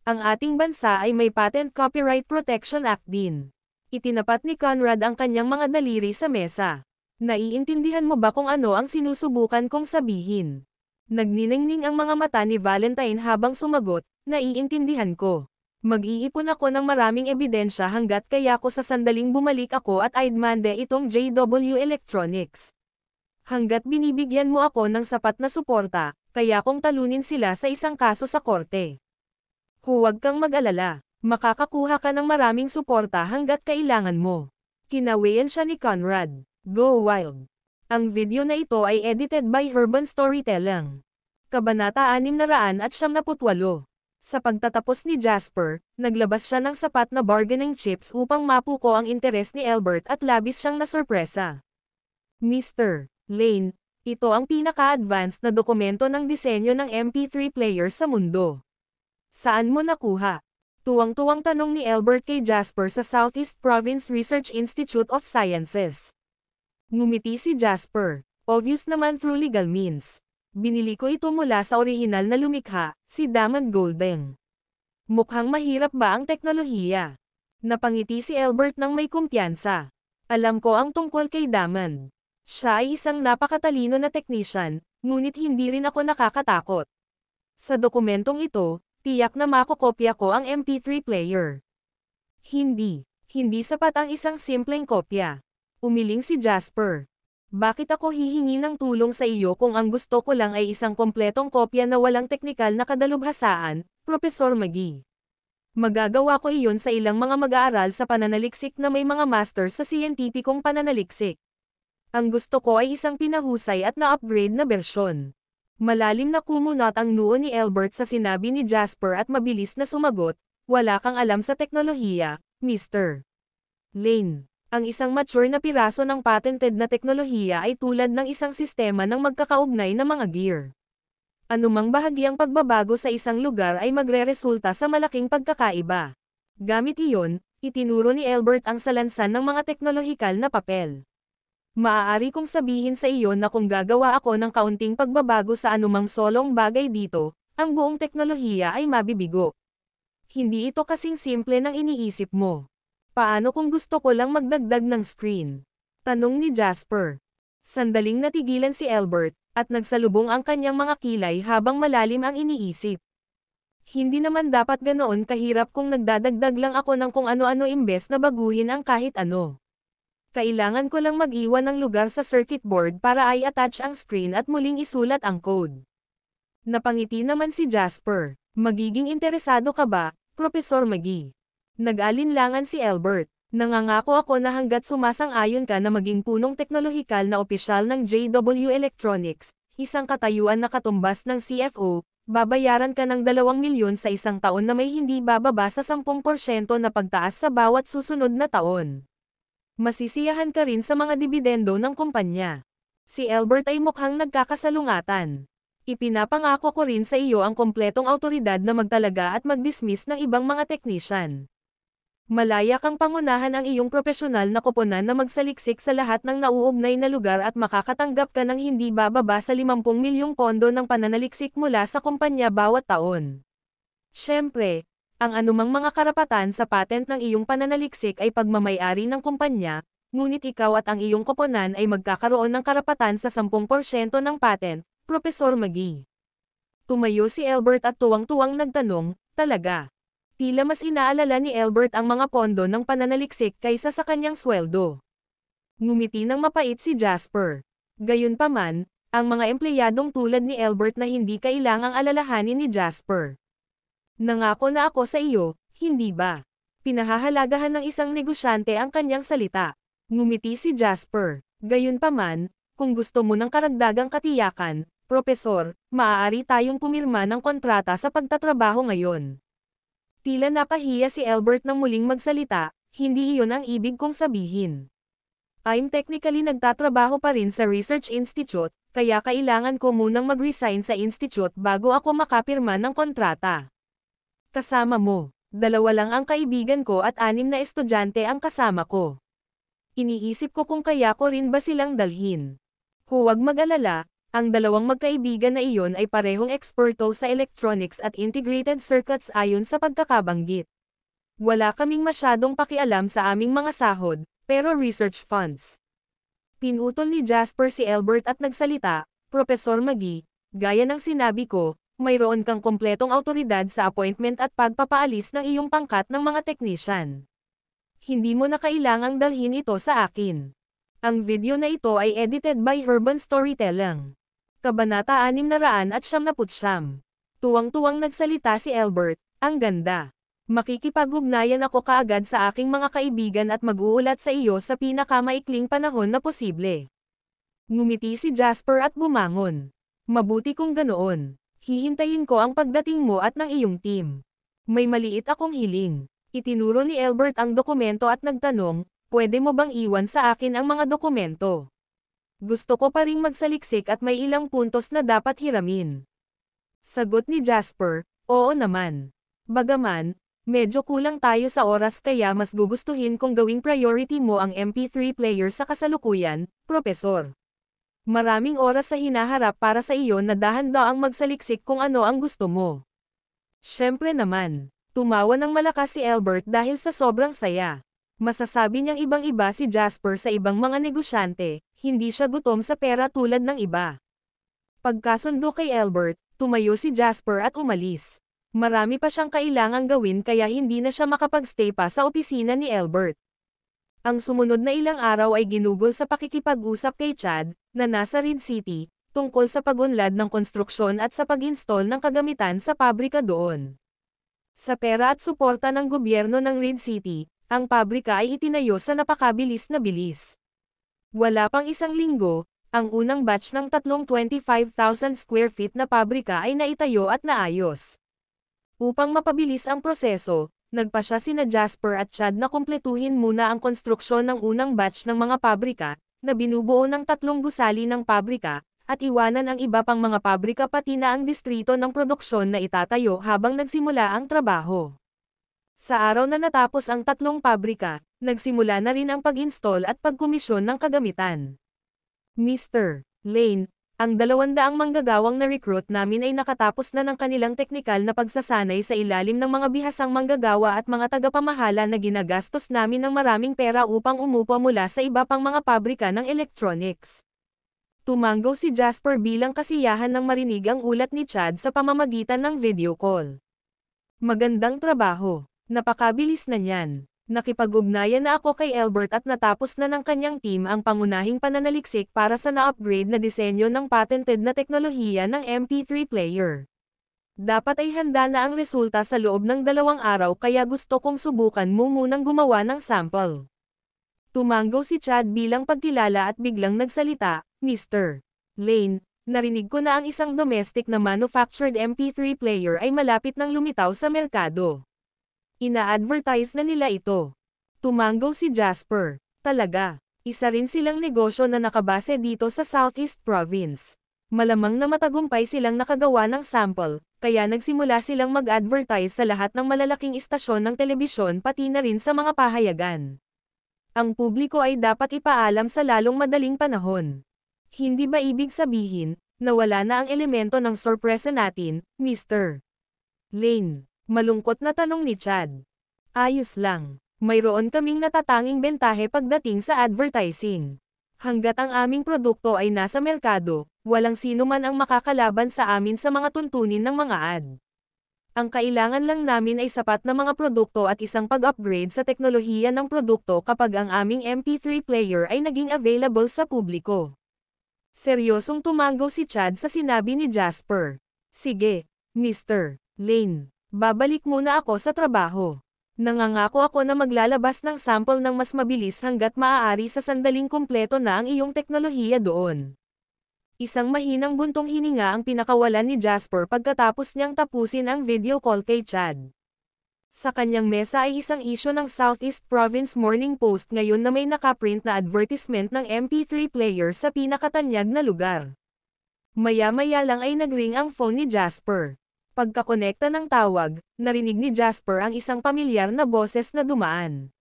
Ang ating bansa ay may Patent Copyright Protection Act din. Itinapat ni Conrad ang kanyang mga daliri sa mesa. Naiintindihan mo ba kung ano ang sinusubukan kong sabihin? Nagniningning ang mga mata ni Valentine habang sumagot, naiintindihan ko. Mag-iipon ako ng maraming ebidensya hanggat kaya ko sa sandaling bumalik ako at aidmande itong JW Electronics. Hanggat binibigyan mo ako ng sapat na suporta, kaya kong talunin sila sa isang kaso sa korte. Huwag kang mag-alala, makakakuha ka ng maraming suporta hanggat kailangan mo. Kinawian siya ni Conrad. Go Wild. Ang video na ito ay edited by Urban Storytelling. Kabanata 678. Sa pagtatapos ni Jasper, naglabas siya ng sapat na bargaining chips upang mapuko ang interes ni Albert at labis siyang nasurpresa. Mr. Lane, ito ang pinaka-advanced na dokumento ng disenyo ng MP3 player sa mundo. Saan mo nakuha? Tuwang-tuwang tanong ni Albert kay Jasper sa Southeast Province Research Institute of Sciences. Ngumiti si Jasper. Obvious naman through legal means. Binili ko ito mula sa orihinal na lumikha, si Damon Golding. Mukhang mahirap ba ang teknolohiya? Napangiti si Albert nang may kumpiyansa. Alam ko ang tungkol kay Damon. Siya ay isang napakatalino na technician, ngunit hindi rin ako nakakatakot. Sa dokumentong ito, tiyak na makokopya ko ang MP3 player. Hindi sapat ang isang simpleng kopya. Umiling si Jasper. Bakit ako hihingi ng tulong sa iyo kung ang gusto ko lang ay isang kompletong kopya na walang teknikal na kadalubhasaan, Professor McGee? Magagawa ko iyon sa ilang mga mag-aaral sa pananaliksik na may mga master sa siyentipikong pananaliksik. Ang gusto ko ay isang pinahusay at na-upgrade na bersyon. Malalim na kumunot ang noo ni Albert sa sinabi ni Jasper at mabilis na sumagot, wala kang alam sa teknolohiya, Mr. Lane. Ang isang mature na piraso ng patented na teknolohiya ay tulad ng isang sistema ng magkakaugnay na mga gear. Anumang bahagyang pagbabago sa isang lugar ay magreresulta sa malaking pagkakaiba. Gamit iyon, itinuro ni Albert ang salansan ng mga teknolohikal na papel. Maaari kong sabihin sa iyo na kung gagawa ako ng kaunting pagbabago sa anumang solong bagay dito, ang buong teknolohiya ay mabibigo. Hindi ito kasing simple ng iniisip mo. Paano kung gusto ko lang magdagdag ng screen? Tanong ni Jasper. Sandaling natigilan si Albert, at nagsalubong ang kanyang mga kilay habang malalim ang iniisip. Hindi naman dapat ganoon kahirap kung nagdadagdag lang ako ng kung ano-ano imbes na baguhin ang kahit ano. Kailangan ko lang mag-iwan ng lugar sa circuit board para i-attach ang screen at muling isulat ang code. Napangiti naman si Jasper. Magiging interesado ka ba, Professor McGee? Nag-alinlangan si Albert. Nangangako ako na hanggat sumasang-ayon ka na maging punong teknolohikal na opisyal ng JW Electronics, isang katayuan na katumbas ng CFO, babayaran ka ng 2 milyon sa isang taon na may hindi bababa sa 10% na pagtaas sa bawat susunod na taon. Masisiyahan ka rin sa mga dibidendo ng kumpanya. Si Albert ay mukhang nagkakasalungatan. Ipinapangako ko rin sa iyo ang kompletong awtoridad na magtalaga at mag-dismiss ng ibang mga technician. Malaya kang pangunahan ang iyong profesional na koponan na magsaliksik sa lahat ng nauugnay na lugar at makakatanggap ka ng hindi bababa sa 50 milyong pondo ng pananaliksik mula sa kumpanya bawat taon. Siyempre, ang anumang mga karapatan sa patent ng iyong pananaliksik ay pagmamay-ari ng kumpanya, ngunit ikaw at ang iyong koponan ay magkakaroon ng karapatan sa 10% ng patent, Professor McGee. Tumayo si Albert at tuwang-tuwang nagtanong, talaga? Tila mas inaalala ni Albert ang mga pondo ng pananaliksik kaysa sa kanyang sweldo. Ngumiti ng mapait si Jasper. Gayunpaman, ang mga empleyadong tulad ni Albert na hindi kailangang alalahanin ni Jasper. Nangako na ako sa iyo, hindi ba? Pinahahalagahan ng isang negosyante ang kanyang salita. Ngumiti si Jasper. Gayunpaman, kung gusto mo ng karagdagang katiyakan, Profesor, maaari tayong pumirma ng kontrata sa pagtatrabaho ngayon. Tila napahiya si Albert nang muling magsalita, hindi iyon ang ibig kong sabihin. I'm technically nagtatrabaho pa rin sa Research Institute, kaya kailangan ko munang mag-resign sa institute bago ako makapirma ng kontrata. Kasama mo, 2 lang ang kaibigan ko at 6 na estudyante ang kasama ko. Iniisip ko kung kaya ko rin ba silang dalhin. Huwag mag-alala, ang 2 magkaibigan na iyon ay parehong eksperto sa electronics at integrated circuits ayon sa pagkakabanggit. Wala kaming masyadong pakialam sa aming mga sahod, pero research funds. Pinutol ni Jasper si Albert at nagsalita, Professor McGee, gaya ng sinabi ko, mayroon kang kompletong awtoridad sa appointment at pagpapaalis ng iyong pangkat ng mga technician. Hindi mo na kailangang dalhin ito sa akin. Ang video na ito ay edited by Urban Storytelling. Kabanata 699. Tuwang-tuwang nagsalita si Albert, ang ganda. Makikipag-ugnayan ako kaagad sa aking mga kaibigan at mag-uulat sa iyo sa pinakamaikling panahon na posible. Ngumiti si Jasper at bumangon. Mabuti kung ganoon. Hihintayin ko ang pagdating mo at ng iyong team. May maliit akong hiling. Itinuro ni Albert ang dokumento at nagtanong, pwede mo bang iwan sa akin ang mga dokumento? Gusto ko pa ring magsaliksik at may ilang puntos na dapat hiramin. Sagot ni Jasper, oo naman. Bagaman, medyo kulang tayo sa oras kaya mas gugustuhin kong gawing priority mo ang MP3 player sa kasalukuyan, Profesor. Maraming oras sa hinaharap para sa iyo na dahan-daang magsaliksik kung ano ang gusto mo. Siyempre naman, tumawa ng malakas si Albert dahil sa sobrang saya. Masasabi niyang ibang-iba si Jasper sa ibang mga negosyante, hindi siya gutom sa pera tulad ng iba. Pagkasundo kay Albert, tumayo si Jasper at umalis. Marami pa siyang kailangang gawin kaya hindi na siya makapagstay pa sa opisina ni Albert. Ang sumunod na ilang araw ay ginugol sa pakikipag-usap kay Chad, na nasa Reed City, tungkol sa pag-unlad ng konstruksyon at sa pag-install ng kagamitan sa pabrika doon. Sa pera at suporta ng gobyerno ng Reed City, ang pabrika ay itinayo sa napakabilis na bilis. Wala pang isang linggo, ang unang batch ng 25,000 square feet na pabrika ay naitayo at naayos. Upang mapabilis ang proseso, Nagpasya sina Jasper at Chad na kumpletuhin muna ang konstruksyon ng unang batch ng mga pabrika, na binubuo ng 3 gusali ng pabrika, at iwanan ang iba pang mga pabrika pati na ang distrito ng produksyon na itatayo habang nagsimula ang trabaho. Sa araw na natapos ang 3 pabrika, nagsimula na rin ang pag-install at pagkomisyon ng kagamitan. Mr. Lane, ang 200 manggagawang na-recruit namin ay nakatapos na ng kanilang teknikal na pagsasanay sa ilalim ng mga bihasang manggagawa at mga tagapamahala na ginagastos namin ng maraming pera upang umupo mula sa iba pang mga pabrika ng electronics. Tumanggaw si Jasper bilang kasiyahan ng marinig ang ulat ni Chad sa pamamagitan ng video call. Magandang trabaho. Napakabilis na niyan. Nakipag-ugnayan na ako kay Albert at natapos na ng kanyang team ang pangunahing pananaliksik para sa na-upgrade na disenyo ng patented na teknolohiya ng MP3 player. Dapat ay handa na ang resulta sa loob ng 2 araw kaya gusto kong subukan mo munang gumawa ng sample. Tumanggaw si Chad bilang pagkilala at biglang nagsalita, Mr. Lane, narinig ko na ang isang domestic na manufactured MP3 player ay malapit nang lumitaw sa merkado. Ina-advertise na nila ito. Tumanggaw si Jasper. Talaga. Isa rin silang negosyo na nakabase dito sa Southeast Province. Malamang na matagumpay silang nakagawa ng sample, kaya nagsimula silang mag-advertise sa lahat ng malalaking istasyon ng telebisyon pati na rin sa mga pahayagan. Ang publiko ay dapat ipaalam sa lalong madaling panahon. Hindi ba ibig sabihin, na wala na ang elemento ng sorpresa natin, Mr. Lane? Malungkot na tanong ni Chad. Ayos lang. Mayroon kaming natatanging bentahe pagdating sa advertising. Hanggat ang aming produkto ay nasa merkado, walang sino man ang makakalaban sa amin sa mga tuntunin ng mga ad. Ang kailangan lang namin ay sapat na mga produkto at isang pag-upgrade sa teknolohiya ng produkto kapag ang aming MP3 player ay naging available sa publiko. Seryosong tumanggaw si Chad sa sinabi ni Jasper. Sige, Mr. Lane. Babalik muna ako sa trabaho. Nangangako ako na maglalabas ng sample ng mas mabilis hanggat maaari sa sandaling kumpleto na ang iyong teknolohiya doon. Isang mahinang buntong hininga ang pinakawalan ni Jasper pagkatapos niyang tapusin ang video call kay Chad. Sa kanyang mesa ay isang isyu ng Southeast Province Morning Post ngayon na may nakaprint na advertisement ng MP3 player sa pinakatanyag na lugar. Maya-maya lang ay nagring ang phone ni Jasper. Pagkakonekta ng tawag, narinig ni Jasper ang isang pamilyar na boses na dumaan.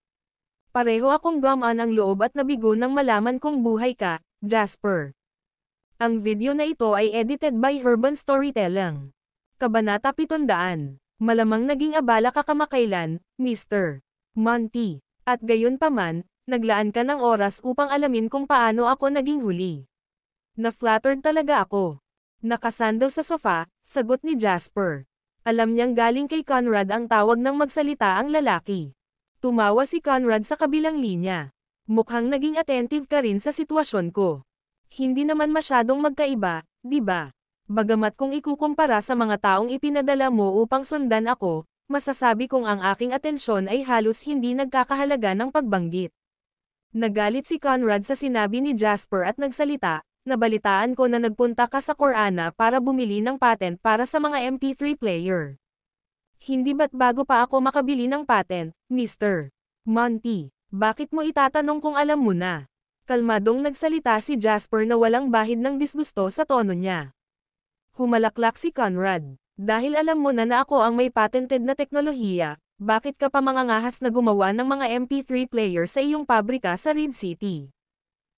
Pareho akong gumaan ang loob at nabigo nang malaman kong buhay ka, Jasper. Ang video na ito ay edited by Urban Storytelling. Kabanata 700. Malamang naging abala ka kamakailan, Mr. Monty. At gayon pa man, naglaan ka ng oras upang alamin kung paano ako naging huli. Na-flattered talaga ako. Nakasando sa sofa, sagot ni Jasper. Alam niyang galing kay Conrad ang tawag ng magsalita ang lalaki. Tumawa si Conrad sa kabilang linya. Mukhang naging attentive ka rin sa sitwasyon ko. Hindi naman masyadong magkaiba, di ba? Bagamat kung ikukumpara sa mga taong ipinadala mo upang sundan ako, masasabi kong ang aking atensyon ay halos hindi nagkakahalaga ng pagbanggit. Nagalit si Conrad sa sinabi ni Jasper at nagsalita. Nabalitaan ko na nagpunta ka sa Corana para bumili ng patent para sa mga MP3 player. Hindi ba't bago pa ako makabili ng patent, Mr. Monty? Bakit mo itatanong kung alam mo na? Kalmadong nagsalita si Jasper na walang bahid ng disgusto sa tono niya. Humalaklak si Conrad. Dahil alam mo na ako ang may patented na teknolohiya, bakit ka pa mangangahas na gumawa ng mga MP3 player sa iyong pabrika sa Reed City?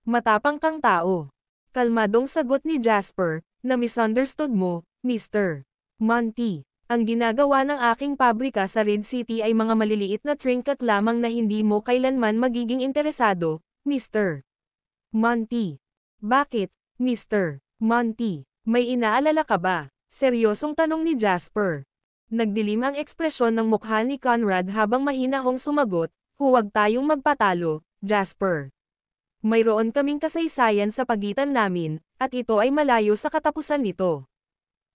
Matapang kang tao. Kalmadong sagot ni Jasper, na misunderstood mo, Mr. Monty. Ang ginagawa ng aking pabrika sa Red City ay mga maliliit na trinket lamang na hindi mo kailanman magiging interesado, Mr. Monty. Bakit, Mr. Monty? May inaalala ka ba? Seryosong tanong ni Jasper. Nagdilim ang ekspresyon ng mukha ni Conrad habang mahinahong sumagot, huwag tayong magpatalo, Jasper. Mayroon kaming kasaysayan sa pagitan namin, at ito ay malayo sa katapusan nito.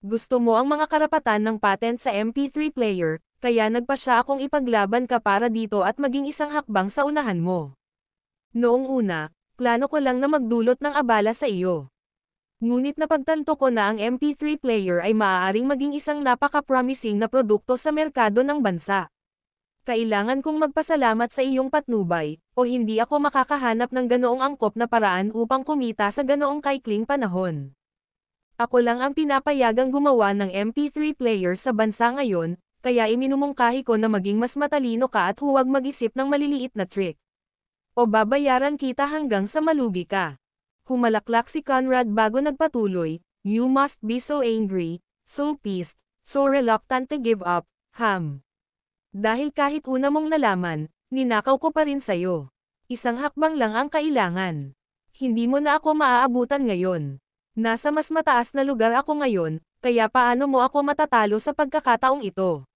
Gusto mo ang mga karapatan ng patent sa MP3 player, kaya nagpasya akong ipaglaban ka para dito at maging isang hakbang sa unahan mo. Noong una, plano ko lang na magdulot ng abala sa iyo. Ngunit napagtanto ko na ang MP3 player ay maaaring maging isang napaka-promising na produkto sa merkado ng bansa. Kailangan kong magpasalamat sa iyong patnubay, o hindi ako makakahanap ng ganoong angkop na paraan upang kumita sa ganoong kaikling panahon. Ako lang ang pinapayagang gumawa ng MP3 player sa bansa ngayon, kaya iminumungkahi ko na maging mas matalino ka at huwag mag-isip ng maliliit na trick. O babayaran kita hanggang sa malugi ka. Humalaklak si Conrad bago nagpatuloy, "You must be so angry, so pissed, so reluctant to give up, Ham. Dahil kahit una mong nalaman, ninakaw ko pa rin sa'yo. Isang hakbang lang ang kailangan. Hindi mo na ako maaabutan ngayon. Nasa mas mataas na lugar ako ngayon, kaya paano mo ako matatalo sa pagkakataong ito?"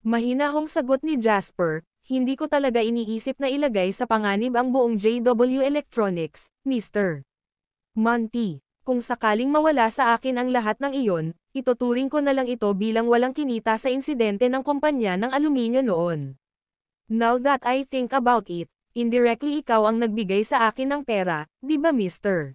Mahinahong sagot ni Jasper, "Hindi ko talaga iniisip na ilagay sa panganib ang buong JW Electronics, Mr. Monty. Kung sakaling mawala sa akin ang lahat ng iyon, ituturing ko na lang ito bilang walang kinita sa insidente ng kumpanya ng aluminyo noon. Now that I think about it, indirectly ikaw ang nagbigay sa akin ng pera, di ba Mr.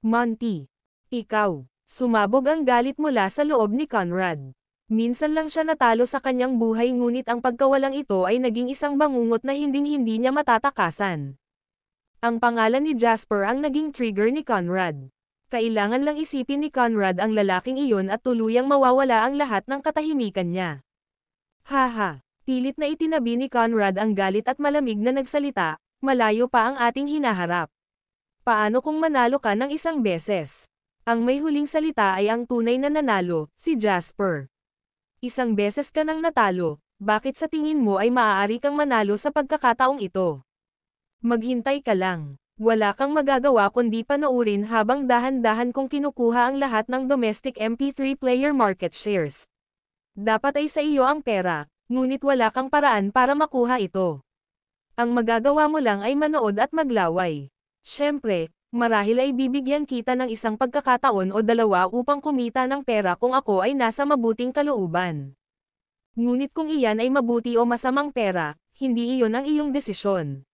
Monty? Ikaw." Sumabog ang galit mula sa loob ni Conrad. Minsan lang siya natalo sa kanyang buhay ngunit ang pagkawalang ito ay naging isang bangungot na hinding-hindi niya matatakasan. Ang pangalan ni Jasper ang naging trigger ni Conrad. Kailangan lang isipin ni Conrad ang lalaking iyon at tuluyang mawawala ang lahat ng katahimikan niya. Haha, pilit na itinabi ni Conrad ang galit at malamig na nagsalita, "Malayo pa ang ating hinaharap. Paano kung manalo ka ng isang beses?" Ang may huling salita ay ang tunay na nanalo, si Jasper. Isang beses ka nang natalo, bakit sa tingin mo ay maaari kang manalo sa pagkakataong ito? Maghintay ka lang. Wala kang magagawa kundi panoorin habang dahan-dahan kong kinukuha ang lahat ng domestic MP3 player market shares. Dapat ay sa iyo ang pera, ngunit wala kang paraan para makuha ito. Ang magagawa mo lang ay manood at maglaway. Siyempre, marahil ay bibigyan kita ng isang pagkakataon o dalawa upang kumita ng pera kung ako ay nasa mabuting kalooban. Ngunit kung iyan ay mabuti o masamang pera, hindi iyon ang iyong desisyon.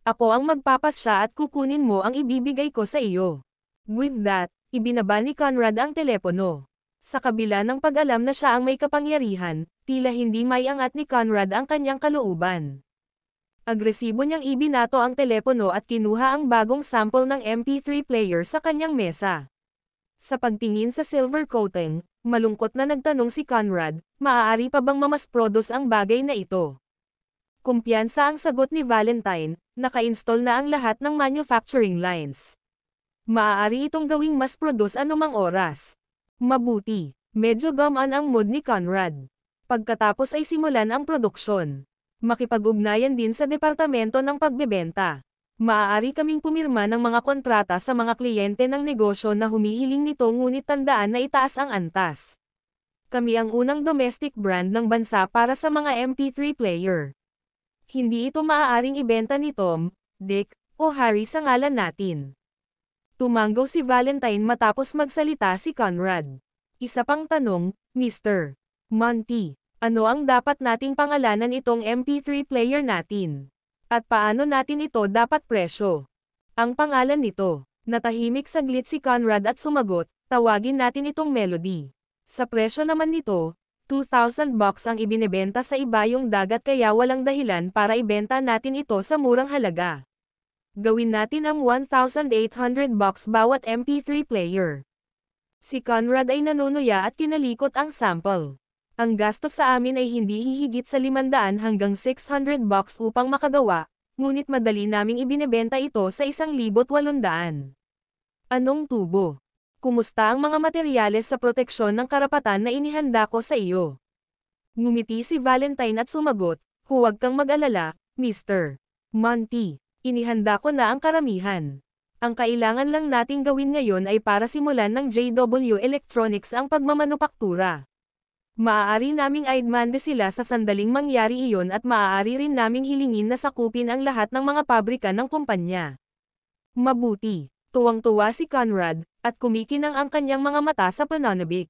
Ako ang magpapasya at kukunin mo ang ibibigay ko sa iyo. With that, ibinaba ni Conrad ang telepono. Sa kabila ng pag-alam na siya ang may kapangyarihan, tila hindi may angat ni Conrad ang kanyang kalooban. Agresibo niyang ibinato ang telepono at kinuha ang bagong sample ng MP3 player sa kanyang mesa. Sa pagtingin sa silver coating, malungkot na nagtanong si Conrad, "Maaari pa bang mamas-produce ang bagay na ito?" Kumpiyansa ang sagot ni Valentine, "Naka-install na ang lahat ng manufacturing lines. Maaari itong gawing mass-produce anumang oras." Mabuti. Medyo gamaan ang mood ni Conrad. Pagkatapos ay simulan ang produksyon. Makipag-ugnayan din sa departamento ng pagbebenta. Maaari kaming pumirma ng mga kontrata sa mga kliyente ng negosyo na humihiling nito ngunit tandaan na itaas ang antas. Kami ang unang domestic brand ng bansa para sa mga MP3 player. Hindi ito maaaring ibenta ni Tom, Dick, o Harry sa ngalan natin. Tumanggaw si Valentine matapos magsalita si Conrad. Isa pang tanong, Mr. Monty, ano ang dapat nating pangalanan itong MP3 player natin? At paano natin ito dapat presyo? Ang pangalan nito. Natahimik saglit si Conrad at sumagot, "Tawagin natin itong Melody." Sa presyo naman nito, $2,000 ang ibinebenta sa ibayong dagat kaya walang dahilan para ibenta natin ito sa murang halaga. Gawin natin ang $1,800 bawat MP3 player. Si Conrad ay nanunuya at kinalikot ang sample. Ang gastos sa amin ay hindi hihigit sa $500 hanggang $600 upang makagawa, ngunit madali naming ibinebenta ito sa $1,800. Anong tubo? Kumusta ang mga materyales sa proteksyon ng karapatan na inihanda ko sa iyo? Ngumiti si Valentine at sumagot, "Huwag kang mag-alala, Mr. Monty. Inihanda ko na ang karamihan. Ang kailangan lang nating gawin ngayon ay para simulan ng JW Electronics ang pagmamanupaktura. Maaari naming aidmande sila sa sandaling mangyari iyon at maaari rin naming hilingin na sakupin ang lahat ng mga pabrika ng kumpanya." Mabuti. Tuwang-tuwa si Conrad, at kumikinang ang kanyang mga mata sa pananabik.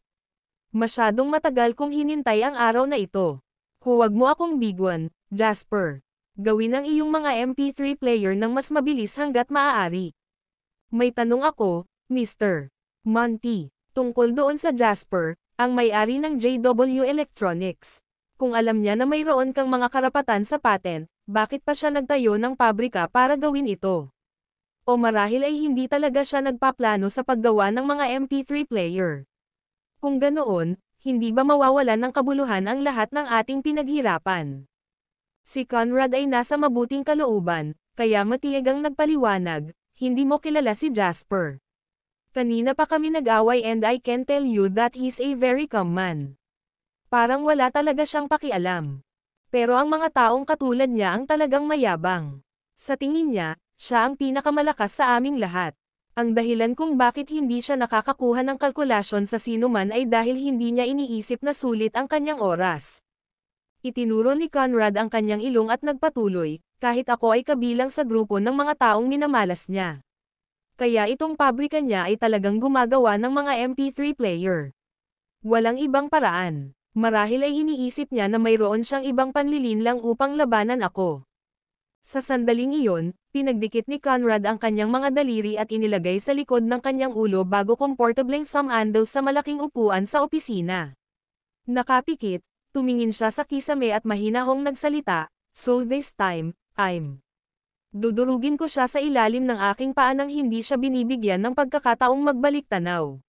Masyadong matagal kong hinintay ang araw na ito. Huwag mo akong biguan, Jasper. Gawin ang iyong mga MP3 player ng mas mabilis hanggat maaari. May tanong ako, Mr. Monty, tungkol doon sa Jasper, ang may-ari ng JW Electronics. Kung alam niya na mayroon kang mga karapatan sa patent, bakit pa siya nagtayo ng pabrika para gawin ito? O marahil ay hindi talaga siya nagpaplano sa paggawa ng mga MP3 player. Kung ganoon, hindi ba mawawalan ng kabuluhan ang lahat ng ating pinaghirapan? Si Conrad ay nasa mabuting kalooban, kaya matiyagang nagpaliwanag, hindi mo kilala si Jasper. Kanina pa kami nag-away and I can tell you that he's a very calm man. Parang wala talaga siyang pakialam. Pero ang mga taong katulad niya ang talagang mayabang. Sa tingin niya, siya ang pinakamalakas sa aming lahat. Ang dahilan kung bakit hindi siya nakakakuha ng kalkulasyon sa sino man ay dahil hindi niya iniisip na sulit ang kanyang oras. Itinuro ni Conrad ang kanyang ilong at nagpatuloy, kahit ako ay kabilang sa grupo ng mga taong minamalas niya. Kaya itong pabrika niya ay talagang gumagawa ng mga MP3 player. Walang ibang paraan. Marahil ay iniisip niya na mayroon siyang ibang panlilinlang upang labanan ako. Sa sandaling iyon, pinagdikit ni Conrad ang kanyang mga daliri at inilagay sa likod ng kanyang ulo bago komportableng sumandal sa malaking upuan sa opisina. Nakapikit, tumingin siya sa kisame at mahinahong nagsalita, "So this time, dudurugin ko siya sa ilalim ng aking paa nang hindi siya binibigyan ng pagkakataong magbalik tanaw."